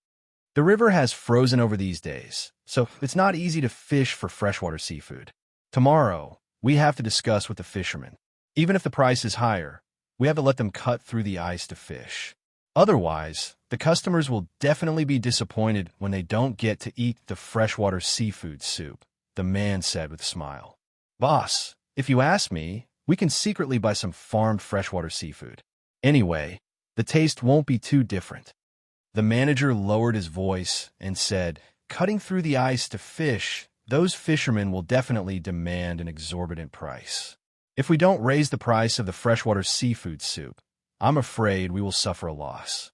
The river has frozen over these days, so it's not easy to fish for freshwater seafood. Tomorrow, we have to discuss with the fishermen. Even if the price is higher, we have to let them cut through the ice to fish. Otherwise, the customers will definitely be disappointed when they don't get to eat the freshwater seafood soup," the man said with a smile. "Boss, if you ask me, we can secretly buy some farmed freshwater seafood. Anyway, the taste won't be too different." The manager lowered his voice and said, "Cutting through the ice to fish, those fishermen will definitely demand an exorbitant price. If we don't raise the price of the freshwater seafood soup, I'm afraid we will suffer a loss.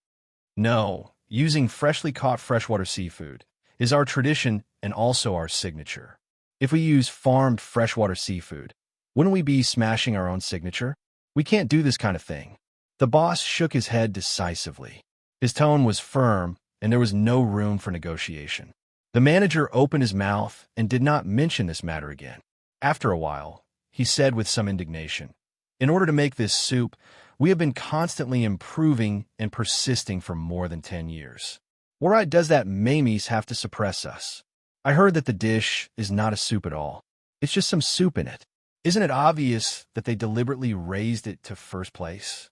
No, using freshly caught freshwater seafood is our tradition and also our signature. If we use farmed freshwater seafood, wouldn't we be smashing our own signature? We can't do this kind of thing." The boss shook his head decisively. His tone was firm, and there was no room for negotiation. The manager opened his mouth and did not mention this matter again. After a while, he said with some indignation, "In order to make this soup, we have been constantly improving and persisting for more than 10 years. Why does that Mamie's have to suppress us? I heard that the dish is not a soup at all. It's just some soup in it. Isn't it obvious that they deliberately raised it to first place?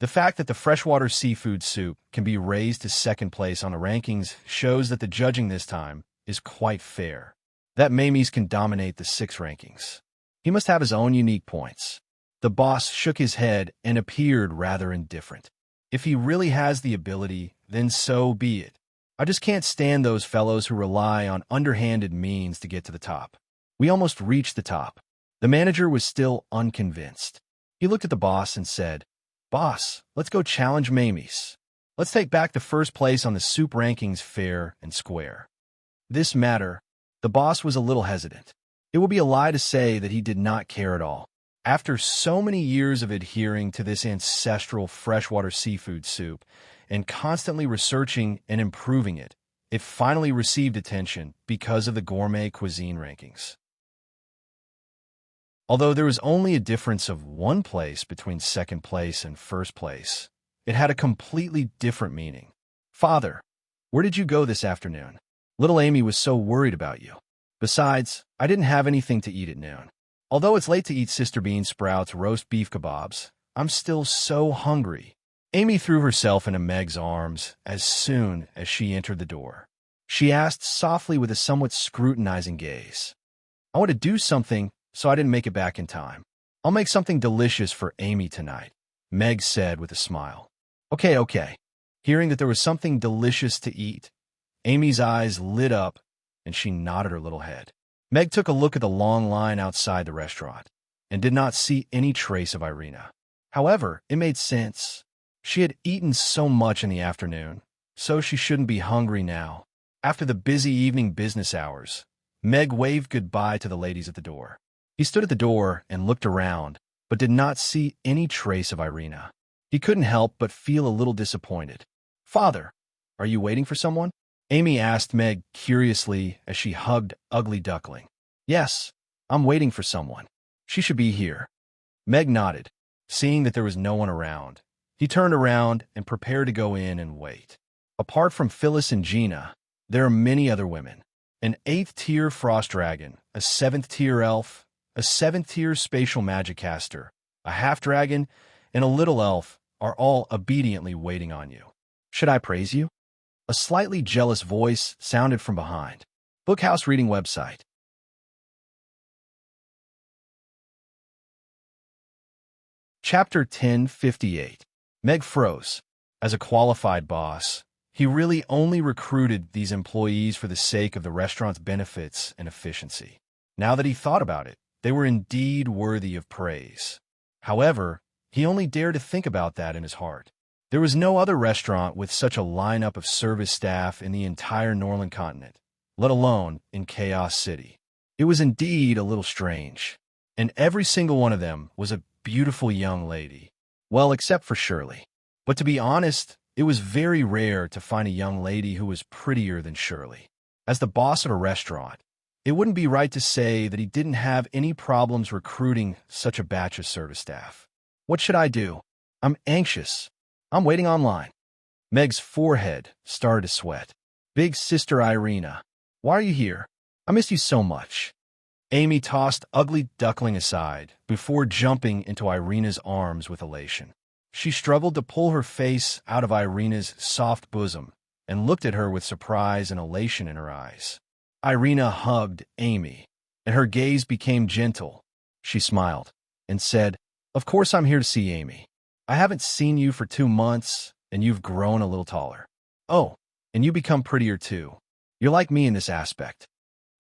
The fact that the freshwater seafood soup can be raised to second place on the rankings shows that the judging this time is quite fair. That Mamie's can dominate the 6 rankings. He must have his own unique points." The boss shook his head and appeared rather indifferent. "If he really has the ability, then so be it. I just can't stand those fellows who rely on underhanded means to get to the top. We almost reached the top." The manager was still unconvinced. He looked at the boss and said, "Boss, let's go challenge Mamie's. Let's take back the first place on the soup rankings fair and square." This matter, the boss was a little hesitant. It would be a lie to say that he did not care at all. After so many years of adhering to this ancestral freshwater seafood soup and constantly researching and improving it, it finally received attention because of the gourmet cuisine rankings. Although there was only a difference of 1 place between second place and first place, it had a completely different meaning. "Father, where did you go this afternoon? Little Amy was so worried about you. Besides, I didn't have anything to eat at noon. Although it's late to eat Sister Bean Sprout's roast beef kebabs, I'm still so hungry." Amy threw herself into Meg's arms as soon as she entered the door. She asked softly with a somewhat scrutinizing gaze, "I want to do something, so I didn't make it back in time. I'll make something delicious for Amy tonight," Meg said with a smile. Okay. Hearing that there was something delicious to eat, Amy's eyes lit up and she nodded her little head. Meg took a look at the long line outside the restaurant and did not see any trace of Irina. However, it made sense. She had eaten so much in the afternoon, so she shouldn't be hungry now. After the busy evening business hours, Meg waved goodbye to the ladies at the door. He stood at the door and looked around, but did not see any trace of Irina. He couldn't help but feel a little disappointed. "Father, are you waiting for someone?" Amy asked Meg curiously as she hugged Ugly Duckling. "Yes, I'm waiting for someone. She should be here." Meg nodded, seeing that there was no one around. He turned around and prepared to go in and wait. Apart from Phyllis and Gina, there are many other women. An 8th-tier frost dragon, a 7th-tier elf, a 7th-tier spatial magic caster, a half-dragon, and a little elf are all obediently waiting on you. "Should I praise you?" A slightly jealous voice sounded from behind. Bookhouse reading website. Chapter 1058. Meg froze. As a qualified boss, he really only recruited these employees for the sake of the restaurant's benefits and efficiency. Now that he thought about it, They were indeed worthy of praise. However, he only dared to think about that in his heart. There was no other restaurant with such a lineup of service staff in the entire Northern continent, let alone in Chaos City. It was indeed a little strange, and every single one of them was a beautiful young lady. Well, except for Shirley. But to be honest, it was very rare to find a young lady who was prettier than Shirley. As the boss of a restaurant, it wouldn't be right to say that he didn't have any problems recruiting such a batch of service staff. What should I do? I'm anxious. I'm waiting online. Meg's forehead started to sweat. Big sister Irina, why are you here? I miss you so much. Amy tossed Ugly Duckling aside before jumping into Irina's arms with elation. She struggled to pull her face out of Irina's soft bosom and looked at her with surprise and elation in her eyes. Irina hugged Amy, and her gaze became gentle. She smiled and said, "Of course I'm here to see Amy. I haven't seen you for 2 months, and you've grown a little taller. Oh, and you become prettier too. You're like me in this aspect."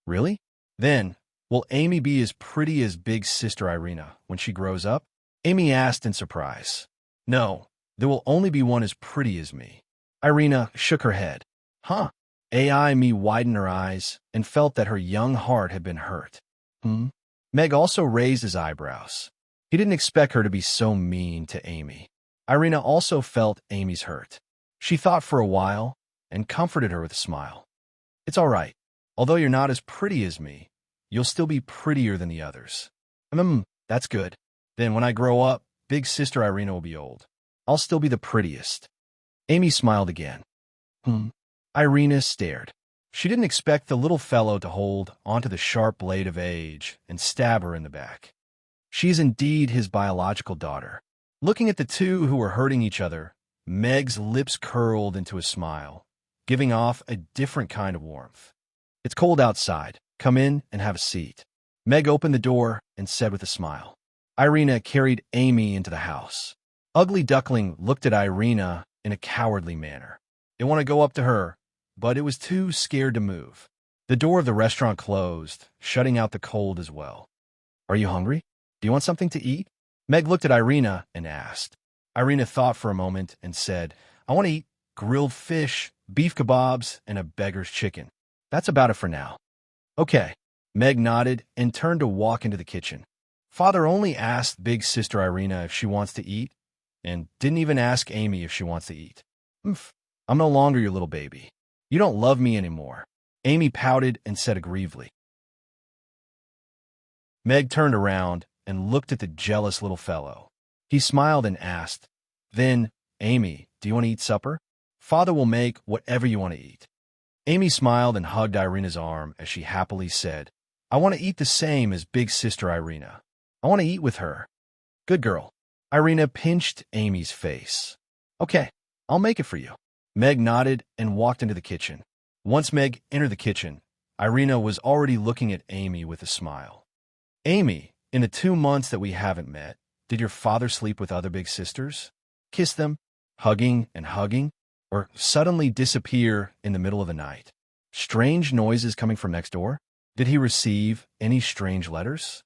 "Really? Then, will Amy be as pretty as big sister Irina when she grows up?" Amy asked in surprise. "No, there will only be one as pretty as me." Irina shook her head. "Huh?" Me widened her eyes and felt that her young heart had been hurt. Meg also raised his eyebrows. He didn't expect her to be so mean to Amy. Irina also felt Amy's hurt. She thought for a while and comforted her with a smile. "It's all right. Although you're not as pretty as me, you'll still be prettier than the others." That's good. Then when I grow up, big sister Irina will be old. I'll still be the prettiest." Amy smiled again. Irina stared. She didn't expect the little fellow to hold onto the sharp blade of age and stab her in the back. She is indeed his biological daughter. Looking at the two who were hurting each other, Meg's lips curled into a smile, giving off a different kind of warmth. "It's cold outside. Come in and have a seat." Meg opened the door and said with a smile. Irina carried Amy into the house. Ugly Duckling looked at Irina in a cowardly manner. It wanted to go up to her, but it was too scared to move. The door of the restaurant closed, shutting out the cold as well. "Are you hungry? Do you want something to eat?" Meg looked at Irina and asked. Irina thought for a moment and said, "I want to eat grilled fish, beef kebabs, and a beggar's chicken. That's about it for now." "Okay." Meg nodded and turned to walk into the kitchen. Father only asked big sister Irina if she wants to eat, and didn't even ask Amy if she wants to eat. "I'm no longer your little baby. You don't love me anymore." Amy pouted and said aggrievedly. Meg turned around and looked at the jealous little fellow. He smiled and asked, "Then, Amy, do you want to eat supper? Father will make whatever you want to eat." Amy smiled and hugged Irina's arm as she happily said, "I want to eat the same as big sister Irina. I want to eat with her." "Good girl." Irina pinched Amy's face. "Okay, I'll make it for you." Meg nodded and walked into the kitchen. Once Meg entered the kitchen, Irina was already looking at Amy with a smile. "Amy, in the 2 months that we haven't met, did your father sleep with other big sisters? Kiss them, hugging and hugging, or suddenly disappear in the middle of the night? Strange noises coming from next door? Did he receive any strange letters?"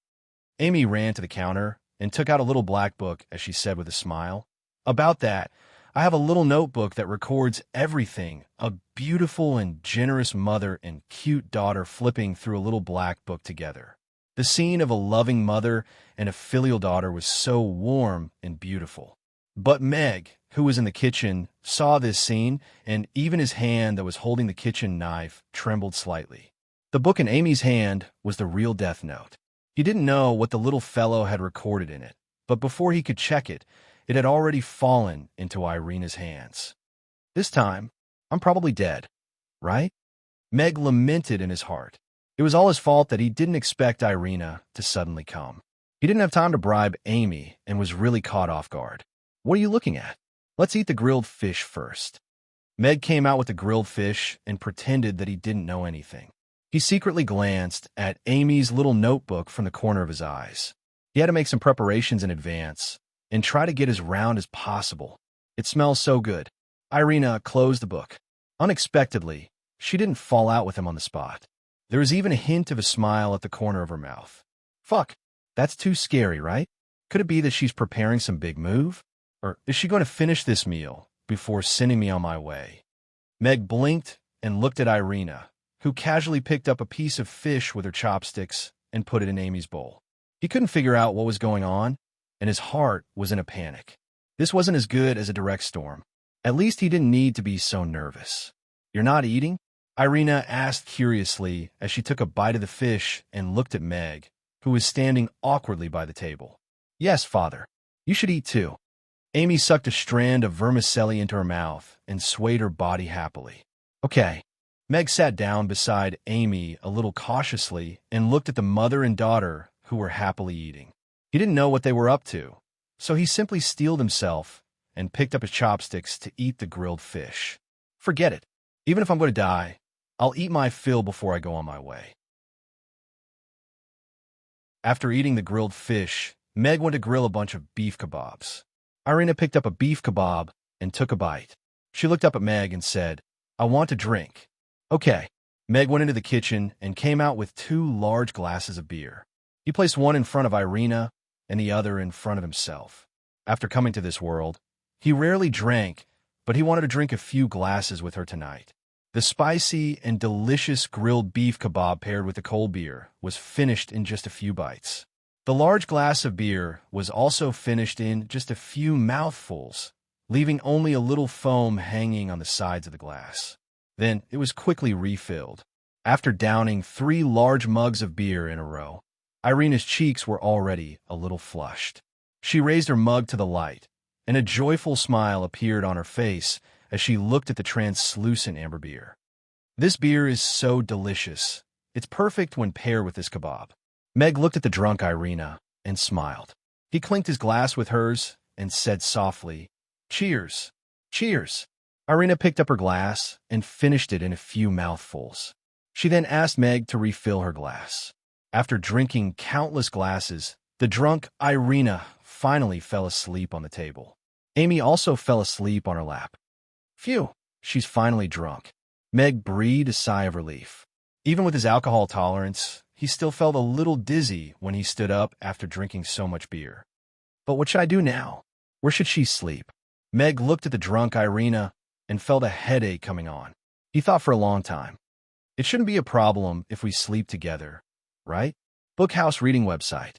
Amy ran to the counter and took out a little black book as she said with a smile, "About that, I have a little notebook that records everything a beautiful and generous mother and cute daughter flipping through a little black book together. The scene of a loving mother and a filial daughter was so warm and beautiful. But Meg, who was in the kitchen, saw this scene, and even his hand that was holding the kitchen knife trembled slightly. The book in Amy's hand was the real death note. He didn't know what the little fellow had recorded in it, but before he could check it, it had already fallen into Irina's hands. "This time, I'm probably dead, right?" Meg lamented in his heart. It was all his fault that he didn't expect Irina to suddenly come. He didn't have time to bribe Amy and was really caught off guard. "What are you looking at? Let's eat the grilled fish first." Meg came out with the grilled fish and pretended that he didn't know anything. He secretly glanced at Amy's little notebook from the corner of his eyes. He had to make some preparations in advance and try to get as round as possible. "It smells so good." Irina closed the book. Unexpectedly, she didn't fall out with him on the spot. There was even a hint of a smile at the corner of her mouth. "Fuck, That's too scary, right? Could it be that she's preparing some big move? Or is she going to finish this meal before sending me on my way? Meg blinked and looked at Irina, who casually picked up a piece of fish with her chopsticks and put it in Amy's bowl. He couldn't figure out what was going on, and his heart was in a panic. This wasn't as good as a direct storm. At least he didn't need to be so nervous. "You're not eating?" Irina asked curiously as she took a bite of the fish and looked at Meg, who was standing awkwardly by the table. "Yes, father. You should eat too." Amy sucked a strand of vermicelli into her mouth and swayed her body happily. "Okay." Meg sat down beside Amy a little cautiously and looked at the mother and daughter who were happily eating. He didn't know what they were up to, so he simply steeled himself and picked up his chopsticks to eat the grilled fish. "Forget it. Even if I'm going to die, I'll eat my fill before I go on my way." After eating the grilled fish, Meg went to grill a bunch of beef kebabs. Irina picked up a beef kebab and took a bite. She looked up at Meg and said, "I want a drink." "Okay." Meg went into the kitchen and came out with 2 large glasses of beer. He placed one in front of Irina and the other in front of himself. After coming to this world, he rarely drank, but he wanted to drink a few glasses with her tonight. The spicy and delicious grilled beef kebab paired with the cold beer was finished in just a few bites. The large glass of beer was also finished in just a few mouthfuls, leaving only a little foam hanging on the sides of the glass. Then it was quickly refilled. After downing 3 large mugs of beer in a row, Irina's cheeks were already a little flushed. She raised her mug to the light, and a joyful smile appeared on her face as she looked at the translucent amber beer. "This beer is so delicious. It's perfect when paired with this kebab." Meg looked at the drunk Irina and smiled. He clinked his glass with hers and said softly, "Cheers." "Cheers." Irina picked up her glass and finished it in a few mouthfuls. She then asked Meg to refill her glass. After drinking countless glasses, the drunk Irina finally fell asleep on the table. Amy also fell asleep on her lap. "Phew, she's finally drunk." Meg breathed a sigh of relief. Even with his alcohol tolerance, he still felt a little dizzy when he stood up after drinking so much beer. But what should I do now? Where should she sleep? Meg looked at the drunk Irina and felt a headache coming on. He thought for a long time. It shouldn't be a problem if we sleep together, right? Bookhouse reading website.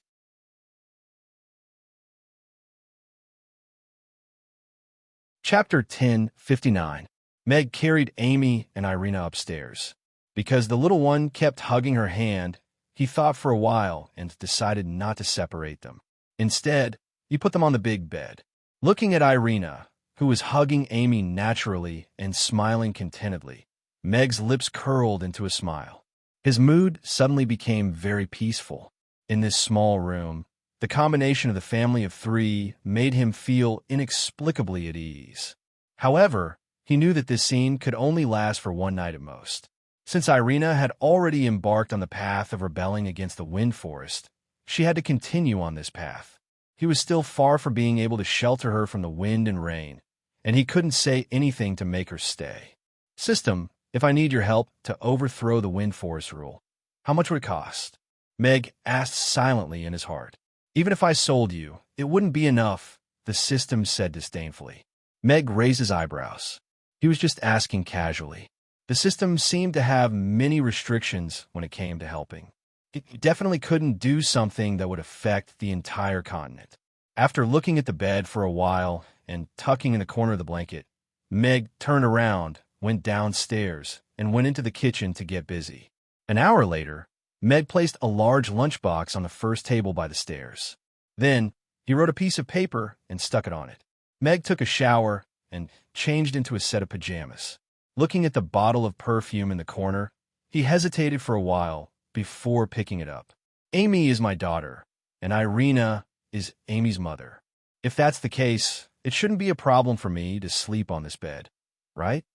Chapter 10:59. Meg carried Amy and Irina upstairs. Because the little one kept hugging her hand, he thought for a while and decided not to separate them. Instead, he put them on the big bed. Looking at Irina, who was hugging Amy naturally and smiling contentedly, Meg's lips curled into a smile. His mood suddenly became very peaceful. In this small room, the combination of the family of 3 made him feel inexplicably at ease. However, he knew that this scene could only last for one night at most. Since Irina had already embarked on the path of rebelling against the wind forest, she had to continue on this path. He was still far from being able to shelter her from the wind and rain, and he couldn't say anything to make her stay. "System, if I need your help to overthrow the wind forest rule, how much would it cost?" Meg asked silently in his heart. "Even if I sold you, it wouldn't be enough," the system said disdainfully. Meg raised his eyebrows. He was just asking casually. The system seemed to have many restrictions when it came to helping. It definitely couldn't do something that would affect the entire continent. After looking at the bed for a while and tucking in the corner of the blanket, Meg turned around, went downstairs, and went into the kitchen to get busy. An hour later, Meg placed a large lunchbox on the first table by the stairs. Then, he wrote a piece of paper and stuck it on it. Meg took a shower and changed into a set of pajamas. Looking at the bottle of perfume in the corner, he hesitated for a while before picking it up. "Amy is my daughter, and Irina is Amy's mother. If that's the case, it shouldn't be a problem for me to sleep on this bed, right?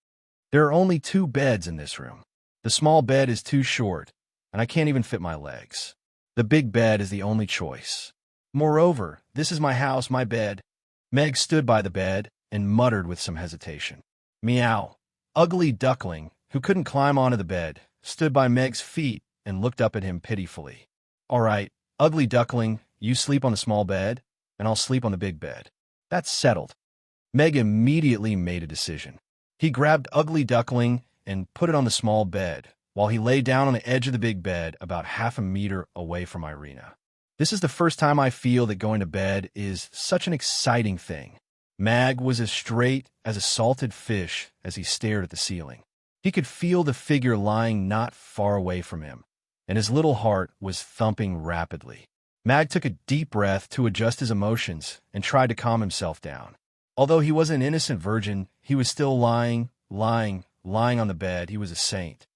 There are only 2 beds in this room. The small bed is too short, and I can't even fit my legs. The big bed is the only choice. Moreover, this is my house, my bed." Meg stood by the bed and muttered with some hesitation. Meow. Ugly Duckling, who couldn't climb onto the bed, stood by Meg's feet and looked up at him pitifully. "All right, Ugly Duckling, you sleep on the small bed, and I'll sleep on the big bed. That's settled. Meg immediately made a decision. He grabbed Ugly Duckling and put it on the small bed, while he lay down on the edge of the big bed about half a meter away from Irina. This is the first time I feel that going to bed is such an exciting thing. Mag was as straight as a salted fish as he stared at the ceiling. He could feel the figure lying not far away from him, and his little heart was thumping rapidly. Mag took a deep breath to adjust his emotions and tried to calm himself down. Although he was an innocent virgin, he was still lying on the bed. He was a saint.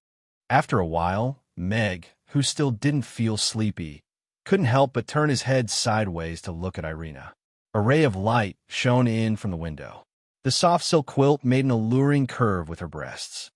After a while, Meg, who still didn't feel sleepy, couldn't help but turn his head sideways to look at Irina. A ray of light shone in from the window. The soft silk quilt made an alluring curve with her breasts.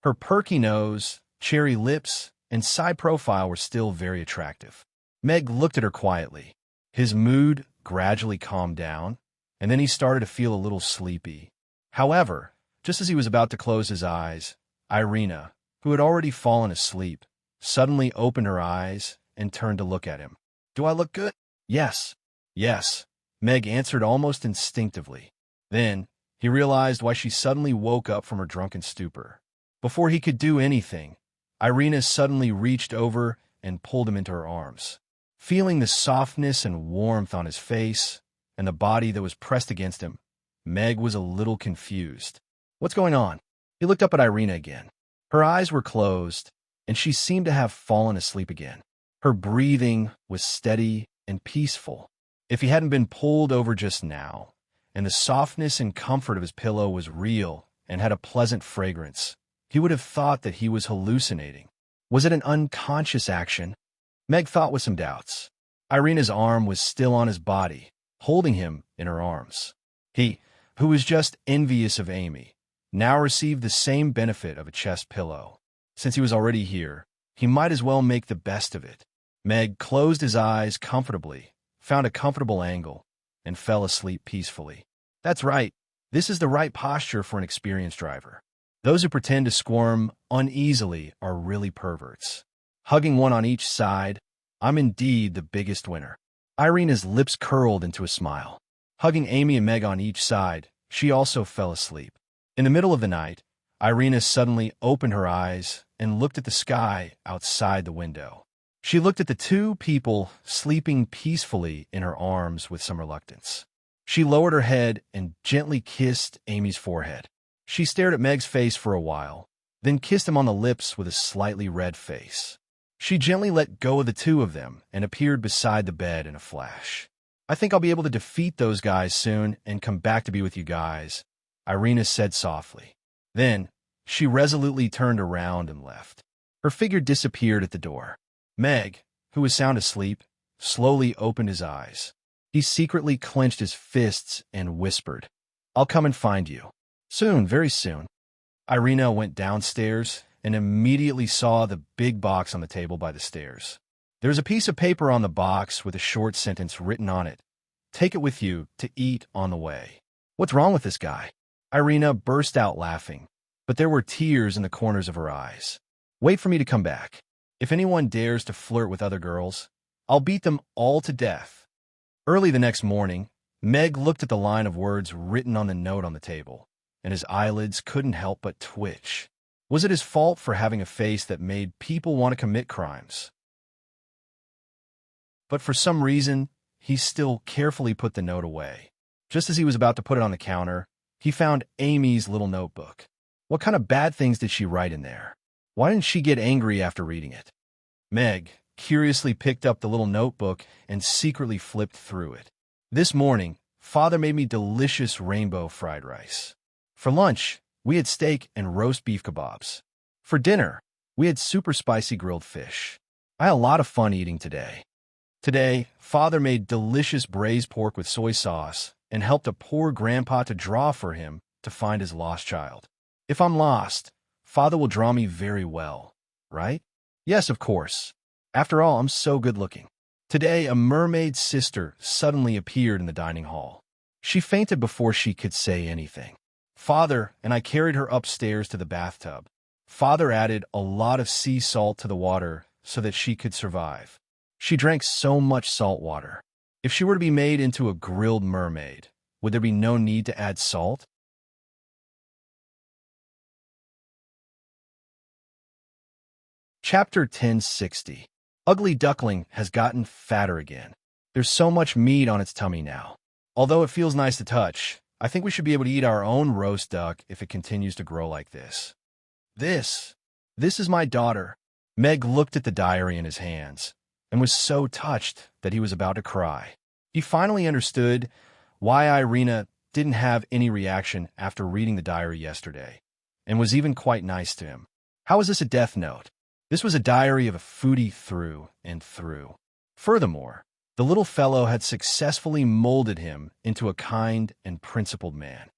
Her perky nose, cherry lips, and side profile were still very attractive. Meg looked at her quietly. His mood gradually calmed down, and then he started to feel a little sleepy. However, just as he was about to close his eyes, Irina, who had already fallen asleep, suddenly opened her eyes and turned to look at him. "Do I look good?" "Yes, yes," Meg answered almost instinctively. Then he realized why she suddenly woke up from her drunken stupor. Before he could do anything, Irina suddenly reached over and pulled him into her arms. Feeling the softness and warmth on his face and the body that was pressed against him, Meg was a little confused. "What's going on?" He looked up at Irina again. Her eyes were closed, and she seemed to have fallen asleep again. Her breathing was steady and peaceful. If he hadn't been pulled over just now, and the softness and comfort of his pillow was real and had a pleasant fragrance, he would have thought that he was hallucinating. Was it an unconscious action? Meg thought with some doubts. Irina's arm was still on his body, holding him in her arms. He, who was just envious of Amy, now received the same benefit of a chest pillow. Since he was already here, he might as well make the best of it. Meg closed his eyes comfortably, found a comfortable angle, and fell asleep peacefully. That's right. This is the right posture for an experienced driver. Those who pretend to squirm uneasily are really perverts. Hugging one on each side, I'm indeed the biggest winner. Irina's lips curled into a smile. Hugging Amy and Meg on each side, she also fell asleep. In the middle of the night, Irina suddenly opened her eyes and looked at the sky outside the window. She looked at the two people sleeping peacefully in her arms with some reluctance. She lowered her head and gently kissed Amy's forehead. She stared at Meg's face for a while, then kissed him on the lips with a slightly red face. She gently let go of the two of them and appeared beside the bed in a flash. "I think I'll be able to defeat those guys soon and come back to be with you guys," Irina said softly. Then, she resolutely turned around and left. Her figure disappeared at the door. Meg, who was sound asleep, slowly opened his eyes. He secretly clenched his fists and whispered, "I'll come and find you. Soon, very soon." Irina went downstairs and immediately saw the big box on the table by the stairs. There was a piece of paper on the box with a short sentence written on it. "Take it with you to eat on the way." What's wrong with this guy? Irina burst out laughing, but there were tears in the corners of her eyes. "Wait for me to come back. If anyone dares to flirt with other girls, I'll beat them all to death." Early the next morning, Meg looked at the line of words written on the note on the table, and his eyelids couldn't help but twitch. Was it his fault for having a face that made people want to commit crimes? But for some reason, he still carefully put the note away. Just as he was about to put it on the counter, he found Amy's little notebook. What kind of bad things did she write in there? Why didn't she get angry after reading it? Meg curiously picked up the little notebook and secretly flipped through it. "This morning, Father made me delicious rainbow fried rice. For lunch, we had steak and roast beef kebabs. For dinner, we had super spicy grilled fish. I had a lot of fun eating today. Today, Father made delicious braised pork with soy sauce and helped a poor grandpa to draw for him to find his lost child. If I'm lost, Father will draw me very well, right? Yes, of course. After all, I'm so good looking." Today, a mermaid's sister suddenly appeared in the dining hall. She fainted before she could say anything. Father and I carried her upstairs to the bathtub. Father added a lot of sea salt to the water so that she could survive. She drank so much salt water. If she were to be made into a grilled mermaid, would there be no need to add salt? Chapter 1060. Ugly Duckling has gotten fatter again. There's so much meat on its tummy now. Although it feels nice to touch, I think we should be able to eat our own roast duck if it continues to grow like this. This is my daughter. Meg looked at the diary in his hands and was so touched that he was about to cry. He finally understood why Irina didn't have any reaction after reading the diary yesterday, and was even quite nice to him. How is this a death note? This was a diary of a foodie through and through. Furthermore, the little fellow had successfully molded him into a kind and principled man.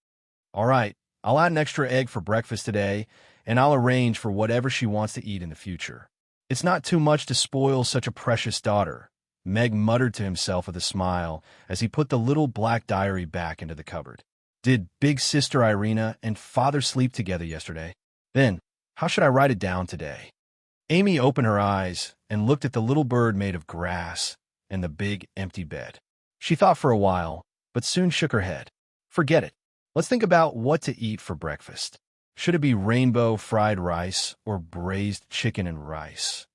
All right, I'll add an extra egg for breakfast today, and I'll arrange for whatever she wants to eat in the future. It's not too much to spoil such a precious daughter, Meg muttered to himself with a smile as he put the little black diary back into the cupboard. Did big sister Irina and father sleep together yesterday? Then, how should I write it down today? Amy opened her eyes and looked at the little bird made of grass and the big empty bed. She thought for a while, but soon shook her head. Forget it. Let's think about what to eat for breakfast. Should it be rainbow fried rice or braised chicken and rice?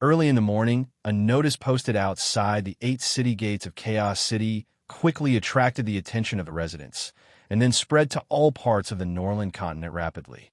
Early in the morning, a notice posted outside the 8 city gates of Chaos City quickly attracted the attention of the residents, and then spread to all parts of the Norland continent rapidly.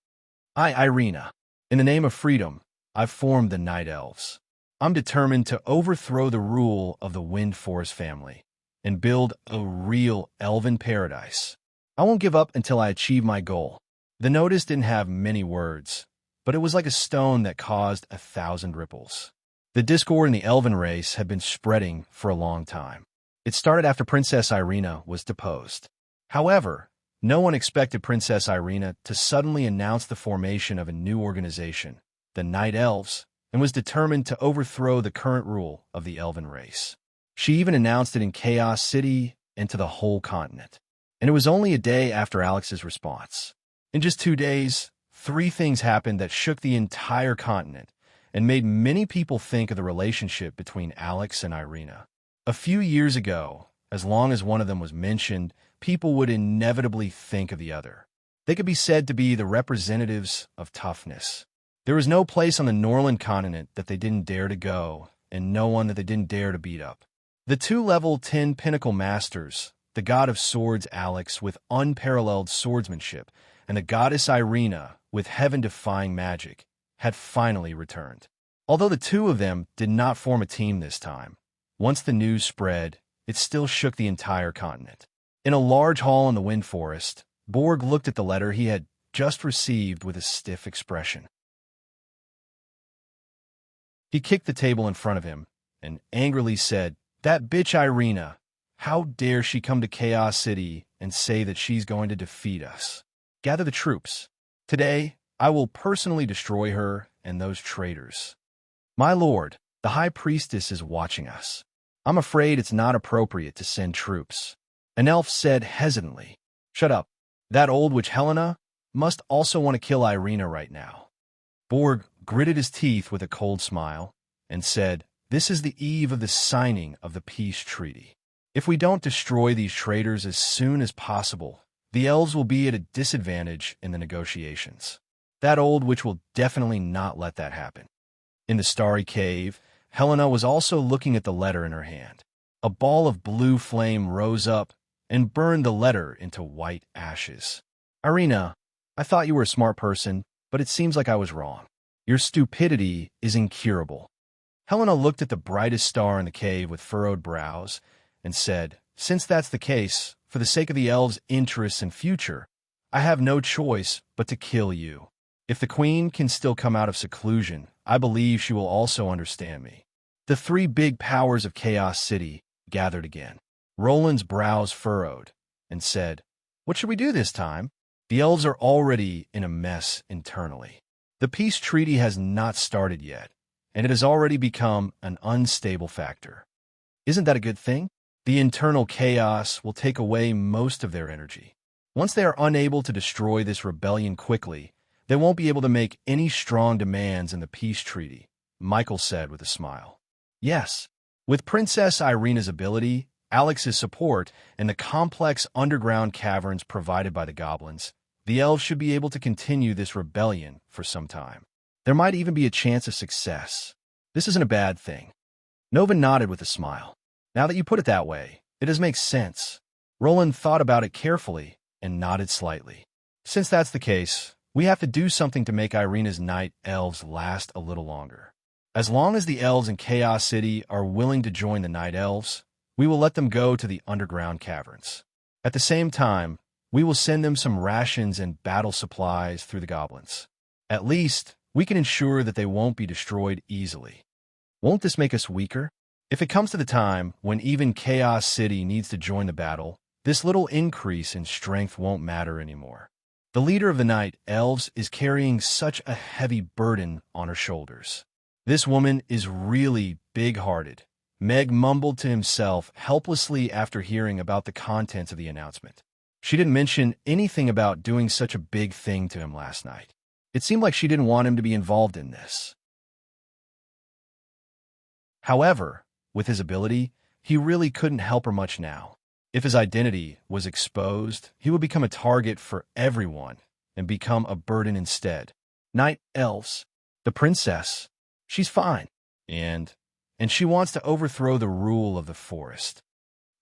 I, Irina, in the name of freedom, I've formed the Night Elves. I'm determined to overthrow the rule of the Wind Forest family and build a real elven paradise. I won't give up until I achieve my goal. The notice didn't have many words, but it was like a stone that caused 1,000 ripples. The discord in the elven race had been spreading for a long time. It started after Princess Irina was deposed. However, no one expected Princess Irina to suddenly announce the formation of a new organization, the Night Elves, and was determined to overthrow the current rule of the elven race. She even announced it in Chaos City and to the whole continent. And it was only a day after Alex's response. In just 2 days, 3 things happened that shook the entire continent and made many people think of the relationship between Alex and Irina. A few years ago, as long as one of them was mentioned, people would inevitably think of the other. They could be said to be the representatives of toughness. There was no place on the Norland continent that they didn't dare to go, and no one that they didn't dare to beat up. The 2 level 10 pinnacle masters, the god of swords Alex with unparalleled swordsmanship, and the goddess Irina with heaven-defying magic, had finally returned. Although the 2 of them did not form a team this time, once the news spread, it still shook the entire continent. In a large hall in the Wind Forest, Borg looked at the letter he had just received with a stiff expression. He kicked the table in front of him and angrily said, "That bitch Irina, how dare she come to Chaos City and say that she's going to defeat us? Gather the troops. Today, I will personally destroy her and those traitors. My lord, the High Priestess is watching us. I'm afraid it's not appropriate to send troops." An elf said hesitantly, "Shut up. That old witch Helena must also want to kill Irina right now." Borg gritted his teeth with a cold smile and said, "This is the eve of the signing of the peace treaty. If we don't destroy these traitors as soon as possible, the elves will be at a disadvantage in the negotiations. That old witch will definitely not let that happen." In the starry cave, Helena was also looking at the letter in her hand. A ball of blue flame rose up and burned the letter into white ashes. "Irina, I thought you were a smart person, but it seems like I was wrong. Your stupidity is incurable." Helena looked at the brightest star in the cave with furrowed brows and said, "Since that's the case, for the sake of the elves' interests and future, I have no choice but to kill you. If the queen can still come out of seclusion, I believe she will also understand me." The 3 big powers of Chaos City gathered again. Roland's brows furrowed and said, "What should we do this time? The elves are already in a mess internally. The peace treaty has not started yet, and it has already become an unstable factor. Isn't that a good thing? The internal chaos will take away most of their energy. Once they are unable to destroy this rebellion quickly, they won't be able to make any strong demands in the peace treaty, Michael said with a smile. Yes. With Princess Irina's ability, Alex's support, and the complex underground caverns provided by the goblins, the elves should be able to continue this rebellion for some time. There might even be a chance of success. This isn't a bad thing. Nova nodded with a smile. Now that you put it that way, it does make sense. Roland thought about it carefully and nodded slightly. Since that's the case, we have to do something to make Irina's night elves last a little longer. As long as the elves in Chaos City are willing to join the night elves, we will let them go to the underground caverns. At the same time, we will send them some rations and battle supplies through the goblins. At least, we can ensure that they won't be destroyed easily. Won't this make us weaker? If it comes to the time when even Chaos City needs to join the battle, this little increase in strength won't matter anymore. The leader of the night elves is carrying such a heavy burden on her shoulders. This woman is really big-hearted. Meg mumbled to himself helplessly after hearing about the contents of the announcement. She didn't mention anything about doing such a big thing to him last night. It seemed like she didn't want him to be involved in this. However, with his ability, he really couldn't help her much now. If his identity was exposed, he would become a target for everyone and become a burden instead. Night elves. The princess. She's fine. And she wants to overthrow the rule of the forest.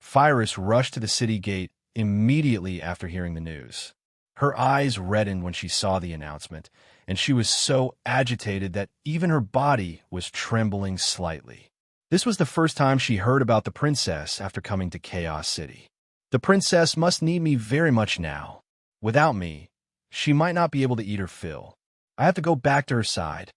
Phyrus rushed to the city gate immediately after hearing the news. Her eyes reddened when she saw the announcement, and she was so agitated that even her body was trembling slightly. This was the first time she heard about the princess after coming to Chaos City. The princess must need me very much now. Without me, she might not be able to eat her fill. I have to go back to her side.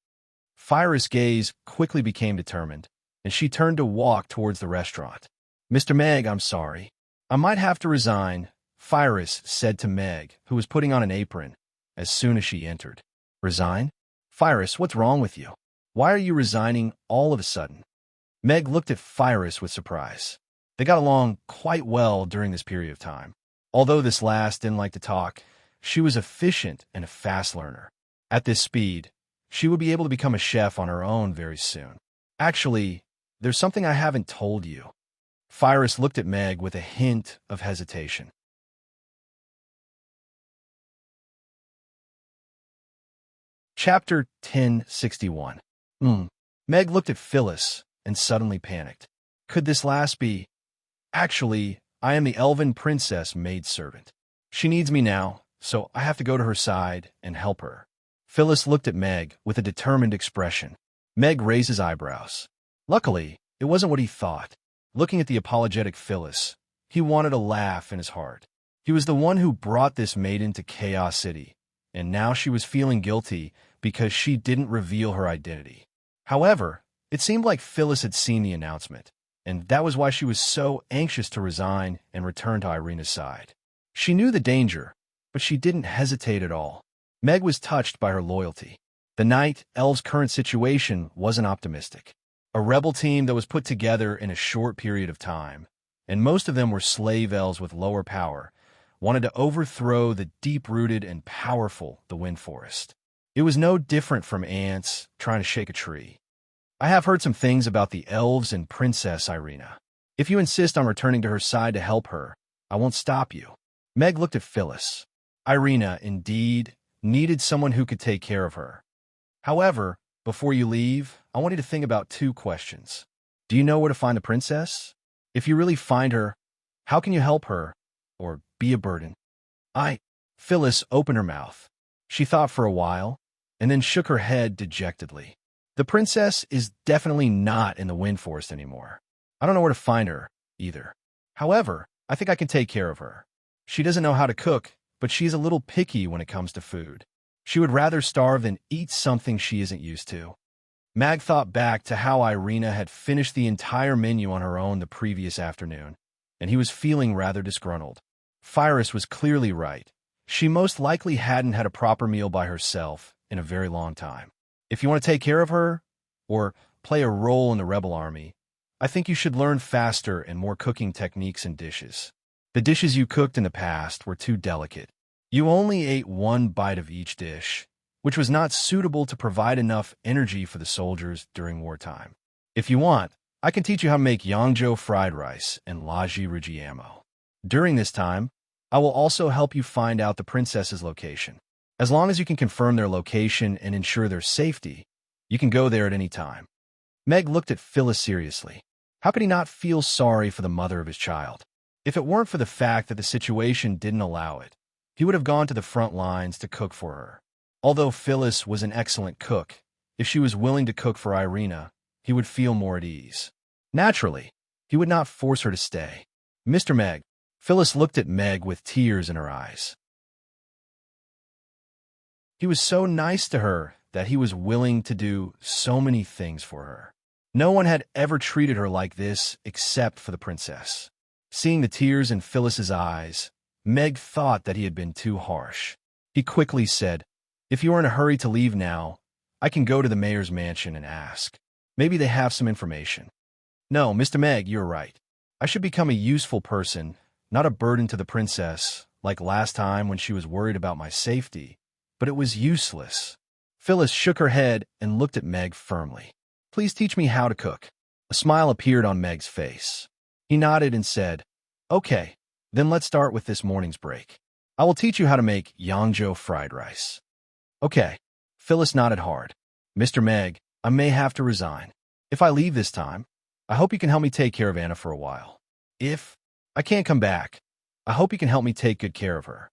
Phyrus' gaze quickly became determined, and she turned to walk towards the restaurant. Mr. Meg, I'm sorry. I might have to resign, Phyrus said to Meg, who was putting on an apron, as soon as she entered. Resign? Phyrus, what's wrong with you? Why are you resigning all of a sudden? Meg looked at Phyrus with surprise. They got along quite well during this period of time. Although this last didn't like to talk, she was efficient and a fast learner. At this speed, she would be able to become a chef on her own very soon. Actually, there's something I haven't told you. Phyrus looked at Meg with a hint of hesitation. Chapter 1061. Meg looked at Phyllis and suddenly panicked. Could this last be? Actually, I am the elven princess maidservant. She needs me now, so I have to go to her side and help her. Phyllis looked at Meg with a determined expression. Meg raised his eyebrows. Luckily, it wasn't what he thought. Looking at the apologetic Phyllis, he wanted a laugh in his heart. He was the one who brought this maiden to Chaos City, and now she was feeling guilty because she didn't reveal her identity. However, it seemed like Phyllis had seen the announcement, and that was why she was so anxious to resign and return to Irina's side. She knew the danger, but she didn't hesitate at all. Meg was touched by her loyalty. The night elves' current situation wasn't optimistic. A rebel team that was put together in a short period of time, and most of them were slave elves with lower power, wanted to overthrow the deep-rooted and powerful the Wind Forest. It was no different from ants trying to shake a tree. I have heard some things about the elves and Princess Irina. If you insist on returning to her side to help her, I won't stop you. Meg looked at Phyllis. Irina, indeed, needed someone who could take care of her. However, before you leave, I want you to think about 2 questions. Do you know where to find the princess? If you really find her, how can you help her or be a burden? Phyllis opened her mouth. She thought for a while and then shook her head dejectedly. The princess is definitely not in the Wind Forest anymore. I don't know where to find her, either. However, I think I can take care of her. She doesn't know how to cook, but she's a little picky when it comes to food. She would rather starve than eat something she isn't used to. Mag thought back to how Irina had finished the entire menu on her own the previous afternoon, and he was feeling rather disgruntled. Phyrus was clearly right. She most likely hadn't had a proper meal by herself in a very long time. If you want to take care of her, or play a role in the rebel army, I think you should learn faster and more cooking techniques and dishes. The dishes you cooked in the past were too delicate. You only ate 1 bite of each dish, which was not suitable to provide enough energy for the soldiers during wartime. If you want, I can teach you how to make Yangzhou fried rice and Laji Rigiamo. During this time, I will also help you find out the princess's location. As long as you can confirm their location and ensure their safety, you can go there at any time. Meg looked at Phyllis seriously. How could he not feel sorry for the mother of his child? If it weren't for the fact that the situation didn't allow it, he would have gone to the front lines to cook for her. Although Phyllis was an excellent cook, if she was willing to cook for Irina, he would feel more at ease. Naturally, he would not force her to stay. Mr. Meg. Phyllis looked at Meg with tears in her eyes. He was so nice to her that he was willing to do so many things for her. No one had ever treated her like this except for the princess. Seeing the tears in Phyllis's eyes, Meg thought that he had been too harsh. He quickly said, "If you are in a hurry to leave now, I can go to the mayor's mansion and ask. Maybe they have some information." "No, Mr. Meg, you're right. I should become a useful person, not a burden to the princess, like last time when she was worried about my safety." But it was useless. Phyllis shook her head and looked at Meg firmly. "Please teach me how to cook." A smile appeared on Meg's face. He nodded and said, "Okay, then let's start with this morning's break. I will teach you how to make Yangzhou fried rice." "Okay." Phyllis nodded hard. "Mr. Meg, I may have to resign. If I leave this time, I hope you can help me take care of Anna for a while. If I can't come back, I hope you can help me take good care of her."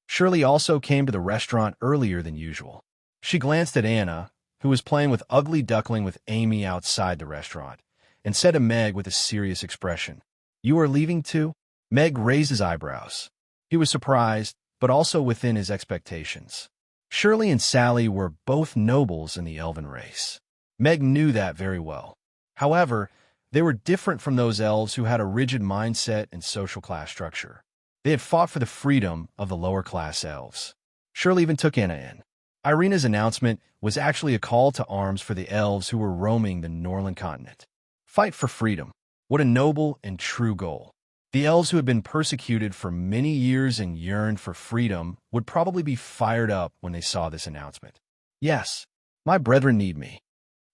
Shirley also came to the restaurant earlier than usual. She glanced at Anna, who was playing with Ugly Duckling with Amy outside the restaurant, and said to Meg with a serious expression, "You are leaving too?" Meg raised his eyebrows. He was surprised, but also within his expectations. Shirley and Sally were both nobles in the elven race. Meg knew that very well. However, they were different from those elves who had a rigid mindset and social class structure. They had fought for the freedom of the lower-class elves. Shirley even took Anna in. Irina's announcement was actually a call to arms for the elves who were roaming the Norland continent. Fight for freedom. What a noble and true goal. The elves who had been persecuted for many years and yearned for freedom would probably be fired up when they saw this announcement. "Yes, my brethren need me."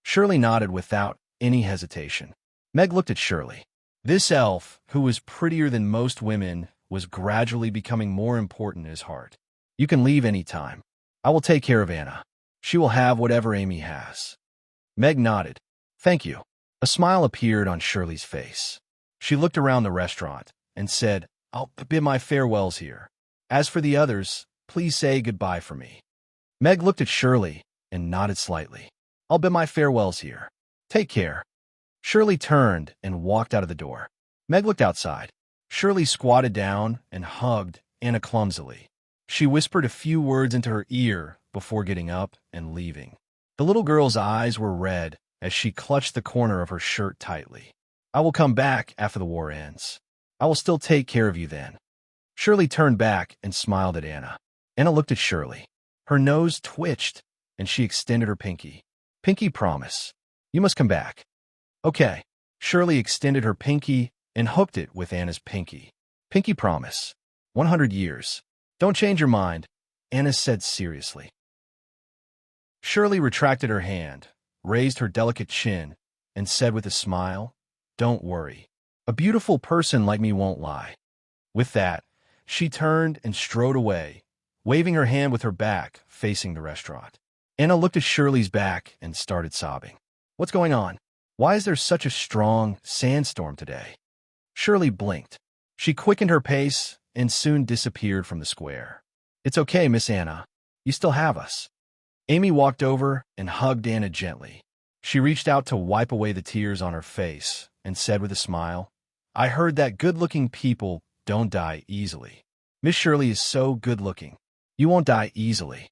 Shirley nodded without any hesitation. Meg looked at Shirley. This elf, who was prettier than most women, was gradually becoming more important in his heart. "You can leave any time. I will take care of Anna. She will have whatever Amy has." Meg nodded. "Thank you." A smile appeared on Shirley's face. She looked around the restaurant and said, "I'll bid my farewells here. As for the others, please say goodbye for me." Meg looked at Shirley and nodded slightly. "I'll bid my farewells here. Take care." Shirley turned and walked out of the door. Meg looked outside. Shirley squatted down and hugged Anna clumsily. She whispered a few words into her ear before getting up and leaving. The little girl's eyes were red as she clutched the corner of her shirt tightly. "I will come back after the war ends. I will still take care of you then." Shirley turned back and smiled at Anna. Anna looked at Shirley. Her nose twitched, and she extended her pinky. "Pinky promise. You must come back." "Okay." Shirley extended her pinky and hooked it with Anna's pinky. "Pinky promise. 100 years. Don't change your mind," Anna said seriously. Shirley retracted her hand, raised her delicate chin, and said with a smile, "Don't worry. A beautiful person like me won't lie." With that, she turned and strode away, waving her hand with her back facing the restaurant. Anna looked at Shirley's back and started sobbing. "What's going on? Why is there such a strong sandstorm today?" Shirley blinked. She quickened her pace and soon disappeared from the square. "It's okay, Miss Anna. You still have us." Amy walked over and hugged Anna gently. She reached out to wipe away the tears on her face and said with a smile, "I heard that good-looking people don't die easily. Miss Shirley is so good-looking. You won't die easily."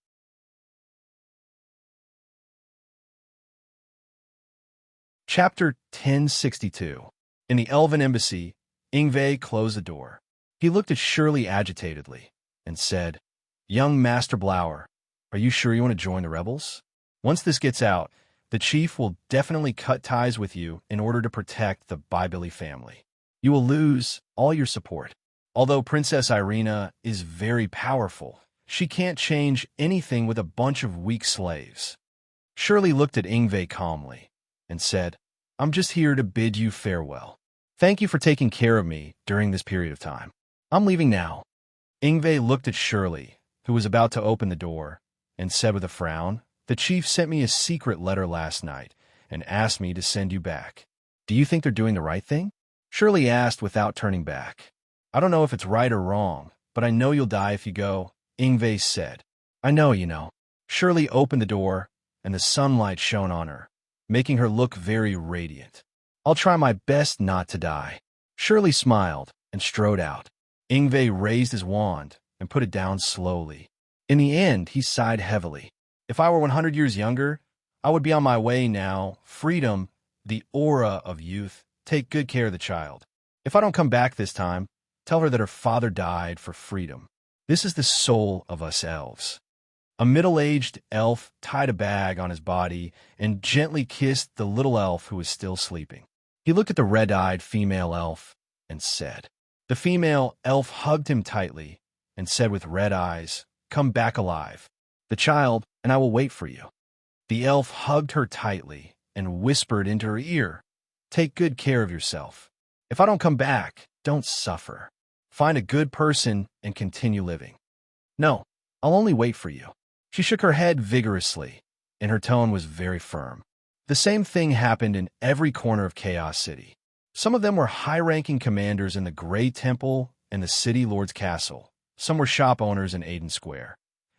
Chapter 1062. In the Elven Embassy, Ingve closed the door. He looked at Shirley agitatedly and said, "Young Master Blower, are you sure you want to join the rebels? Once this gets out, the chief will definitely cut ties with you in order to protect the Bybili family. You will lose all your support. Although Princess Irina is very powerful, She can't change anything with a bunch of weak slaves. Shirley looked at Ingve calmly and said, I'm just here to bid you farewell. Thank you for taking care of me during this period of time. I'm leaving now. Ingve looked at Shirley, who was about to open the door, and said with a frown, The chief sent me a secret letter last night and asked me to send you back. Do you think they're doing the right thing? Shirley asked without turning back. I don't know if it's right or wrong, but I know you'll die if you go, Ingve said. I know you know. Shirley opened the door, and the sunlight shone on her, making her look very radiant. I'll try my best not to die. Shirley smiled and strode out. Ingve raised his wand and put it down slowly. In the end, he sighed heavily. If I were 100 years younger, I would be on my way now. Freedom, the aura of youth. Take good care of the child. If I don't come back this time, tell her that her father died for freedom. This is the soul of us elves. A middle-aged elf tied a bag on his body and gently kissed the little elf who was still sleeping. He looked at the red-eyed female elf and said. The female elf hugged him tightly and said with red eyes, Come back alive. The child, and I will wait for you. The elf hugged her tightly and whispered into her ear, Take good care of yourself. If I don't come back, don't suffer. Find a good person and continue living. No, I'll only wait for you. She shook her head vigorously, and her tone was very firm. The same thing happened in every corner of Chaos City. Some of them were high-ranking commanders in the Grey Temple and the City Lord's Castle. Some were shop owners in Aiden Square,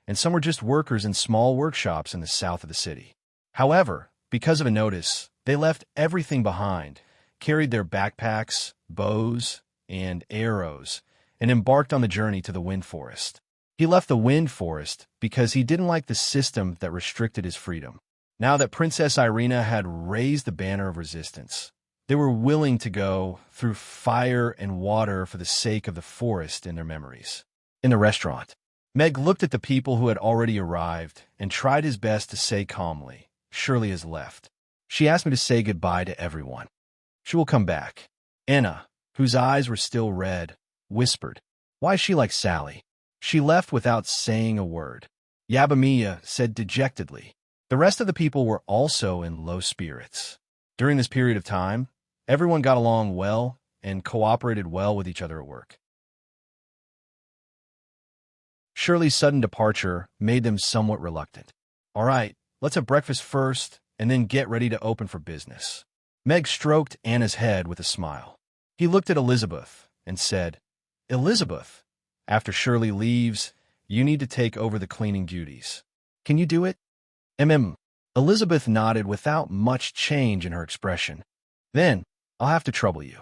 and some were just workers in small workshops in the south of the city. However, because of a notice, they left everything behind, carried their backpacks, bows, and arrows, and embarked on the journey to the Wind Forest. He left the Wind Forest because he didn't like the system that restricted his freedom. Now that Princess Irina had raised the banner of resistance, they were willing to go through fire and water for the sake of the forest in their memories. In the restaurant, Meg looked at the people who had already arrived and tried his best to say calmly, Shirley has left. She asked me to say goodbye to everyone. She will come back. Anna, whose eyes were still red, whispered, Why is she like Sally? She left without saying a word. Yabamiya said dejectedly. The rest of the people were also in low spirits. During this period of time, everyone got along well and cooperated well with each other at work. Shirley's sudden departure made them somewhat reluctant. All right, let's have breakfast first and then get ready to open for business. Meg stroked Anna's head with a smile. He looked at Elizabeth and said, Elizabeth, after Shirley leaves, you need to take over the cleaning duties. Can you do it? Elizabeth nodded without much change in her expression. Then, I'll have to trouble you.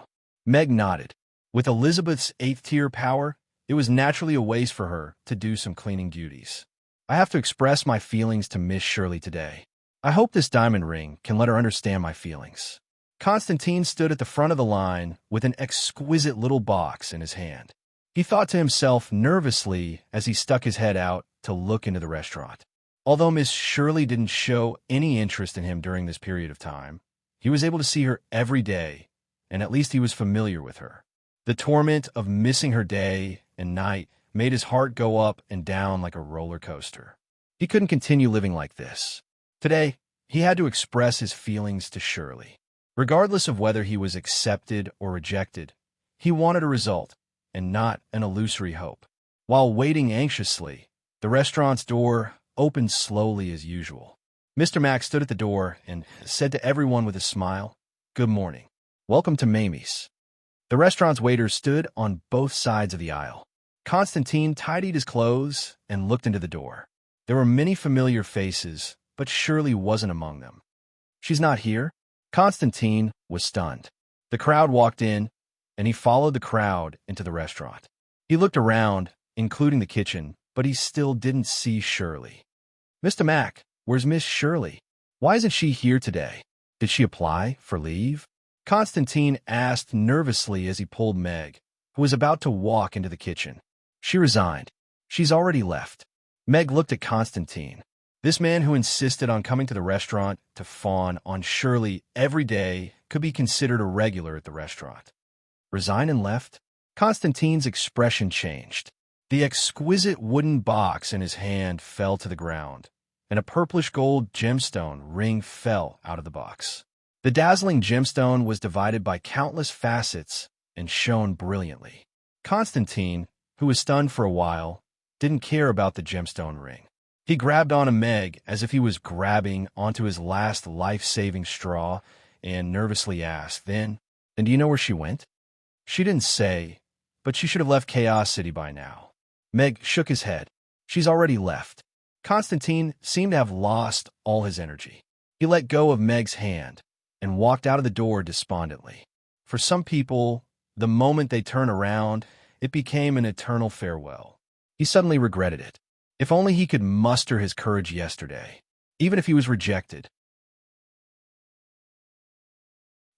Meg nodded. With Elizabeth's 8th-tier power, it was naturally a waste for her to do some cleaning duties. I have to express my feelings to Miss Shirley today. I hope this diamond ring can let her understand my feelings. Constantine stood at the front of the line with an exquisite little box in his hand. He thought to himself nervously as he stuck his head out to look into the restaurant. Although Miss Shirley didn't show any interest in him during this period of time, he was able to see her every day, and at least he was familiar with her. The torment of missing her day and night made his heart go up and down like a roller coaster. He couldn't continue living like this. Today, he had to express his feelings to Shirley. Regardless of whether he was accepted or rejected, he wanted a result, and not an illusory hope. While waiting anxiously, the restaurant's door opened slowly as usual. Mr. Mack stood at the door and said to everyone with a smile, Good morning. Welcome to Mamie's. The restaurant's waiters stood on both sides of the aisle. Constantine tidied his clothes and looked into the door. There were many familiar faces, but Shirley wasn't among them. She's not here? Constantine was stunned. The crowd walked in, and he followed the crowd into the restaurant. He looked around, including the kitchen, but he still didn't see Shirley. Mr. Mack, where's Miss Shirley? Why isn't she here today? Did she apply for leave? Constantine asked nervously as he pulled Meg, who was about to walk into the kitchen. She resigned. She's already left. Meg looked at Constantine. This man who insisted on coming to the restaurant to fawn on Shirley every day could be considered a regular at the restaurant. Resign and left? Constantine's expression changed. The exquisite wooden box in his hand fell to the ground, and a purplish gold gemstone ring fell out of the box. The dazzling gemstone was divided by countless facets and shone brilliantly. Constantine, who was stunned for a while, didn't care about the gemstone ring. He grabbed onto Meg as if he was grabbing onto his last life-saving straw and nervously asked, Then do you know where she went? She didn't say, but she should have left Chaos City by now. Meg shook his head. She's already left. Constantine seemed to have lost all his energy. He let go of Meg's hand and walked out of the door despondently. For some people, the moment they turn around, it became an eternal farewell. He suddenly regretted it. If only he could muster his courage yesterday, even if he was rejected.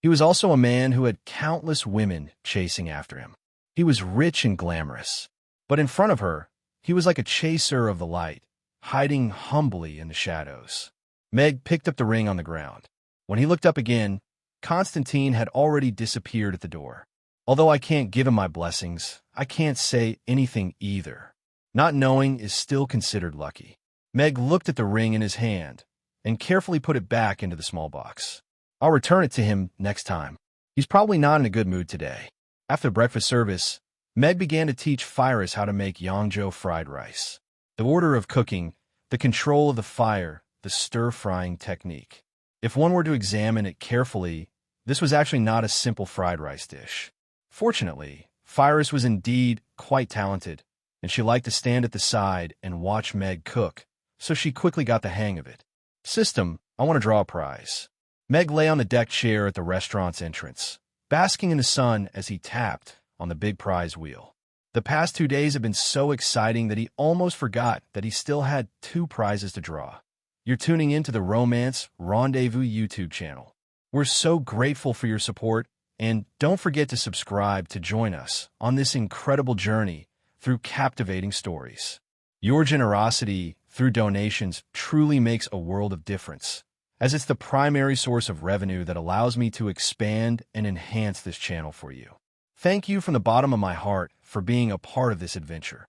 He was also a man who had countless women chasing after him. He was rich and glamorous, but in front of her, he was like a chaser of the light, hiding humbly in the shadows. Meg picked up the ring on the ground. When he looked up again, Constantine had already disappeared at the door. Although I can't give him my blessings, I can't say anything either. Not knowing is still considered lucky. Meg looked at the ring in his hand and carefully put it back into the small box. I'll return it to him next time. He's probably not in a good mood today. After the breakfast service, Meg began to teach Fyrus how to make Yangzhou fried rice. The order of cooking, the control of the fire, the stir-frying technique. If one were to examine it carefully, this was actually not a simple fried rice dish. Fortunately, Fyrus was indeed quite talented, and she liked to stand at the side and watch Meg cook, so she quickly got the hang of it. System, I want to draw a prize. Meg lay on the deck chair at the restaurant's entrance, basking in the sun as he tapped on the big prize wheel. The past 2 days had been so exciting that he almost forgot that he still had 2 prizes to draw. You're tuning into the Romance Rendezvous YouTube channel. We're so grateful for your support, and don't forget to subscribe to join us on this incredible journey through captivating stories. Your generosity through donations truly makes a world of difference, as it's the primary source of revenue that allows me to expand and enhance this channel for you. Thank you from the bottom of my heart for being a part of this adventure.